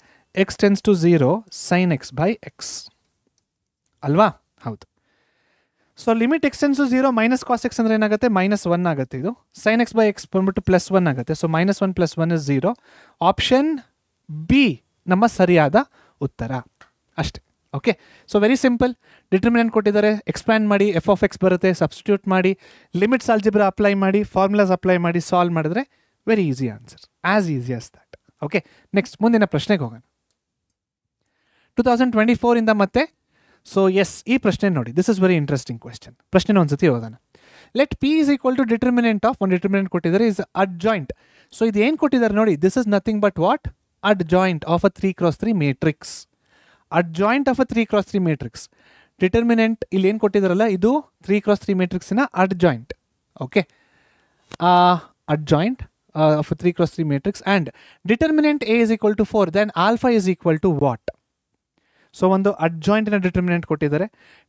x tends to 0 sine x by x ಅಲ್ವಾ? ಹೌದು. So limit x tends to 0 minus cos x ಅಂದರೆ ಏನಾಗುತ್ತೆ -1 ಆಗುತ್ತೆ. ಇದು ಸೈನ್ ಎಕ್ಸ್ ಬೈ ಎಕ್ಸ್ ಬಂದ್ಬಿಟ್ಟು +1 ಆಗುತ್ತೆ. So -1 + 1 is 0. ಆಪ್ಷನ್ ಬಿ ನಮ್ಮ ಸರಿಯಾದ ಉತ್ತರ ಅಷ್ಟೇ. Okay, so very simple. Determinant ಕೊಟ್ಟಿದ್ದಾರೆ, ಎಕ್ಸ್ಪ್ಯಾಂಡ್ ಮಾಡಿ ಎಫ್ ಆಫ್ ಎಕ್ಸ್ ಬರುತ್ತೆ, ಸಬ್ಸ್ಟಿಟ್ಯೂಟ್ ಮಾಡಿ, ಲಿಮಿಟ್ಸ್ ಆಲ್ಜಿಬ್ರಾ ಅಪ್ಲೈ ಮಾಡಿ, ಫಾರ್ಮುಲಾಸ್ ಅಪ್ಲೈ ಮಾಡಿ ಸಾಲ್ವ್ ಮಾಡಿದ್ರೆ very easy answer, as easy as that. Okay, next ಮುಂದಿನ ಪ್ರಶ್ನೆಗೆ ಹೋಗೋಣ. 2024 ಇಂದ ಮತ್ತೆ. ಸೊ ಎಸ್, ಈ ಪ್ರಶ್ನೆ ನೋಡಿ, this is very interesting question. ಪ್ರಶ್ನೆ ಒಂದ್ಸತಿ ಓದೋಣ. Let p is equal to determinant of, ಒಂದು ಡಿಟರ್ಮಿನೆಂಟ್ ಕೊಟ್ಟಿದ್ದಾರೆ, ಇಸ್ ಅಡ್ಜಾಯಿಂಟ್. ಸೊ ಇದು ಏನು ಕೊಟ್ಟಿದ್ದಾರೆ ನೋಡಿ, this is nothing but what, adjoint of a 3x3 matrix. Adjoint of a 3x3 matrix. Determinant ಇಲ್ಲಿ ಏನು ಕೊಟ್ಟಿದ್ದಾರಲ್ಲ, ಇದು 3x3 ಮೇಟ್ರಿಕ್ಸಿನ adjoint. Okay, adjoint of a 3x3 matrix, and determinant A is equal to 4, then alpha is equal to what? So ಒಂದು ಅಡ್ಜಾಯಿಂಟಿನ ಡಿಟರ್ಮಿನೆಂಟ್ ಕೊಟ್ಟಿದ್ದಾರೆ,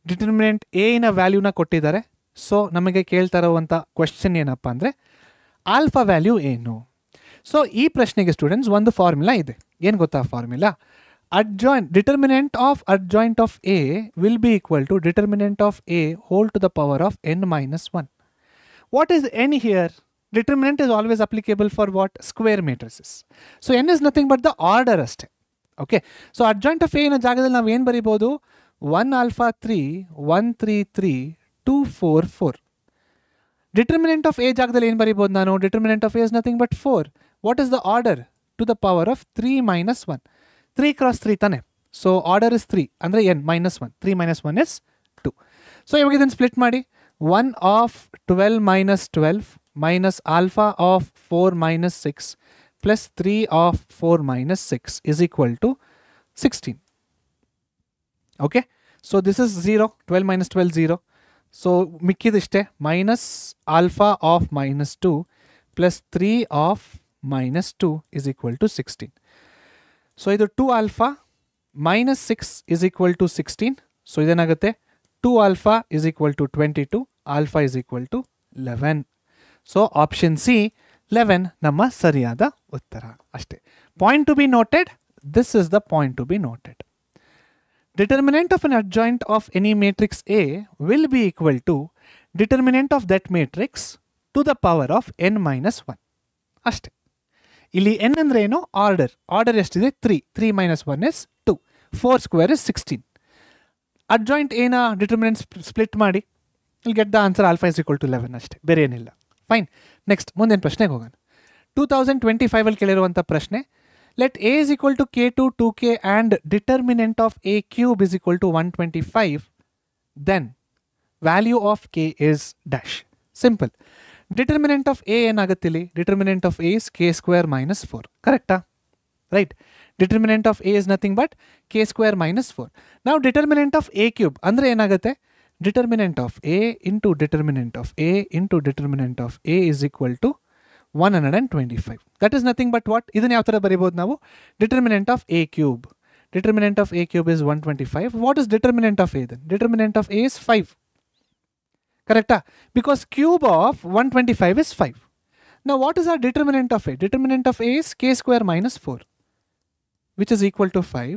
ಡಿಟರ್ಮಿನೆಂಟ್ ಎ ನ ವ್ಯಾಲ್ಯೂನ ಕೊಟ್ಟಿದ್ದಾರೆ. ಸೊ ನಮಗೆ ಕೇಳ್ತಾ ಇರುವಂಥ ಕ್ವೆಶ್ಚನ್ ಏನಪ್ಪ ಅಂದರೆ ಆಲ್ಫಾ ವ್ಯಾಲ್ಯೂ ಏನು? ಸೊ ಈ ಪ್ರಶ್ನೆಗೆ ಸ್ಟೂಡೆಂಟ್ಸ್ ಒಂದು ಫಾರ್ಮುಲಾ ಇದೆ. ಏನು ಗೊತ್ತಾ formula? Determinant of A will be equal to determinant of A whole to the power of n-1. What is n here? Determinant is always applicable for what? Square matrices. So n is nothing but the order ಅಷ್ಟೇ. Okay, so adjoint of A ನ ಜಾಗದಲ್ಲಿ ನಾವು ಏನು ಬರೀಬೋದು? 1 alpha 3 1 3 3 2 4 4. ಡಿಟರ್ಮಿನೆಂಟ್ ಆಫ್ ಎ ಜಾಗದಲ್ಲಿ ಏನು ಬರೀಬೋದು ನಾನು? Determinant of A is nothing but 4. What is the order? To the power of 3 - 1. 3 × 3 ತಾನೆ. ಸೊ ಆರ್ಡರ್ ಇಸ್ 3 ಅಂದರೆ n -1. 3 - 1 ಇಸ್ 2. ಸೊ ಇವಾಗ ಇದನ್ನು ಸ್ಪ್ಲಿಟ್ ಮಾಡಿ. 1 of 12 - 12 minus alpha of 4 - 6 plus 3 of 4 - 6 is equal to 16. Okay, so this is 0. 12 - 12 0. So mikkidishte minus alpha of -2 plus 3 of -2 is equal to 16. So idu 2 alpha minus 6 is equal to 16. So idenagatte 2 alpha is equal to 22. Alpha is equal to 11. So option C 11 ನಮ್ಮ ಸರಿಯಾದ ಉತ್ತರ ಅಷ್ಟೇ. Point to be noted, this is the point to be noted. Determinant of an adjoint of any matrix A will be equal to determinant of that matrix to the power of n-1 ಅಷ್ಟೇ. ಇಲ್ಲಿ n ಅಂದರೆ ಏನು? ಆರ್ಡರ್. ಆರ್ಡರ್ ಎಷ್ಟಿದೆ? 3. 3 - 1 ಇಸ್ 2. 4 square is 16. ಅಡ್ಜಾಯಿಂಟ್ ಎನ ಡಿಟರ್ಮಿನೆಂಟ್ ಸ್ಪ್ಲಿಟ್ ಮಾಡಿ, ಇಲ್ಲಿ get the answer alpha is equal to 11 ಅಷ್ಟೇ, ಬೇರೆ ಏನಿಲ್ಲ. ಫೈನ್. ನೆಕ್ಸ್ಟ್ ಮುಂದಿನ ಪ್ರಶ್ನೆಗೆ ಹೋಗೋಣ. 2025 ಅಲ್ಲಿ ಕೇಳಿರುವಂಥ ಪ್ರಶ್ನೆ. Let A is equal to k2 2k and determinant of A cube is equal to 125, then value of k is dash. Simple. Determinant of A ಏನಾಗುತ್ತೆ ಇಲ್ಲಿ? Determinant of A is k² - 4. ಕರೆಕ್ಟಾ? Right. Determinant of A is nothing but k² - 4. ನಾವು ಡಿಟರ್ಮಿನೆಂಟ್ ಆಫ್ ಎ ಕ್ಯೂಬ್ ಅಂದರೆ ಏನಾಗುತ್ತೆ? Determinant of a into determinant of a into determinant of a is equal to 125. That is nothing but what? ಇದನ್ನ ಯಾವ ಥರ ಬರೀಬೋದು ನಾವು? Determinant of a cube. Determinant of a cube is 125. What is determinant of a then? Determinant of a is 5. Correct? Because cube of 125 is 5. Now what is our determinant of a? Determinant of a is k² - 4, which is equal to 5.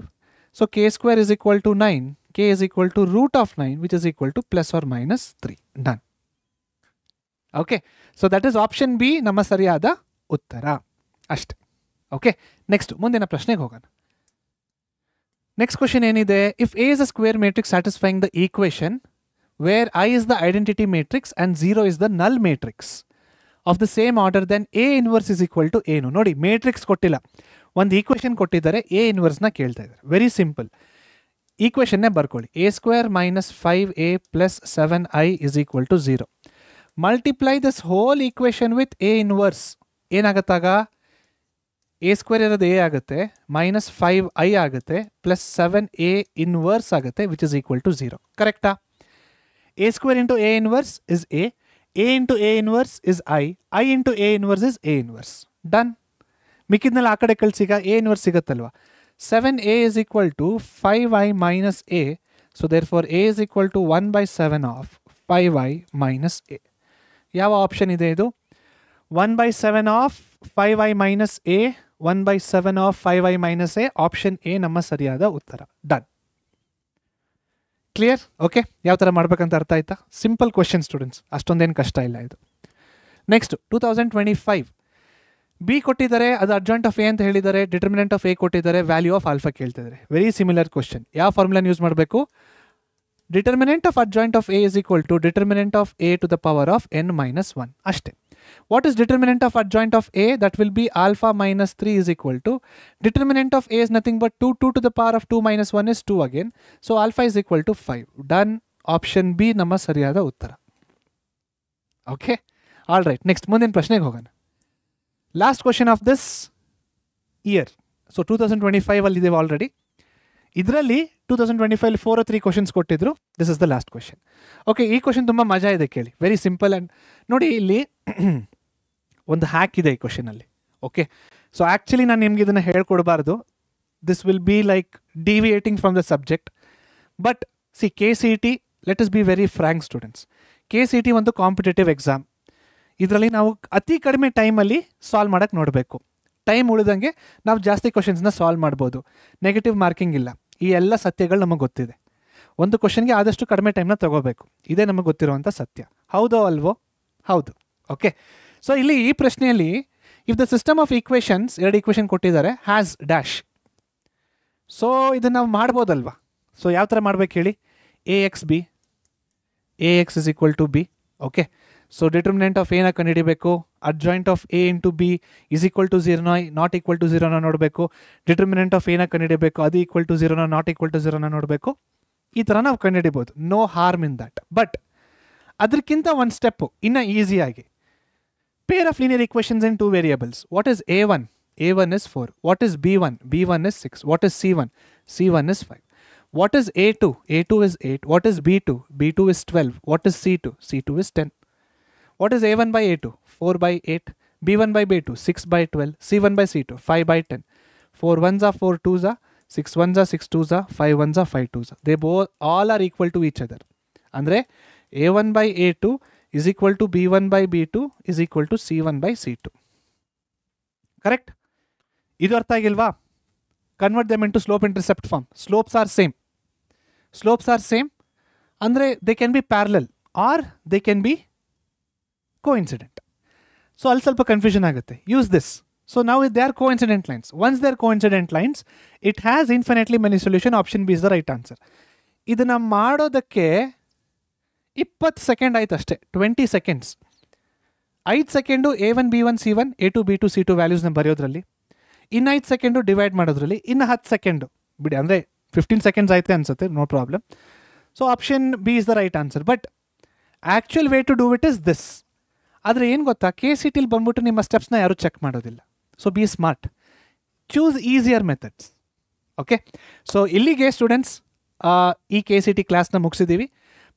So k² is equal to 9. K is equal to root of 9, which is equal to +or-3. Done. Okay. So that is option B ನಮ್ಮ ಸರಿಯಾದ ಉತ್ತರ ಅಷ್ಟೇ. ಓಕೆ, ನೆಕ್ಸ್ಟ್ ಮುಂದಿನ ಪ್ರಶ್ನೆಗೆ ಹೋಗೋಣ. ನೆಕ್ಸ್ಟ್ ಕ್ವಶನ್ ಏನಿದೆ? If A is a square matrix satisfying the equation where I is the identity matrix and 0 is the null matrix of the same order, then A inverse is equal to ಏನು? ನೋಡಿ, ಮೇಟ್ರಿಕ್ಸ್ ಕೊಟ್ಟಿಲ್ಲ, ಒಂದು ಈಕ್ವೇಶನ್ ಕೊಟ್ಟಿದ್ದಾರೆ, ಎ ಇನ್ವರ್ಸ್ನ ಕೇಳ್ತಾ ಇದ್ದಾರೆ. Very simple. ಈಕ್ವೇಷನ್ನೇ ಬರ್ಕೊಳ್ಳಿ. a² - 5a + 7i is equal to 0. Multiply this whole equation with A inverse. ಏನಾಗತ್ತಾಗ? a² ಇರೋದು a ಆಗುತ್ತೆ, -5i ಆಗುತ್ತೆ, +7a ಇನ್ವರ್ಸ್ ಆಗುತ್ತೆ, ವಿಚ್ ಇಸ್ ಈಕ್ವಲ್ ಟು 0. ಕರೆಕ್ಟಾ? a² into a inverse is a into a inverse is i into a inverse is a inverse. Done. ಮಿಕ್ಕಿದ್ನಲ್ಲಿ ಆ ಕಡೆ ಕಳಿಸಿಗ a ಇನ್ವರ್ಸ್ ಸಿಗುತ್ತಲ್ವಾ? 7a is equal to 5i minus a. So therefore a is equal to 1/7 of 5i minus a. ಯಾವ ಆಪ್ಷನ್ ಇದೆ ಇದು? 1/7 of 5i minus a, 1/7 of 5i minus a. Option A ನಮ್ಮ ಸರಿಯಾದ ಉತ್ತರ. ಡನ್. ಕ್ಲಿಯರ್? ಓಕೆ, ಯಾವ ಥರ ಮಾಡ್ಬೇಕಂತ ಅರ್ಥ ಆಯ್ತಾ? ಸಿಂಪಲ್ ಕ್ವೆಶನ್ ಸ್ಟೂಡೆಂಟ್ಸ್, ಅಷ್ಟೊಂದೇನು ಕಷ್ಟ ಇಲ್ಲ ಇದು. ನೆಕ್ಸ್ಟ್ 2025 ಬಿ ಕೊಟ್ಟಿದ್ದಾರೆ, ಅದು ಅಡ್ಜಾಯಿಂಟ್ ಆಫ್ ಎ ಅಂತ ಹೇಳಿದ್ದಾರೆ, ಡಿಟರ್ಮಿನೆಂಟ್ ಆಫ್ ಎ ಕೊಟ್ಟಿದ್ದಾರೆ, ವ್ಯಾಲ್ಯೂ ಆಫ್ ಆಲ್ಫಾ ಕೇಳ್ತಿದ್ದಾರೆ. Very similar question. ಯಾವ ಫಾರ್ಮುಲಾನ ಯೂಸ್ ಮಾಡಬೇಕು? Determinant of adjoint of A is equal to determinant of A to the power of n minus 1 ಅಷ್ಟೇ. What is determinant of adjoint of A? That will be alpha minus 3 is equal to determinant of A is nothing but 2. 2 to the power of 2 minus 1 is 2 again. So alpha is equal to 5. Done. Option B ನಮ್ಮ ಸರಿಯಾದ ಉತ್ತರ. Okay. All right. Next ಮುಂದಿನ ಪ್ರಶ್ನೆಗೆ ಹೋಗೋಣ. Last question of this year. So 2025 ಅಲ್ಲಿ ಇದೇವೆ ಆಲ್ರೆಡಿ. ಇದರಲ್ಲಿ 2025 4 or 3 ಕ್ವಶನ್ಸ್ ಕೊಟ್ಟಿದ್ರು. This is the last question. Okay, ಈ ಕ್ವಶನ್ ತುಂಬ ಮಜಾ ಇದೆ ಕೇಳಿ. ವೆರಿ ಸಿಂಪಲ್ ಆ್ಯಂಡ್ ನೋಡಿ ಇಲ್ಲಿ ಒಂದು ಹ್ಯಾಕ್ ಇದೆ ಈ ಕ್ವಶನಲ್ಲಿ. ಓಕೆ, ಸೊ ಆ್ಯಕ್ಚುಲಿ ನಾನು ನಿಮ್ಗೆ ಇದನ್ನು ಹೇಳ್ಕೊಡ್ಬಾರ್ದು. This will be like deviating from the subject. But see KCET, let us be very frank students, KCET ಒಂದು ಕಾಂಪಿಟೇಟಿವ್ ಎಕ್ಸಾಮ್. ಇದರಲ್ಲಿ ನಾವು ಅತಿ ಕಡಿಮೆ ಟೈಮಲ್ಲಿ ಸಾಲ್ವ್ ಮಾಡೋಕ್ಕೆ ನೋಡಬೇಕು. ಟೈಮ್ ಉಳಿದಂಗೆ ನಾವು ಜಾಸ್ತಿ ಕ್ವಶನ್ಸ್ನ ಸಾಲ್ವ್ ಮಾಡ್ಬೋದು. ನೆಗೆಟಿವ್ ಮಾರ್ಕಿಂಗ್ ಇಲ್ಲ. ಈ ಎಲ್ಲ ಸತ್ಯಗಳು ನಮಗೆ ಗೊತ್ತಿದೆ. ಒಂದು ಕ್ವಶನ್ಗೆ ಆದಷ್ಟು ಕಡಿಮೆ ಟೈಮ್ನ ತಗೋಬೇಕು. ಇದೇ ನಮಗೆ ಗೊತ್ತಿರುವಂಥ ಸತ್ಯ. ಹೌದೋ ಅಲ್ವೋ? ಹೌದು. ಓಕೆ, ಸೊ ಇಲ್ಲಿ ಈ ಪ್ರಶ್ನೆಯಲ್ಲಿ if the system of equations, 2 equation ಕೊಟ್ಟಿದ್ದಾರೆ, ಹ್ಯಾಸ್ ಡ್ಯಾಶ್. ಸೊ ಇದನ್ನು ನಾವು ಮಾಡ್ಬೋದಲ್ವಾ? ಸೊ ಯಾವ ಥರ ಮಾಡ್ಬೇಕು ಹೇಳಿ? AX B, AX is equal to B. ಓಕೆ, ಸೊ ಡಿಟರ್ಮಿನೆಂಟ್ ಆಫ್ ಎನ ಕಂಡುಹಿಡಿಬೇಕು. ಅಡ್ಜಾಯಿಂಟ್ ಆಫ್ A into B is equal to 0 not equal to 0 ನೋಡಬೇಕು. ಡಿಟರ್ಮಿನೆಂಟ್ ಆಫ್ ಎನ ಕಂಡುಹಿಡಿಬೇಕು, ಅದು equal to 0 not equal to 0 ನೋಡಬೇಕು. ಈ ಥರ ನಾವು ಕಂಡುಹಿಡಿಬೋದು. No harm in that. But ಅದಕ್ಕಿಂತ ಒಂದು ಸ್ಟೆಪ್ಪು ಇನ್ನೂ ಈಸಿಯಾಗಿ, pair of linear equations in 2 variables. What is A1? A1 is 4. What is B1? B1 is 6. What is C1? C1 is 5. What is A2? A2 is 8. What is B2? B2 is 12. What is C2? C2 is 10. What is A1 by A2? 4 by 8. B1 by B2? 6 by 12. C1 by C2? 5 by 10. 4 1s are 4 2s are, 6 1s are 6 2s are, 5 1s are 5 2s are. They both all are equal to each other. Andre A1 by A2 is equal to B1 by B2 is equal to C1 by C2. Correct? ಇದು ಅರ್ಥ ಆಗಿಲ್ವಾ? Convert them into slope intercept form. Slopes are same. Slopes are same. Andre they can be parallel or they can be coincident. So ಅಲ್ಲಿ ಸ್ವಲ್ಪ ಕನ್ಫ್ಯೂಷನ್ ಆಗುತ್ತೆ. Use this. ಸೊ ನಾವು they are coincident lines. Once they are coincident lines, it has infinitely many solution. Option B is the right answer. ಇದನ್ನು ಮಾಡೋದಕ್ಕೆ 20 ಸೆಕೆಂಡ್ ಆಯ್ತು ಅಷ್ಟೇ. 20 seconds. 5 second A1 B1 C1 A2 B2 C2 ವ್ಯಾಲ್ಯೂಸ್ನ ಬರೆಯೋದ್ರಲ್ಲಿ, ಇನ್ನು 5 ಸೆಕೆಂಡು ಡಿವೈಡ್ ಮಾಡೋದ್ರಲ್ಲಿ, ಇನ್ನು 10 ಸೆಕೆಂಡು ಬಿಡಿ, ಅಂದರೆ 15 ಸೆಕೆಂಡ್ಸ್ ಆಯ್ತು ಅನ್ಸುತ್ತೆ. No problem. So option B is the right answer. But actual way to do it is this. ಆದರೆ ಏನು ಗೊತ್ತಾ, KCETಲಿ ಬಂದ್ಬಿಟ್ಟು ನಿಮ್ಮ ಸ್ಟೆಪ್ಸ್ನ ಯಾರೂ ಚೆಕ್ ಮಾಡೋದಿಲ್ಲ. So B smart, choose easier methods. Okay, so ಇಲ್ಲಿಗೆ ಸ್ಟೂಡೆಂಟ್ಸ್ ಈ KCET ಕ್ಲಾಸ್ನ ಮುಗಿಸಿದ್ದೀವಿ.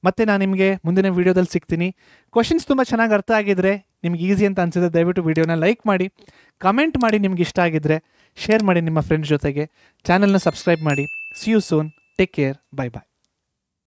ಮತ್ತು ನಾನು ನಿಮಗೆ ಮುಂದಿನ ವೀಡಿಯೋದಲ್ಲಿ ಸಿಗ್ತೀನಿ. ಕ್ವಶನ್ಸ್ ತುಂಬ ಚೆನ್ನಾಗಿ ಅರ್ಥ ಆಗಿದ್ರೆ, ನಿಮ್ಗೆ ಈಸಿ ಅಂತ ಅನಿಸಿದ್ರೆ ದಯವಿಟ್ಟು ವೀಡಿಯೋನ ಲೈಕ್ ಮಾಡಿ, ಕಮೆಂಟ್ ಮಾಡಿ, ನಿಮ್ಗೆ ಇಷ್ಟ ಆಗಿದ್ದರೆ ಶೇರ್ ಮಾಡಿ ನಿಮ್ಮ ಫ್ರೆಂಡ್ಸ್ ಜೊತೆಗೆ. ಚಾನಲ್ನ ಸಬ್ಸ್ಕ್ರೈಬ್ ಮಾಡಿ. See you soon. Take care. Bye bye.